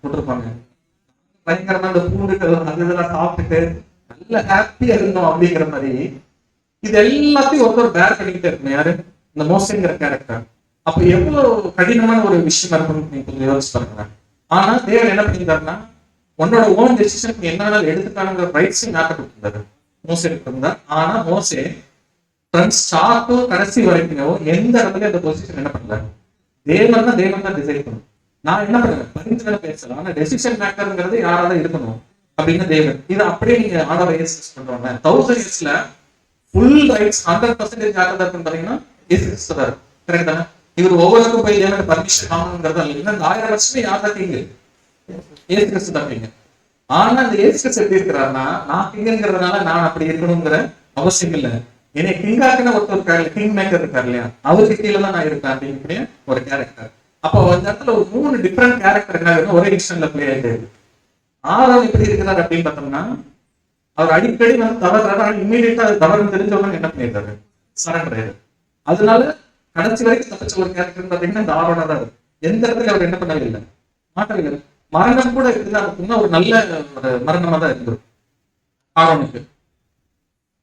போட்டிருப்பாங்க, பயங்கரமா இந்த பூண்டுகள் அது இதெல்லாம் சாப்பிட்டுட்டு நல்ல ஹாப்பியா இருந்தோம் அப்படிங்கிற மாதிரி. இது எல்லாத்தையும் ஒருத்தர் பேர் பண்ணிக்கிட்டே இருக்கணும். யாரு? இந்த மோசங்கிற கேரக்டர். அப்ப எவ்வளவு கடினமான ஒரு விஷயம் இருக்கும்னு நீங்க கொஞ்சம் யோசிச்சு பாருங்க. ஆனா தேவன் என்ன பண்ணிருந்தாருன்னா, உன்னோட ஓன் டெசிஷன் என்ன வேணாலும் எடுத்துக்கானுங்கிற ரைட்ஸையும் நாட்ட கொடுத்திருந்தாரு மோசே இருந்தா. ஆனா மோசே ஸ்டார்ட் டு கடைசி வரைக்கும் எந்த இடத்துல அந்த பொசிஷன் என்ன பண்ணல, தேவன் தான் டிசைட் பண்ணும். நான் என்ன பண்ணுவேன், பரிந்துரை பேசலாம், ஆனா டெசிஷன் மேக்கர்ங்கிறது யாராவது இருக்கணும் அப்படின்னு தேவன். இது அப்படியே நீங்க ஆர்டர் இயேசு பண்றாங்க. 1000 இயர்ஸ்ல ஃபுல் ரைட்ஸ் 100% யாரா இருக்குன்னு பாத்தீங்கன்னா இயேசு தான். கரெக்ட் தானே? இவர் ஒவ்வொருக்கும் போய் தேவன் பர்மிஷன் வாங்கணுங்கிறது இல்லைன்னா இந்த 1000 வருஷமே யார் தான் கிங்கு? இயேசு கிறிஸ்து தான் கிங்கு. ஆனா இந்த இயேசு கிறிஸ்து எப்படி இருக்கிறாருன்னா, நான் கிங்குங்கிறதுனால நான் அப்படி இருக்கணுங்கிற அவசியம் இல்லை. என்னை கிங்காக்குன்னு ஒருத்தர் இருக்காரு, கிங் மேக்கர் இருக்காரு இல்லையா, அவருக்கு கீழே தான் நான் இருக்கேன் அப்படிங்கிற ஒரு கேரக்டர். அப்போ அந்த இடத்துல ஒரு 3 டிஃப்ரெண்ட் கேரக்டர் என்ன ஒரே இன்ஸ்டன்ட்ல பிளே ஆயிட்டு இருக்கு. ஆறாவது எப்படி இருக்கிறாரு அப்படின்னு பார்த்தோம்னா, அவர் அடிக்கடி வந்து தவறுறாரு, இம்மீடியட்டா அது தவறுன்னு தெரிஞ்சவங்க என்ன பண்ணிடுறாரு, சரண்டர் ஆயிரு. அதனால கடைசி வரைக்கும் தப்பிச்ச ஒரு கேரக்டர் பாத்தீங்கன்னா இந்த ஆரோட தான் இருக்கு. எந்த இடத்துல அவர் என்ன பண்ணவே இல்லை, மாற்றவே இல்லை. மரணம் கூட இப்படிதான் இருக்குன்னா ஒரு நல்ல ஒரு மரணமா தான் இருந்திருக்கும் ஆரோனுக்கு.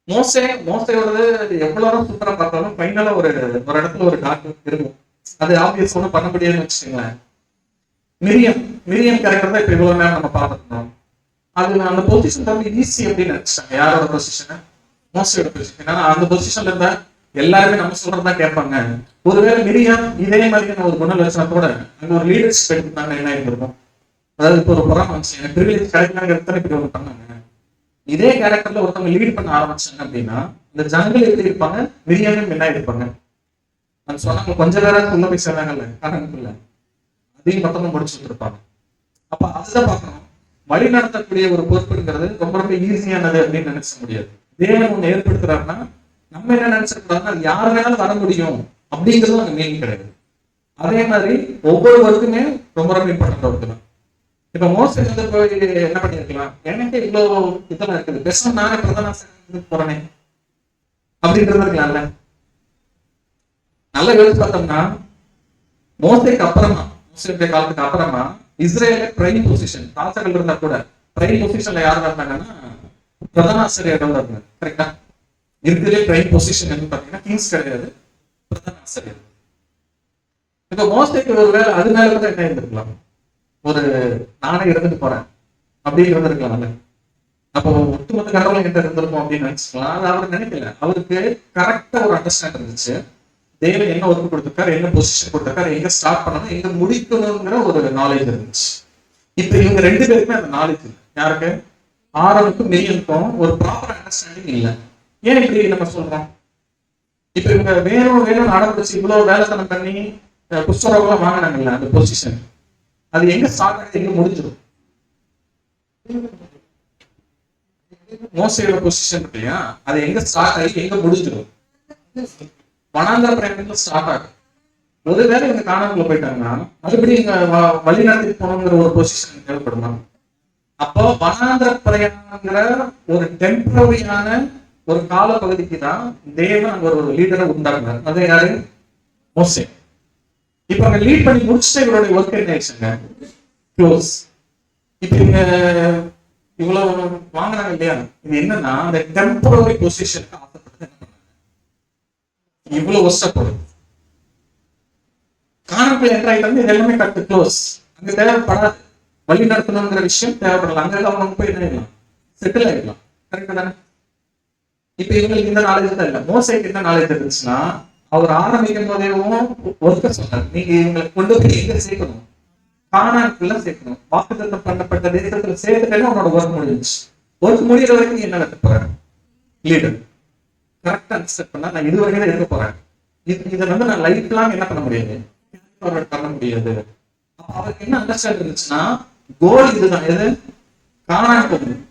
மோசையோடது எவ்வளவு சூப்பரா பார்த்தாலும் ஃபைனலா ஒரு இடத்துல ஒரு டார்க் இருக்கும். அது ஆப்வியஸ் ஒன்றும் பண்ண முடியாதுன்னு வச்சுக்கோங்களேன். மிரியம் கேரக்டர் தான் இப்ப இவ்வளவு நேரம் நம்ம பார்த்துருந்தோம். அது அந்த பொசிஷன் ரொம்ப ஈஸி அப்படின்னு நினைச்சிட்டாங்க. யாரோட பொசிஷன்? மோசையோட பொசிஷன். ஆனா அந்த பொசிஷன்ல இருந்தா எல்லாருமே நம்ம சொல்றதுதான் கேட்பாங்க. ஒருவேளை மிரியம் இதே மாதிரியான ஒரு குணலட்சணத்தோட அங்க ஒரு லீடர்ஷிப் எடுத்துட்டாங்க என்ன இருந்திருக்கும். அதாவது இப்போ ஒரு புறம் வந்துச்சு, எனக்கு ப்ரிவிலேஜ் கிடைக்கலாங்கிறத இப்படி ஒன்று பண்ணாங்க. இதே கேரக்டர்ல ஒருத்தவங்க லீட் பண்ண ஆரம்பிச்சாங்க அப்படின்னா இந்த ஜனங்கள் எப்படி இருப்பாங்க, மிரியாமே என்ன இருப்பாங்க. அது சொன்னாங்க கொஞ்ச நேரம் உள்ள போய் சொன்னாங்கல்ல, காரணம் அதையும் மொத்தமும் முடிச்சுட்டு இருப்பாங்க. அப்ப அதுதான் பார்க்கணும். வழி நடத்தக்கூடிய ஒரு பொறுப்புங்கிறது ரொம்ப ரொம்ப ஈஸியானது அப்படின்னு நினைச்ச முடியாது. தேவன் ஒண்ணு ஏற்படுத்துறாருன்னா நம்ம என்ன நினைச்சிருக்கோம்னா அது யாரு வேணாலும் வர முடியும் அப்படிங்கிறது அங்க மீனிங் கிடையாது. அதே மாதிரி ஒவ்வொருவருக்குமே ரொம்ப ரொம்ப இம்பார்ட்டன்ட் ஒர்க்கு தான். இப்ப மோசடி வந்து போய் என்ன பண்ணிருக்கலாம், எனக்கு இவ்வளவு இதெல்லாம் இருக்குது, பெஸ்ட் நானே பிரதான போறேனே அப்படின்றது இருக்கலாம்ல. நல்லா யோசிச்சு பார்த்தோம்னா மோசைக்கு அப்புறமா, மோசையுடைய காலத்துக்கு அப்புறமா இஸ்ரேல பிரைம் பொசிஷன் ராஜாக்கள் இருந்தா கூட பிரைம் பொசிஷன்ல யார் இருந்தாங்கன்னா பிரதான ஆசிரியர் இருந்தாங்க. கரெக்டா? இருக்கிறதுலே பிரைம் பொசிஷன் என்ன பாத்தீங்கன்னா கிங்ஸ் கிடையாது, பிரதான ஆசிரியர். இப்ப மோசேக்கு ஒரு வேலை அது மேல கூட என்ன இருந்திருக்கலாம், ஒரு நானே இருந்துட்டு போறேன் அப்படின்னு இருந்திருக்கலாம்ல. அப்போ ஒட்டுமொத்த கடவுள் என்கிட்ட இருந்திருக்கும் அப்படின்னு நினைச்சுக்கலாம். அது அவர் நினைக்கல. அவருக்கு கரெக்டா ஒரு அண்டர்ஸ்டாண்ட் இருந்துச்சு. தேவன் என்ன ஒர்க் கொடுத்திருக்காரு, என்ன பொசிஷன் கொடுத்திருக்காரு, எங்க ஸ்டார்ட் பண்ணணும், எங்க முடிக்கணுங்கிற ஒரு நாலேஜ் இருந்துச்சு. இப்ப இவங்க ரெண்டு பேருக்குமே அந்த நாலேஜ் இல்லை. யாருக்கு? ஆரோனுக்கும் மிரியனுக்கும் ஒரு ப்ராப்பர் அண்டர்ஸ்டாண்டிங் இல்லை. ஏன் இப்படி நம்ம சொல்றோம்? இப்ப இவங்க வேணும் வேணும்னு ஆரம்பிச்சு இவ்வளவு வேலைத்தனம் பண்ணி புஷ்பரோகம் வாங்கினாங்கல்ல, அந்த பொசிஷன் அது எங்க ஸ்டார்ட் ஆகுது, எங்க முடிஞ்சிடும்? மோசையோட பொசிஷன் இல்லையா, அது எங்க ஸ்டார்ட் ஆகி எங்க முடிஞ்சிடும்? வனாந்தர பிரயாணத்துல ஸ்டார்ட் ஆகும். ஒருவேளை இவங்க காணாமல போயிட்டாங்கன்னா மறுபடியும் இங்க வழி நடத்தி போகணுங்கிற ஒரு பொசிஷன் தேவைப்படுமா? அப்போ வனாந்தர பிரயாணங்கிற ஒரு டெம்பரரியான ஒரு கால பகுதிக்கு தான் தேவன் அங்க ஒரு லீடரை உண்டாக்குறாரு. அது யாரு? மோசே. இப்ப அங்க லீட் பண்ணி முடிச்சுட்டு இவருடைய ஒர்க் என்ன ஆயிடுச்சுங்க? க்ளோஸ். இப்ப இவங்க இவ்வளவு வாங்குறாங்க இல்லையா, இது என்னன்னா அந்த டெம்பரரி பொசிஷனுக்கு ஆசைப்பட்டு என்ன பண்ணாங்க, இவ்வளவு வருஷப்படும் காணக்குள்ள என்ட்ரு ஆயிட்டாங்க. இது எல்லாமே கட்டு க்ளோஸ். அங்க தேவைப்படாது, வழி நடத்தணுங்கிற விஷயம் தேவைப்படலாம். அங்க அவங்க போய் என்ன ஆயிடலாம், செட்டில் ஆயிடலாம். கரெக்டா தானே? இப்ப இவங்களுக்கு இந்த நாலேஜ் தான் இல்லை. மோசைக்கு என்ன நாலேஜ் இருந்துச்சுன்னா, அவர் ஆரம்பிக்கும் போதேவும் ஒர்க்க சொன்னார், நீங்க இவங்களை கொண்டு போய் எங்க சேர்க்கணும், கானானுக்குள்ள சேர்க்கணும். வாக்குத்தத்தம் பண்ணப்பட்ட தேசத்துல சேர்த்துட்டேன்னா உன்னோட ஒர்க் முடிஞ்சிச்சு. ஒர்க் முடிகிற வரைக்கும் நீ என்ன நடத்த போற? லீடர். கரெக்டா அக்செப்ட் பண்ணா நான் இது வரைக்கும் தான் இருக்க போறேன். இதை வந்து நான் லைஃப் லாங் என்ன பண்ண முடியாது, பண்ண முடியாது. அவருக்கு என்ன அண்டர்ஸ்டாண்ட் இருந்துச்சுன்னா, கோல் இதுதான். எது? கானான் போகணும்.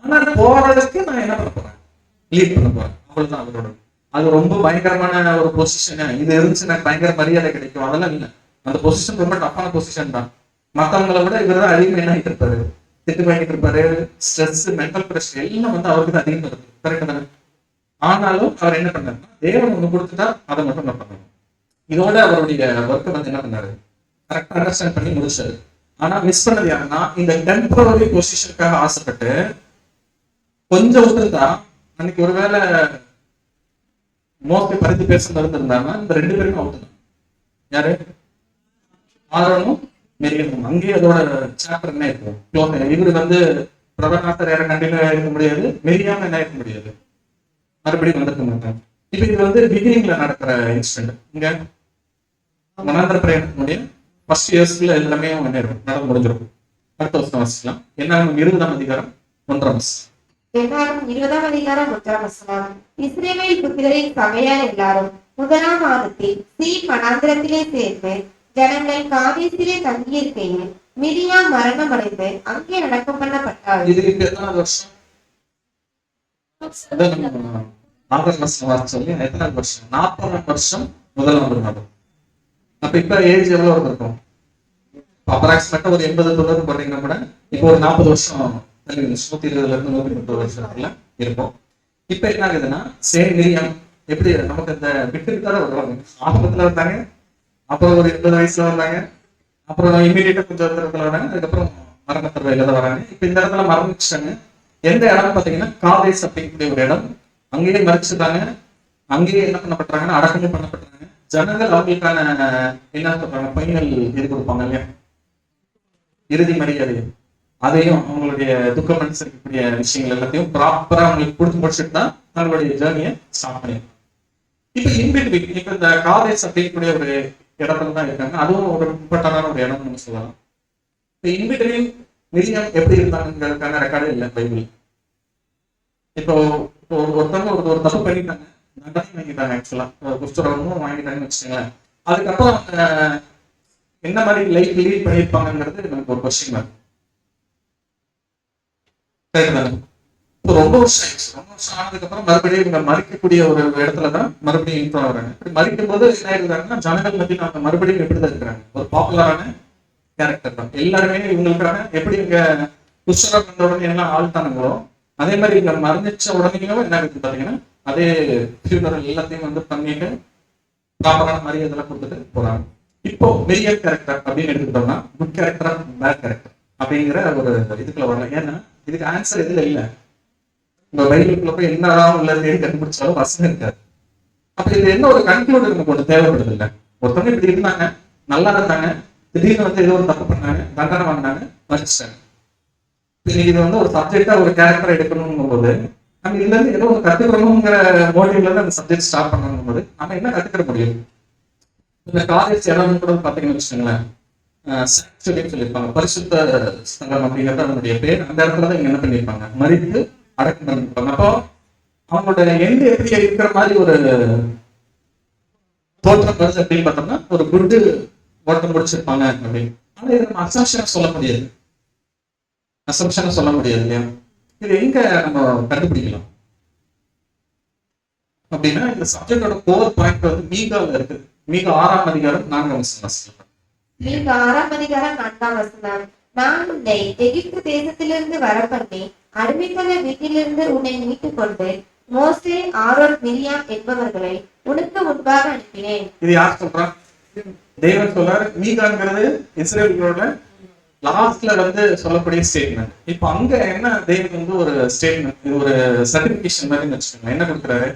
கானான் போறதுக்கு நான் என்ன பண்ண போறேன், லீட் பண்ண போறேன். அவ்வளவுதான் அவரோட. அது ரொம்ப பயங்கரமான ஒரு பொசிஷன். இது இருந்துச்சு எனக்கு பயங்கர மரியாதை கிடைக்கும், அதெல்லாம் இல்லை. அந்த பொசிஷன் ரொம்ப டஃப்பான பொசிஷன் தான். மற்றவங்களை விட இவர் தான் அதிகமாக என்ன ஆகிட்டு இருப்பாரு, திட்டு வாங்கிட்டு இருப்பாரு. ஸ்ட்ரெஸ், மென்டல் பிரஷர் எல்லாம் வந்து அவருக்கு தான் அதிகமாக இருக்கு. கரெக்டா தானே? ஆனாலும் அவர் என்ன பண்ணாருன்னா, தேவன் ஒண்ணு கொடுத்துட்டா அதை மட்டும் நான் பண்ணணும். இதோட அவருடைய ஒர்க்கை வந்து என்ன பண்ணாரு, கரெக்டா அண்டர்ஸ்டாண்ட் பண்ணி முடிச்சாரு. ஆனா மிஸ் பண்ணது யாருன்னா, இந்த டெம்பரரி பொசிஷனுக்காக ஆசைப்பட்டு கொஞ்சம் விட்டுருந்தா அன்னைக்கு ஒருவேளை மோஸ்ட்லி பரிந்து பேச இருந்திருந்தாங்க, இந்த ரெண்டு பேருமே அவுட் தான். யாரு? ஆரோனும் மிரியமும். அங்கேயே அதோட சாப்டர் என்ன இருக்கும், இவரு வந்து பிரபநாத்தர் யாரும் கண்டினியூ இருக்க முடியாது, மிரியாம என்ன இருக்க முடியாது, மறுபடியும் வந்திருக்க மாட்டாங்க. இப்ப இது வந்து பிகினிங்ல நடக்கிற இன்சிடென்ட். இங்க வனாந்தர பிரயாணத்தினுடைய ஃபர்ஸ்ட் இயர்ஸ்ல எல்லாமே நடந்து முடிஞ்சிருக்கும். அடுத்த வருஷம் வாசிக்கலாம். என்ன 20ஆம் அதிகாரம் 1ஆம் வசனம். 20ஆம் அதிகாரம் 1ஆம் வசனம். இஸ்ரவேல் புத்திரரின் சபையார் எல்லாரும் முதலாம் மாதத்தில் சீன் வனாந்திரத்திலே சேர்ந்து ஜனங்கள் காதேசிலே தங்கியிருக்கையில் மிரியாம் மரணம் அடைந்து அங்கே அடக்கம் பண்ணப்பட்டாள். இதுக்கு எத்தனாவது வருஷம்? 4ஆம் வருஷம் சொல்லி எத்தனாவது வருஷம்? 40ஆம் வருஷம் 1ஆம் மாதம். அப்ப இப்ப ஏஜ் எவ்வளவு இருக்கும்? அப்ராக்சிமேட்டா ஒரு 80-90 போடுறீங்கன்னா கூட இப்போ ஒரு 40 வருஷம் 120 இருந்து 130 வருஷத்துல இருக்கும். இப்ப என்ன ஆகுதுன்னா, சேம் மிரியாம் எப்படி நமக்கு இந்த விட்டு வருவாங்க. ஆரம்பத்துல வந்தாங்க, அப்புறம் ஒரு 80 வயசுல வந்தாங்க, அப்புறம் இமீடியட்டா கொஞ்சம் இடத்துல வராங்க, அதுக்கப்புறம் மரணத்தருவையில தான் வராங்க. இப்ப இந்த இடத்துல மரணிச்சிட்டாங்க. எந்த இடம் பாத்தீங்கன்னா காதேஸ் அப்படிங்கக்கூடிய ஒரு இடம். அங்கேயே மறிச்சுட்டாங்க. அங்கேயே என்ன பண்ணப்பட்டாங்கன்னா அடக்கமும் பண்ணப்பட்டாங்க. ஜனங்கள் அவங்களுக்கான என்ன சொல்றாங்க, ஃபைனல் இது கொடுப்பாங்க இல்லையா, இறுதி மரியாதை, அதையும் அவங்களுடைய துக்கம் மனுஷக்கூடிய விஷயங்கள் எல்லாத்தையும் ப்ராப்பரா அவங்களுக்கு கொடுத்து முடிச்சுட்டு தான் தங்களுடைய ஜேர்னியை ஸ்டார்ட் பண்ணிருக்காங்க. இப்ப இன்பிட்வீன் இப்ப இந்த காதேஸ் அப்படிங்கக்கூடிய ஒரு இடத்துல தான் இருக்காங்க. அதுவும் ஒரு இம்பார்ட்டன்டான ஒரு இடம் நம்ம சொல்லலாம். இப்ப இன்பிட்வீன் மிரியாம் எப்படி இருந்தாங்கிறதுக்கான ரெக்கார்டே இல்லை பைபிள். இப்போ ஒருத்தவங்க ஒரு தப்பு பண்ணிட்டாங்க, தண்டனை வாங்கிட்டாங்க, ஆக்சுவலா குஷ்டரோகமும் வாங்கிட்டாங்கன்னு வச்சுக்கோங்களேன். அதுக்கப்புறம் என்ன மாதிரி லைஃப் லீட் பண்ணியிருப்பாங்கிறது நமக்கு ஒரு கொஸ்டின் மார்க். ரொம்ப வருஷம் ஆயிடுச்சு. ரொம்ப வருஷம் ஆனதுக்கு அப்புறம் மறுபடியும் இவங்க மறிக்கக்கூடிய ஒரு இடத்துலதான் மறுபடியும் இன்ட்ரோ வராங்க. இப்படி மறிக்கும் போது என்ன இருக்காங்கன்னா, ஜனங்கள் மத்தியில் அவங்க மறுபடியும் எப்படிதான் இருக்கிறாங்க, ஒரு பாப்புலரான கேரக்டர் தான். எல்லாருமே இவங்களுக்கான எப்படி இங்க குஷ்டரோகம் வந்த உடனே எல்லாம் ஆழ்த்தானுங்களோ, அதே மாதிரி இங்க மரணிச்ச உடனேயும் என்ன இருக்கு பாத்தீங்கன்னா, அதே ஃபியூனரல் எல்லாத்தையும் வந்து பண்ணிட்டு ப்ராப்பரான மரியாதை கொடுத்துட்டு போறாங்க. இப்போ மிரியல் கேரக்டர் அப்படின்னு எடுத்துக்கிட்டோம்னா, குட் கேரக்டர், பேட் கேரக்டர். அப்படிங்கிற ஒரு இதுக்குள்ள வரல. ஏன்னா இதுக்கு ஆன்சர் எதுல இல்ல. உங்க பைபிளுக்குள்ள போய் என்னதான் உள்ள தேடி கண்டுபிடிச்சாலும் வசனம் இருக்காது. அப்ப இது என்ன ஒரு கன்க்ளூட் நமக்கு ஒன்று தேவைப்படுது இல்ல. ஒருத்தவங்க இப்படி இருந்தாங்க, நல்லா இருந்தாங்க, திடீர்னு வந்து ஏதோ ஒரு தப்பு பண்ணாங்க, தண்டனை வாங்கினாங்க, மன்னிச்சிட்டாங்க. இன்னைக்கு இது வந்து ஒரு சப்ஜெக்டா ஒரு கேரக்டர் எடுக்கணுங்கும் போது நம்ம இதுல இருந்து ஏதோ ஒரு கத்துக்கணுங்கிற மோட்டிவ்ல இருந்து அந்த சப்ஜெக்ட் ஸ்டார்ட் பண்ணணும் போது நம்ம என்ன கத்துக்கிற முடியும்? இந்த காலேஜ் இடம் கூட பாத்தீங்கன்னு வச்சுக்கோங்களேன், சாங்சுரின்னு சொல்லியிருப்பாங்க, பரிசுத்த ஸ்தலம் அப்படிங்கிறது அதனுடைய பேர். அந்த இடத்துல தான் இங்க என்ன பண்ணியிருப்பாங்க, மறித்து அடக்கம் பண்ணிருப்பாங்க. அப்போ அவங்களோட எண்டு எப்படி இருக்கிற மாதிரி ஒரு தோற்றம் வருது அப்படின்னு பார்த்தோம்னா ஒரு குட்டு ஓட்டம் முடிச்சிருப்பாங்க அப்படின்னு. ஆனா இதை நம்ம அசம்ஷனா சொல்ல முடியாது, அசம்ஷனா சொல்ல முடியாது இல்லையா? இது எங்க நம்ம கண்டுபிடிக்கலாம் அப்படின்னா இந்த சப்ஜெக்டோட கோர் பாயிண்ட் வந்து மீகால இருக்கு. மீகா 6ஆம் அதிகாரம் 4ஆம் வசனம். மீகா 6ஆம் அதிகாரம் 4ஆம் வசனம். நான் உன்னை எகிப்து தேசத்திலிருந்து வரப்பண்ணி அடிமைத்தன வீட்டிலிருந்து உன்னை மீட்டுக் கொண்டு மோசே, ஆரோன், மிரியாம் என்பவர்களை உனக்கு முன்பாக அனுப்பினேன். இது யார் சொல்றா? தேவன் சொல்றாரு. மீகாங்கிறது இஸ்ரேலோட லாஸ்ட்ல வந்து சொல்லக்கூடிய ஸ்டேட்மெண்ட். இப்போ அங்க என்ன தேவன் வந்து ஒரு ஸ்டேட்மெண்ட், இது ஒரு சர்டிபிகேஷன் மாதிரி வச்சுக்கோங்க. என்ன கொடுக்குறாரு?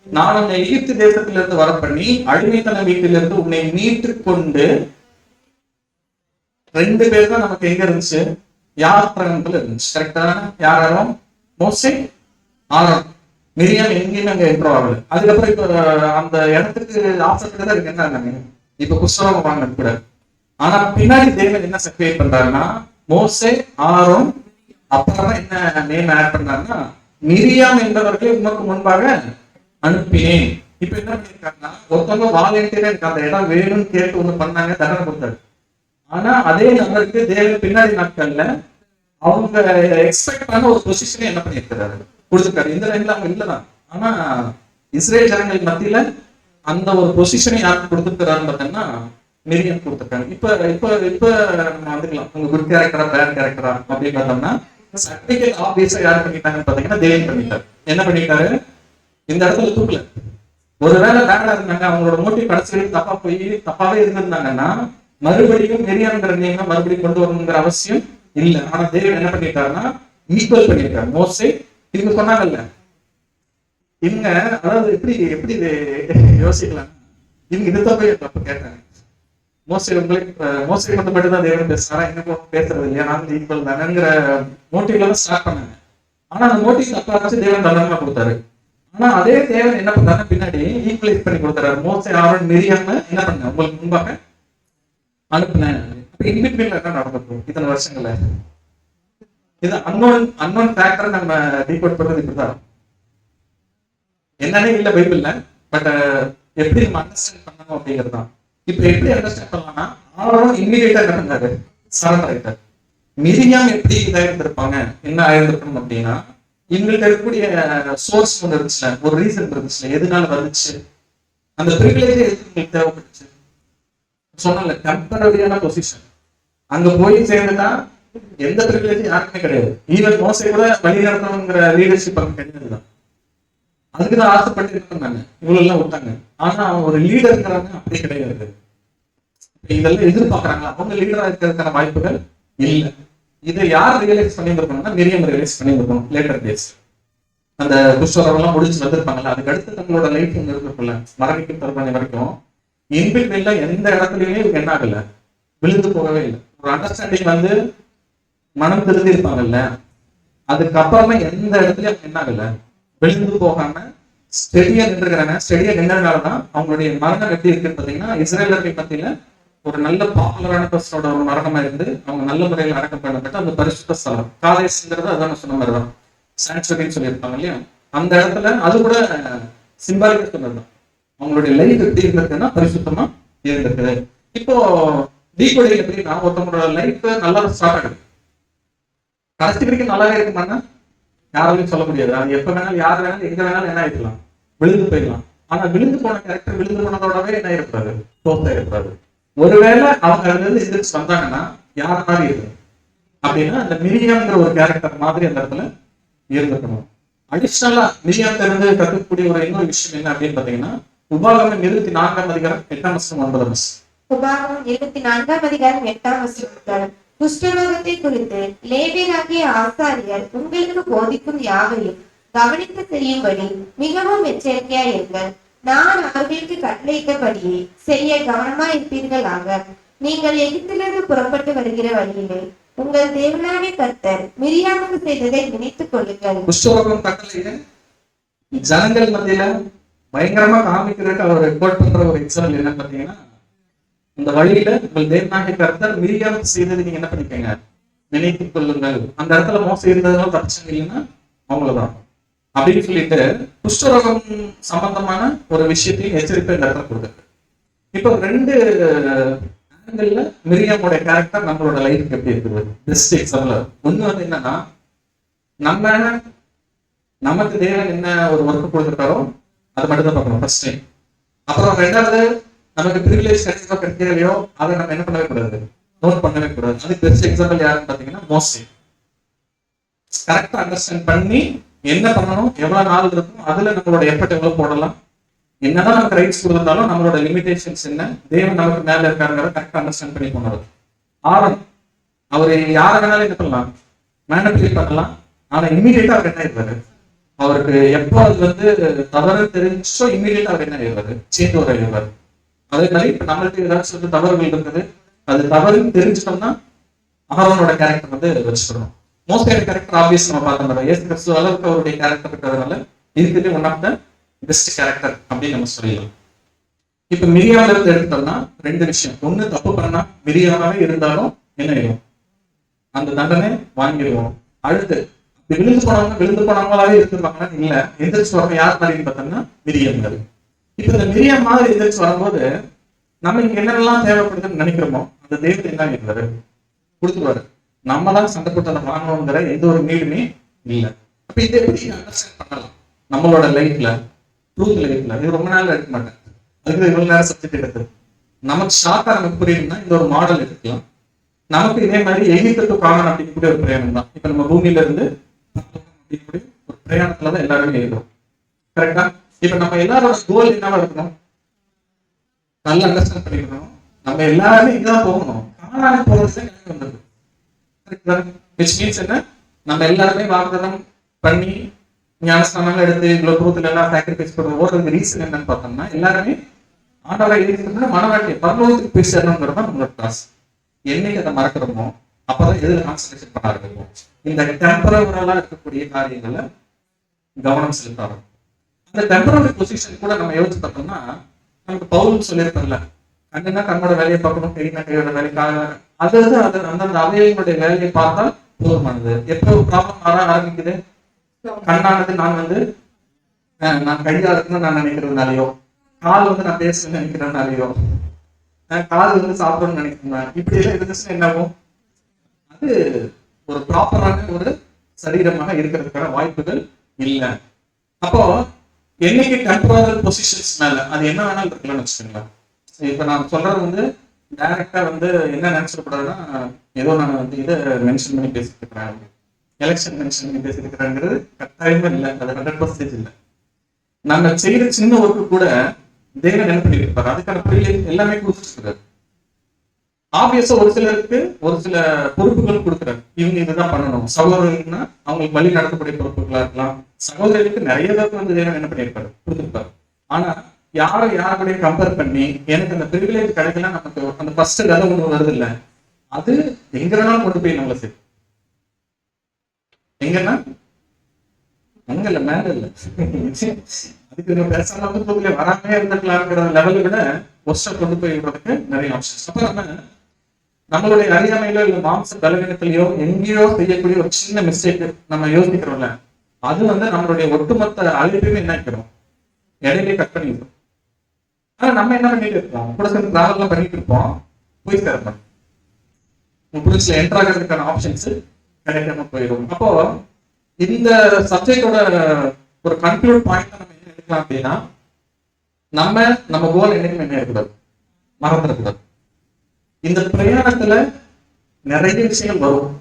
நான் உன்னை எகிப்து தேசத்திலிருந்து வர பண்ணி அடிமைத்தன வீட்டிலிருந்து உன்னை மீட்டு கொண்டு. 2 பேர் தான் நமக்கு எங்க இருந்துச்சு, யார் பிரகத்துல இருந்துச்சு. கரெக்டா? யாரும் மோசே, ஆரோன். மிரியாம் எங்கேயுமே அங்க என்ட்ரோ ஆகல. அதுக்கப்புறம் இப்ப அந்த இடத்துக்கு ஆப்ஷனுக்கு தான் இருக்கு. என்ன இப்ப குஷ்டரோகம் வாங்கினது கூட. ஆனா பின்னாடி தேவன் என்ன செக்ரேட் பண்றாருன்னா மோசே, ஆரோன், அப்புறமா என்ன நேம் ஆட் பண்றாருன்னா மிரியாம் என்பவர்களை உமக்கு முன்பாக அனுப்பினேன். இப்ப என்ன பண்ணிருக்காங்கன்னா ஒருத்தவங்க வாலண்டியரா எனக்கு அந்த இடம் வேணும்னு கேட்டு ஒண்ணு பண்ணாங்க, தண்டனை கொடுத்தாரு. ஆனா அதே நபருக்கு தேவன் பின்னாடி நாட்கள்ல அவங்க எக்ஸ்பெக்ட் பண்ண ஒரு பொசிஷனை என்ன பண்ணிருக்கிறாரு, கொடுத்துருக்காரு. இந்த லைன்ல அவங்க இல்லதான். ஆனா இஸ்ரேல் ஜனங்கள் மத்தியில அந்த ஒரு பொசிஷனை யாருக்கு கொடுத்துருக்காருன்னு பார்த்தோம்னா மிரியம் கொடுத்துருக்காங்க. இப்ப இப்ப இப்ப நம்ம வந்துக்கலாம், உங்க குட் கேரக்டரா பேட் கேரக்டரா அப்படின்னு பார்த்தோம்னா சர்டிபிகேட் ஆப்வியஸா யார் பண்ணிட்டாங்கன்னு பாத்தீங்கன்னா தேவன் பண்ணிட்டாரு. என்ன பண்ணிட்டாரு? இந்த இடத்துல தூக்கல. ஒருவேளை பேடா இருந்தாங்க, அவங்களோட மோட்டிவ் கடைசி வரைக்கும் தப்பாவே இருந்திருந்தாங்கன்னா மறுபடியும் மிரியாம்ங்கிற நேம் மறுபடியும் கொண்டு வரணுங்கிற அவசியம் இல்ல. ஆனா தேவன் என்ன பண்ணிட்டாருன்னா ஈக்குவல் பண்ணிருக்காரு. மோசே இவங்க சொன்னாங்கல்ல, இவங்க அதாவது எப்படி எப்படி யோசிக்கலாம், இவங்க இதுதான் போய் தப்பு கேட்டாங்க. மோஸ்ட்லி உங்களுக்கு மோஸ்ட்லி கொண்டு மட்டும் தான் தேவன் பேசுறாரா, இன்னும் பேசுறது இல்லையா, நாங்கள் ஈக்குவல் தானேங்கிற மோட்டிவ்ல தான் ஸ்டார்ட் பண்ணாங்க. ஆனா அந்த மோட்டிவ் தப்பா வச்சு தேவன் தண்டனை கொடுத்தாரு. ஆனா அதே தேவன் என்ன பண்ணாரு, பின்னாடி ஈக்குவலைஸ் பண்ணி கொடுத்தாரு. மோசே, ஆரோன், மிரியாம் என்ன பண்ண உங்களுக்கு முன்பாக அனுப்புனேன். இன்பிட்வீன்ல என்ன நடந்திருக்கும் இத்தனை வருஷங்கள்ல? இது அன்னோன் ஃபேக்டர் நம்ம டீகோட் பண்றது இப்படிதான். என்னன்னே இல்ல பைபிள்ல, பட் எப்படி நம்ம அண்டர்ஸ்டாண்ட் பண்ணணும் அப்படிங்கிறது தான். இப்ப எப்படி அண்டர்ஸ்டாண்ட் பண்ணலாம்னா ஆரோன் இம்மீடியட்டா என்ன பண்ணாரு, சரண்டர் ஆயிட்டார். மிரியாம் எப்படி இதாயிருந்திருப்பாங்க, என்ன ஆயிருந்திருக்கணும் அப்படின்னா இவங்களுக்கு இருக்கக்கூடிய சோர்ஸ் ஒன்று இருந்துச்சுல, ஒரு ரீசன் இருந்துச்சுல, எதுனால வந்துச்சு, அந்த பிரிவிலேஜ் எதுக்கு தேவைப்பட்டுச்சு. சொன்னால டெம்பரரியான பொசிஷன். அங்க போய் சேர்ந்துட்டா எந்த பிரிவிலேஜும் யாருக்குமே கிடையாது. ஈவன் மோசை கூட வழி நடத்தணுங்கிற லீடர்ஷிப் அங்க கிடையாதுதான். அதுக்குதான் ஆசைப்பட்டு இருந்தாங்க, இவ்வளவு எல்லாம் விட்டாங்க. ஆனா அவங்க ஒரு லீடருங்கிறாங்க, அப்படி கிடையாது. இதெல்லாம் எதிர்பார்க்கறாங்க, அவங்க லீடரா இருக்கிறதுக்கான வாய்ப்புகள் இல்லை. இதை யார் ரியலைஸ் பண்ணியிருக்கணும்னா மிரியம் ரியலைஸ் பண்ணியிருக்கணும். லேட்டர் டேஸ் அந்த குஷ்டரோகம் முடிச்சு வந்திருப்பாங்கல்ல, அதுக்கு அடுத்து தங்களோட லைஃப் ஒன்று இருக்குல்ல, மரணிக்கும் தருவாங்க வரைக்கும் இன்பிட்வீன்ல எந்த இடத்துலயுமே என்ன ஆகல, விழுந்து போகவே இல்லை. ஒரு அண்டர்ஸ்டாண்டிங் வந்து மனம் திருந்தி இருப்பாங்கல்ல, அதுக்கப்புறமா எந்த இடத்துலயும் என்ன ஆகல, விழுந்து போகாம ஸ்டெடியா நின்றுக்கிறாங்க. ஸ்டெடியா நின்றதுனாலதான் அவங்களுடைய மரணம் எப்படி இருக்குன்னு பாத்தீங்கன்னா இஸ்ரேலர்கள் பத்தியில ஒரு நல்ல பாப்புலரான பர்சனோட ஒரு மரணமா இருந்து அவங்க நல்ல முறையில் அடக்கம் பண்ணப்பட்டு அந்த பரிசுத்த ஸ்தலம் காதேஸ்ங்கிறது அதான் சொன்ன மாதிரிதான் சாங்சுரின்னு சொல்லியிருப்பாங்க இல்லையா. அந்த இடத்துல அது கூட சிம்பாலிக்கா சொன்னதுதான். அவங்களுடைய லைஃப் எப்படி இருந்திருக்குன்னா பரிசுத்தமா இருந்திருக்குது. இப்போ டீகோடிங் எப்படின்னா ஒருத்தவங்களோட லைஃப் நல்லா ஸ்டார்ட் ஆகுது, கடைசி வரைக்கும் நல்லாவே இருக்குமான்னா யாராலையும் சொல்ல முடியாது. அது எப்ப வேணாலும் யார் வேணாலும் எங்க வேணாலும் என்ன ஆயிடலாம், விழுந்து போயிடலாம். ஆனா விழுந்து போன கேரக்டர் விழுந்து போனதோடவே என்ன இருப்பாரு, தோத்தா இருப்பாரு. ஒருவேளை அவங்க அதுல இருந்து எதிர்த்து வந்தாங்கன்னா யார் மாதிரி இருக்கு அப்படின்னா அந்த மிரியாம்ங்கிற ஒரு கேரக்டர் மாதிரி அந்த இடத்துல இருந்திருக்கணும். அடிஷனலா மிரியாம்ல இருந்து கத்துக்கூடிய ஒரு இன்னொரு விஷயம் என்ன அப்படின்னு பாத்தீங்கன்னா உபாகமம் 24ஆம் அதிகாரம் 8ஆம் வசனம் 9ஆம் வசனம். உபாகமம் 24ஆம் அதிகாரம் 8ஆம் வசனம். குஷ்டரோகத்தை குறித்து லேவியராகிய ஆசாரியர் உங்களுக்கு போதிக்கும் யாவையும் கவனித்து செய்யும்படி மிகவும் எச்சரிக்கையாய் இருங்கள். நான் அவர்களுக்கு கட்டளையிட்டபடியே செய்ய கவனமாய் இருப்பீர்களாக. நீங்கள் எகிப்திலிருந்து புறப்பட்டு வருகிற வழியிலே உங்கள் தேவனாகிய கர்த்தர் மிரியாமுக்கு செய்ததை நினைத்துக் கொள்ளுங்கள். குஷ்டரோகம் கட்டளையை ஜனங்கள் மத்தியில பயங்கரமா காமிக்கிறதுக்கு அவர் கோட் பண்ற ஒரு எக்ஸாம்பிள் என்ன பாத்தீங்கன்னா, இந்த வழியில உங்கள் தேவனாகிய கர்த்தர் மிரியாமுக்கு செய்தது நீங்க என்ன பண்ணிக்கங்க, நினைத்துக் கொள்ளுங்கள். அந்த இடத்துல மோசம் இருந்ததுனால பிரச்சனை இல்லைன்னா அவங்களதான் அப்படின்னு சொல்லிட்டு குஷ்டரோகம் சம்பந்தமான ஒரு விஷயத்தையும் எச்சரிப்பை இந்த இடத்துல கொடுத்துருக்கு. இப்போ 2 ஆங்கிள் மிரியாமோட கேரக்டர் நம்மளோட லைஃப் எப்படி இருக்குது பெஸ்ட் எக்ஸாம்பிள். ஒண்ணு வந்து என்னன்னா, நமக்கு தேவன் என்ன ஒரு ஒர்க் கொடுத்துருக்காரோ அதை மட்டும் தான் பார்க்கணும் ஃபர்ஸ்ட் டைம். அப்புறம் 2வது நமக்கு ப்ரிவிலேஜ் கிடைக்கலையோ அதை நம்ம என்ன பண்ணவே கூடாது, நோட் பண்ணவே கூடாது. அதுக்கு பெஸ்ட் எக்ஸாம்பிள் யாருன்னு பாத்தீங்கன்னா மோசே. கரெக்டா அண்டர்ஸ்டாண்ட் பண்ணி என்ன பண்ணணும், எவ்வளவு நாள் இருக்கும், அதுல நம்மளோட எஃபர்ட் எவ்வளவு போடலாம், என்னதான் நமக்கு ரைட்ஸ் கொடுத்தாலும் நம்மளோட லிமிடேஷன்ஸ் என்ன, தேவன் நமக்கு மேல இருக்காருங்கிறத கரெக்டா அண்டர்ஸ்டாண்ட் பண்ணி போனாரு. ஆரன் அவரு யார வேணாலும் இது பண்ணலாம், மேனிபுலேட் பண்ணலாம். ஆனா இம்மீடியட்டா அவர் என்ன இருப்பாரு, அவருக்கு எப்போ அது வந்து தவறு தெரிஞ்சோ இம்மீடியட்டா அவர் என்ன ஆயிடுவாரு, சேஞ்ச் ஒரு ஆயிடுவாரு. அதே மாதிரி இப்ப நம்மளுக்கு ஏதாச்சும் வந்து தவறுகள் இருக்குது, அது தவறுன்னு தெரிஞ்சிட்டோம்னா ஆரோனோட கேரக்டர் வந்து வச்சுக்கணும். மோஸ்ட் கேரக்டர் ஆப்வியஸ் நம்ம பார்க்க இயேசு கிறிஸ்து அளவுக்கு அவருடைய கேரக்டர் இருக்கிறதுனால இதுக்கு one of the best character அப்படின்னு நம்ம சொல்லலாம். இப்ப மிரியாம இருந்து எடுத்தோம்னா 2 விஷயம். ஒண்ணு, தப்பு பண்ணா மிரியாமாவே இருந்தாலும் என்ன ஆயிடும், அந்த தண்டனை வாங்கிடுவோம். அடுத்து விழுந்து போனவங்களாவே இருந்துருவாங்கன்னா இல்ல, எந்திரிச்சு வரணும் யார் மாதிரி பார்த்தோம்னா மிரியாம்கள். இப்ப இந்த மிரியாம் மாதிரி எந்திரிச்சு வரும்போது நம்ம இங்க என்னெல்லாம் தேவைப்படுதுன்னு நினைக்கிறோமோ அந்த தேவன் என்ன இருந்தாரு கொடுத்துருவாரு. நம்ம தான் சண்டை போட்டு அதை வாங்கணுங்கிற எந்த ஒரு நீடுமே இல்லை. அப்ப இதை எப்படி அண்டர்ஸ்டாண்ட் பண்ணலாம் நம்மளோட லைஃப்ல, ட்ரூத் லைஃப்ல? இது ரொம்ப நாள் எடுக்க மாட்டேன், அதுக்கு இவ்வளவு நேரம் சப்ஜெக்ட் எடுத்து நமக்கு ஷார்ட்டா நமக்கு புரியுதுன்னா இந்த ஒரு மாடல் எடுத்துக்கலாம். நமக்கு இதே மாதிரி எகிப்து காணன் அப்படிங்கக்கூடிய ஒரு பிரயாணம் தான். இப்ப நம்ம பூமியில இருந்து அப்படிங்கக்கூடிய ஒரு பிரயாணத்துலதான் எல்லாருமே எழுதுறோம். கரெக்டா? இப்ப நம்ம எல்லாரோட கோல் என்னவா இருக்கணும், நல்லா அண்டர்ஸ்டாண்ட் பண்ணிக்கணும். நம்ம எல்லாருமே இங்கதான் போகணும், காணாம போறது வந்தது. which means என்ன, நம்ம எல்லாருமே வாக்குதம் பண்ணி ஞானஸ்தானங்கள் எடுத்து இவ்வளவு ட்ரூத்ல எல்லாம் சாக்ரிஃபைஸ் பண்ணுறது ஓடுறதுக்கு ரீசன் என்னன்னு பார்த்தோம்னா, எல்லாருமே ஆண்டவரை எழுதிட்டு மனவாட்டி பரலோகத்துக்கு போய் சேரணுங்கிறது தான் நம்மளோட கிளாஸ். என்னைக்கு அதை மறக்கிறோமோ அப்பதான் எதுல கான்சன்ட்ரேஷன் பண்ண ஆரம்பிப்போம். இந்த டெம்பரவரலா இருக்கக்கூடிய காரியங்கள்ல கவனம் செலுத்தாரு. அந்த டெம்பரவரி பொசிஷன் கூட நம்ம யோசிச்சு பார்த்தோம்னா, நமக்கு பவுல் சொல்லியிருப்பல, கண்ணுனா கண்ணோட வேலையை பார்க்கணும், கைனா கையோட வேலைக்காக அதாவது அந்தந்த அவையினுடைய வேலையை பார்த்தா போதுமானது. எப்போ ப்ராப்ளம் வர ஆரம்பிக்குது, கண்ணானது நான் கையா இருக்குன்னு நான் நினைக்கிறதுனாலயோ, கால் வந்து நான் பேசணும்னு நினைக்கிறதுனாலயோ, கால் வந்து சாப்பிடணும்னு நினைக்கிறேன், இப்படி எல்லாம் இருந்துச்சுன்னா என்னாகும், அது ஒரு ப்ராப்பரான ஒரு சரீரமாக இருக்கிறதுக்கான வாய்ப்புகள் இல்லை. அப்போ என்னைக்கு டெம்பரரி பொசிஷன்ஸ் மேல அது என்ன வேணாலும் இருக்கலாம்னு வச்சுக்கோங்களேன். இப்ப நான் சொல்றது வந்து டைரக்டா வந்து என்ன நினைச்சிடக்கூடாதுன்னா, ஏதோ நான் வந்து இதை மென்ஷன் பண்ணி பேசிட்டு இருக்கிறேன், எலெக்ஷன் மென்ஷன் பண்ணி பேசிட்டு இருக்கிறேங்கிறது கட்டாயமே இல்லை, அது 100% இல்லை. நம்ம செய்யற சின்ன ஒர்க்கு கூட தேவன் என்ன பண்ணிட்டு இருப்பாரு, அதுக்கான பிரிவிலேஜ் எல்லாமே கொடுத்துருக்காரு. ஆப்வியஸா ஒரு சிலருக்கு ஒரு சில பொறுப்புகள் கொடுக்குறாரு, இவங்க இதுதான் பண்ணணும். சகோதரர்கள்னா அவங்களுக்கு வழி நடத்தக்கூடிய பொறுப்புகளா இருக்கலாம். சகோதரர்களுக்கு நிறைய பேருக்கு வந்து தேவன் என்ன பண்ணியிருப்பாரு, கொடுத்துருப்பாரு. ஆனா யாரை கம்பேர் பண்ணி எனக்கு அந்த பிரிவிலேஜ் கிடைக்கல, நமக்கு அந்த ஃபர்ஸ்ட் வேலை ஒண்ணு வருது இல்ல, அது எங்க வேணாலும் கொண்டு போய் நம்மள சரி, எங்கன்னா அங்க இல்ல மேல இல்ல, அதுக்கு பேசாம வந்து வராமே இருந்துக்கலாம்ங்கிற லெவலை விட ஒர்ஸ்டா கொண்டு போய் விடுறதுக்கு நிறைய ஆப்ஷன்ஸ். அப்ப நம்மளுடைய அறியாமையிலோ இல்ல மாம்ச பலவீனத்திலேயோ எங்கேயோ செய்யக்கூடிய ஒரு சின்ன மிஸ்டேக் நம்ம யோசிக்கிறோம்ல, அது வந்து நம்மளுடைய ஒட்டுமொத்த அழிப்பையுமே என்ன ஆக்கிறோம், இடையிலே கட் பண்ணிக்கிறோம். ஆனா நம்ம என்ன பண்ணிட்டு இருக்கோம், கூட சேர்ந்து டிராவல் பண்ணிட்டு இருப்போம், போய் சேரணும், புரிச்சுல என்டர் ஆகிறதுக்கான ஆப்ஷன்ஸ் கிடைக்காம போயிடும். அப்போ இந்த சப்ஜெக்டோட ஒரு கன்க்ளூட் பாயிண்ட் நம்ம என்ன எடுக்கலாம் அப்படின்னா, நம்ம கோல் என்னைக்குமே என்ன இருக்கக்கூடாது, மறந்துடக்கூடாது. இந்த பிரயாணத்துல நிறைய விஷயங்கள் வரும்,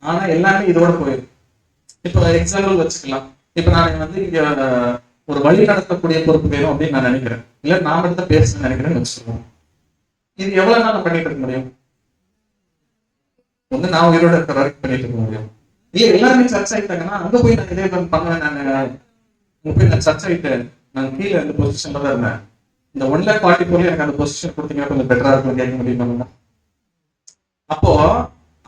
ஆனா எல்லாமே இதோட போயிடும். இப்ப எக்ஸாம்பிள் வச்சுக்கலாம், இப்ப நான் வந்து இங்க ஒரு வழி நடத்தக்கூடிய பொறுப்பு வேணும் அப்படின்னு நான் நினைக்கிறேன், இல்ல நான் எடுத்த பேசணும்னு நினைக்கிறேன்னு வச்சுருவோம். இது எவ்வளவு நாள் பண்ணிட்டு இருக்க முடியும், ஒண்ணு நான் உயிரோட இருக்கிற வரைக்கும் பண்ணிட்டு இருக்க முடியும். இல்ல எல்லாருமே சர்ச் ஆயிட்டாங்கன்னா அங்க போய் நான் இதே பண்ணுவேன். நான் அங்க போய் நான் சர்ச் ஆயிட்டு நான் கீழே அந்த பொசிஷன்ல தான் இருந்தேன். இந்த 1,40,000 எனக்கு அந்த பொசிஷன் கொடுத்தீங்கன்னா கொஞ்சம் பெட்டரா இருக்கும் கேட்க முடியுமா? அப்போ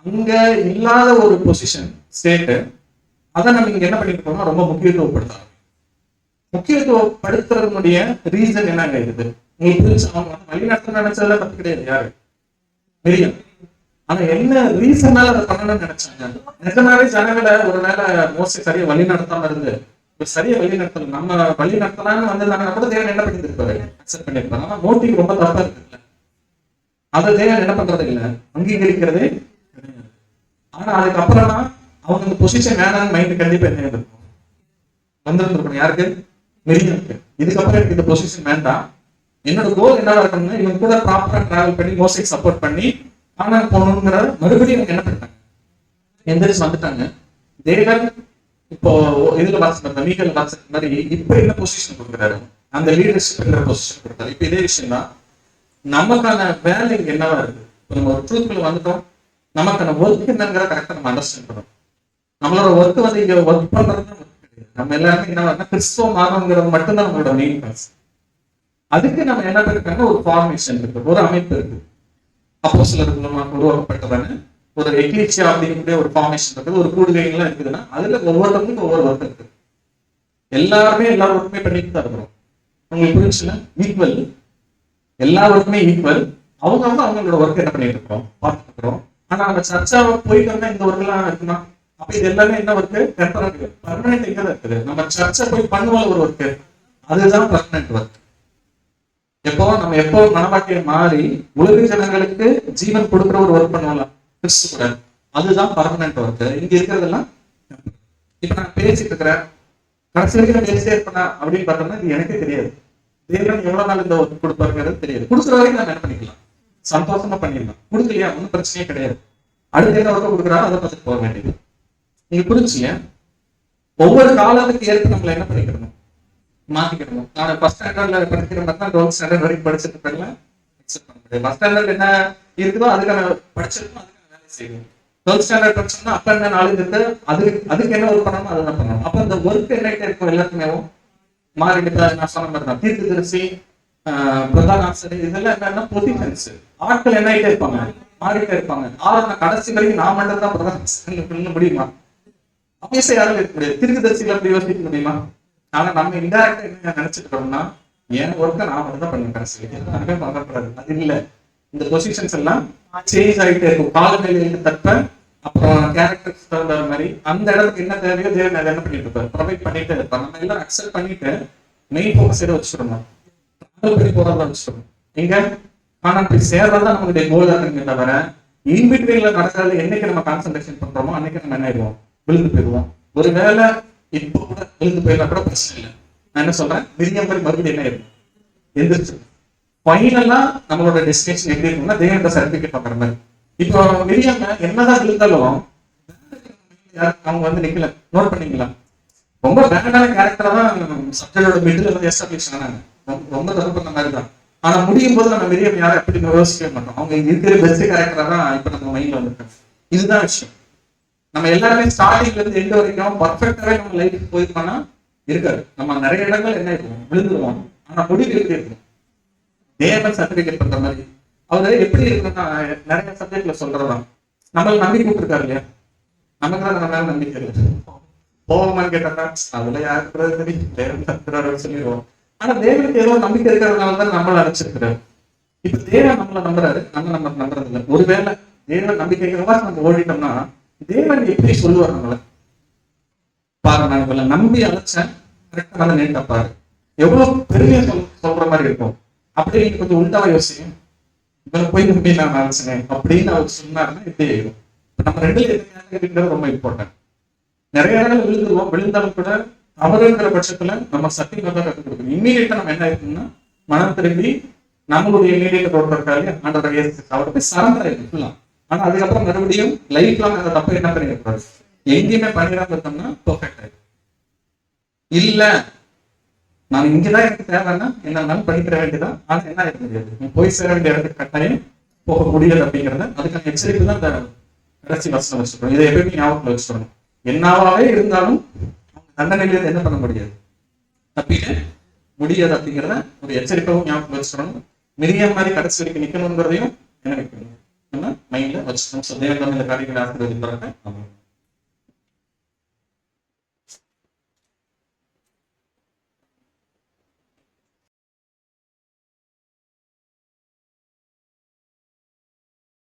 அங்க இல்லாத ஒரு பொசிஷன் ஸ்டேட், அதை நம்ம இங்க என்ன பண்ணிட்டு இருக்கோம்னா ரொம்ப முக்கியத்துவப்படுத்தலாம். முக்கியத்துவப்படுத்துறதுடைய ரீசன் என்னங்க இருக்குது உங்களுக்கு புரிஞ்சு? அவங்க வழிநடத்த நினைச்சதுல தப்பு கிடையாது யாரு, மிரியம். ஆனா என்ன ரீசனால அதை பண்ணணும்னு நினைச்சாங்க? நிஜமாவே ஜனங்களை ஒரு வேளை மோஸ்ட்லி சரியா வழி நடத்தாம இருந்து சரியா வழி நடத்தல, நம்ம வழி நடத்தலாம்னு வந்திருந்தாங்கன்னா கூட தேவன் என்ன பண்ணிருப்பாரு? அக்செப்ட் பண்ணிருப்பாரு. ஆனா மோட்டிவ் ரொம்ப தப்பா இருக்குல்ல, அதை தேவன் என்ன பண்றது இல்லை, அங்கீகரிக்கிறதே கிடையாது. ஆனா அதுக்கப்புறம் தான் அவங்க இந்த பொசிஷன் வேணாம்னு மைண்ட் கண்டிப்பா என்ன இருக்கும் வந்துருந்துருக்கணும். யாருக்கு? மிரியம்க்கு. இதுக்கப்புறம் எனக்கு இந்த பொசிஷன் வேண்டாம், என்னோட கோல் என்னவா இருக்கணும்னா இவங்க கூட ப்ராப்பரா டிராவல் பண்ணி மோஸ்ட்லி சப்போர்ட் பண்ணி ஆனா போகணுங்கிற மறுபடியும் என்ன பண்ணிட்டாங்க, எந்திரிச்சு வந்துட்டாங்க. தேவன் இப்போ இதுல வாட்ஸ்அப் மீகல் வாட்ஸ்அப் மாதிரி இப்ப என்ன பொசிஷன் கொடுக்குறாரு, அந்த லீடர்ஷிப் பொசிஷன் கொடுத்தாரு. இப்ப இதே விஷயம் தான் நமக்கான வேலை என்னவா இருக்கு. நம்ம ஒரு ட்ரூத்குள்ள வந்துட்டோம், நமக்கான ஒர்க் என்னங்கிற கரெக்டா நம்ம அண்டர்ஸ்டாண்ட் பண்ணணும். நம்மளோட ஒர்க் வந்து இங்க ஒர்க் பண்றது நம்ம எல்லாருமே என்ன கிறிஸ்துவ மாறணுங்கிறது மட்டும்தான் நம்மளோட மெயின் காசு. அதுக்கு நம்ம என்ன பண்ணிருக்காங்க, ஒரு ஃபார்மேஷன் இருக்கு, ஒரு அமைப்பு இருக்கு. அப்போஸ்தலர்கள் மூலமாக உருவாக்கப்பட்டதான ஒரு எக்லீசியா அப்படிங்கிற ஒரு ஃபார்மேஷன் இருக்குது, ஒரு கூடுகைகள்லாம் இருக்குதுன்னா அதுல ஒவ்வொருத்தருக்கும் ஒவ்வொரு ஒர்க் இருக்கு. எல்லாருமே எல்லா ஒர்க்குமே பண்ணிட்டு தான் இருக்கிறோம். உங்களுக்கு புரிஞ்சுன்னா ஈக்குவல், எல்லா ஒர்க்குமே ஈக்குவல். அவங்க வந்து அவங்களோட ஒர்க் என்ன பண்ணிட்டு இருக்கோம் பார்த்துட்டு இருக்கிறோம். ஆனா நம்ம சர்ச்சாவை போயிட்டு வந்தா இந்த ஒர்க் எல்லாம் இருக்குன்னா அப்ப இது எல்லாமே என்ன ஒர்க்கு? டெம்பரரி. பர்மனன்ட் எங்க தான் இருக்குது? நம்ம சர்ச்சை போய் பண்ணுவோம் ஒரு ஒர்க்கு, அதுதான் பர்மனன்ட் ஒர்க். எப்போ மனவாட்டியை மாறி உலக ஜனங்களுக்கு ஜீவன் கொடுக்குற ஒரு ஒர்க் பண்ணுவோம்ல கிறிஸ்து கூட, அதுதான் பர்மனன்ட் ஒர்க். இங்க இருக்கிறதெல்லாம் இப்ப நான் பேசிட்டு இருக்கிறேன், கடைசி வரைக்கும் நான் பேசிட்டே இருப்பேனா அப்படின்னு பார்த்தோம்னா இது எனக்கே தெரியாது. தேவன் எவ்வளவு நாள் இந்த ஒர்க் கொடுப்பாருங்கிறது தெரியாது. கொடுக்குற வரைக்கும் நம்ம என்ன பண்ணிக்கலாம், சந்தோஷமா பண்ணிடலாம். கொடுக்கலையா ஒன்றும் பிரச்சனையே கிடையாது. அடுத்த என்ன ஒர்க் கொடுக்குறாரோ அதை பார்த்துட்டு போக வேண்டியது. நீங்க புரிஞ்சுங்க, ஒவ்வொரு காலத்துக்கு ஏற்ப நம்மள என்ன பண்ணிக்கணும், மாத்திக்கணும். நான் ஃபர்ஸ்ட் ஸ்டாண்டர்ட்ல படிக்கிற மாதிரி தான் 12th ஸ்டாண்டர்ட் வரைக்கும் படிச்சுட்டு இருப்பேன்ல, அக்செப்ட் பண்ண முடியாது. ஃபர்ஸ்ட் ஸ்டாண்டர்ட் என்ன இருக்குதோ அதுக்கான படிச்சிருக்கோம், அதுக்கான வேலை செய்யணும். 12th ஸ்டாண்டர்ட் படிச்சோம்னா அப்ப என்ன நாலேஜ் இருக்கு, அதுக்கு என்ன ஒர்க் பண்ணணும் அதுதான் பண்ணணும். அப்ப இந்த ஒர்க் என்ன இருக்கும் எல்லாத்துக்குமே மாறிட்டு நான் சொன்ன மாதிரி தான் தீர்க்கதரிசி, பிரதான ஆசிரியர், இதெல்லாம் என்னன்னா பொசிஷன்ஸ். ஆட்கள் என்ன ஆகிட்டே இருப்பாங்க, மாறிட்டே இருப்பாங்க. கடைசி வரைக்கும் நான் மட்டும் தான் பிரதான ஆசிரியர் முடியுமா? அபியசை யாரும் இருக்க முடியாது. தீர்க்கதரிசிகளை அப்படி யோசிக்க முடியுமா? ஆனா நம்ம இன்டைரக்டா என்ன நினைச்சிட்டோம்னா என் ஒர்க்கை நான் மட்டும் தான் பண்ணுவேன், கடைசி யாருமே பண்ணக்கூடாது. அது இல்லை, இந்த பொசிஷன்ஸ் எல்லாம் சேஞ்ச் ஆகிட்டே இருக்கும் காலநிலைக்கு தப்ப. அப்புறம் கேரக்டர்ஸ் தகுந்த மாதிரி அந்த இடத்துக்கு என்ன தேவையோ தேவன் அதை என்ன பண்ணிட்டு இருப்பாரு, ப்ரொவைட் பண்ணிட்டே இருப்பாங்க. நம்ம எல்லாம் அக்செப்ட் பண்ணிட்டு மெயின் ஃபோக்கஸ் எதை வச்சுக்கணும், டிராவல் பண்ணி போறதா வச்சுக்கணும். எங்க ஆனா போய் சேர்றதா நம்மளுடைய கோலா இருக்குங்க தவிர இன்பிட்வீன்ல நடக்கிறது என்னைக்கு நம்ம கான்சென்ட்ரேஷன் பண்றோமோ அன்னைக்கு நம்ம என்ன ஆயிடுவோம், விழுந்து போயிடுவோம். ஒருவேளை இப்போ கூட விழுந்து போயிடலாம் கூட பிரச்சனை இல்லை. நான் என்ன சொல்றேன், மிரியம் போய் மறுபடியும் என்ன ஆயிடும், எந்திரிச்சு ஃபைனலா நம்மளோட டெஸ்டினேஷன் எப்படி இருக்கும்னா தேவன் சர்டிபிகேட் பண்ற மாதிரி. இப்போ மிரியம் என்னதான் விழுந்தாலும் அவங்க வந்து நிக்கல. நோட் பண்ணீங்களா? ரொம்ப பேடான கேரக்டரா தான் சப்ஜெக்டோட மிடில் எஸ்டாப்ளிஷ் ஆனாங்க, ரொம்ப தப்பு பண்ண மாதிரி தான். ஆனா முடியும் போது நம்ம மிரியம் யாரும் எப்படி யோசிக்கவே மாட்டோம். அவங்க இருக்கிற பெஸ்ட் கேரக்டரா தான் இப்ப நம்ம மைண்ட்ல வந்துருக்காங்க. இதுதான் விஷயம். நம்ம எல்லாருமே ஸ்டார்டிங்ல இருந்து எண்ட் வரைக்கும் பர்ஃபெக்டாவே நம்ம லைஃப் போயிருக்கோம்னா இருக்காது. நம்ம நிறைய இடங்கள் என்ன இருக்கும், விழுந்துருவோம். ஆனா முடிவு எப்படி இருக்கும், தேவன் சர்டிபிகேட் பண்ற மாதிரி. அவரு எப்படி இருக்குன்னா நிறைய சப்ஜெக்ட்ல சொல்றதான் நம்மள நம்பிக்கை விட்டுருக்காரு இல்லையா, நமக்கு தான் நம்ம மேல நம்பிக்கை இருக்கு. போவோமான்னு கேட்டாங்க, அதுல யாருக்கு தேவன் தப்புறாரு சொல்லிடுவோம். ஆனா தேவனுக்கு ஏதோ நம்பிக்கை இருக்கிறதுனால தான் நம்மள அழைச்சிருக்கிறாரு. இப்ப தேவன் நம்மள நம்புறாரு, நம்ம நம்புறது இல்லை. ஒருவேளை தேவன் நம்பிக்கைகளா நம்ம ஓடிட்டோம்னா தேவன் எப்படி சொல்லுவார் நம்மள, பாரு நான் இவளை நம்பி அழைச்சேன், கரெக்டா மேல நேட்டா பாரு, எவ்வளவு பெருமையா சொல்ற மாதிரி இருக்கும். அப்படியே நீங்க கொஞ்சம் உள்டாவா யோசிங்க, இவனை போய் நம்பி நான் அழைச்சேன் அப்படின்னு அவர் சொன்னாருன்னா இப்படி ஆயிடும். இப்ப நம்ம ரெண்டுல எதுங்கிறது ரொம்ப இம்பார்ட்டன்ட். நிறைய இடங்கள் விழுந்துருவோம், விழுந்தாலும் கூட அவருங்கிற பட்சத்துல நம்ம சத்தியமா தான் கற்றுக் கொடுக்கணும். இம்மீடியட்டா நம்ம என்ன ஆயிருக்கோம்னா மனம் திரும்பி நம்மளுடைய இம்மீடியட் ரோட் இருக்காரு ஆண்டவர் அவருக்கு போய் சரண்டர் ஆயிருக்கலாம். ஆனா அதுக்கப்புறம் மறுபடியும் லைஃப் லாங் அந்த தப்பை என்ன பண்ணிருக்காரு, எங்கேயுமே பண்ணிடாம இருந்தோம்னா பெர்ஃபெக்ட் ஆயிடும். இல்ல நான் இங்கதான் எனக்கு தேவைன்னா என்னாலும் பண்ணிக்கிற வேண்டியதான். ஆனா என்ன ஆயிருக்க முடியாது, போய் சேர வேண்டிய இடத்துக்கு கட்டாயம் போக முடியாது அப்படிங்கிறத அதுக்கான எச்சரிக்கை தான் தேவை. கடைசி வசனம் வச்சுக்கணும். இதை எப்பயுமே ஞாபகத்துல வச்சுக்கணும். என்னவாவே இருந்தாலும் தண்டனையிலிருந்து என்ன பண்ண முடியாது, தப்பிக்க முடியாது அப்படிங்கிறத ஒரு எச்சரிப்பாகவும் ஞாபகம் வச்சுக்கணும். மிரியாம் மாதிரி கடைசி வரைக்கும் நிக்கணுங்கிறதையும் என்ன வைக்கணும், நம்ம மைண்ட்ல வச்சுக்கணும். தேவன் இந்த காரியங்களை ஆசீர்வதிப்பார்கள்.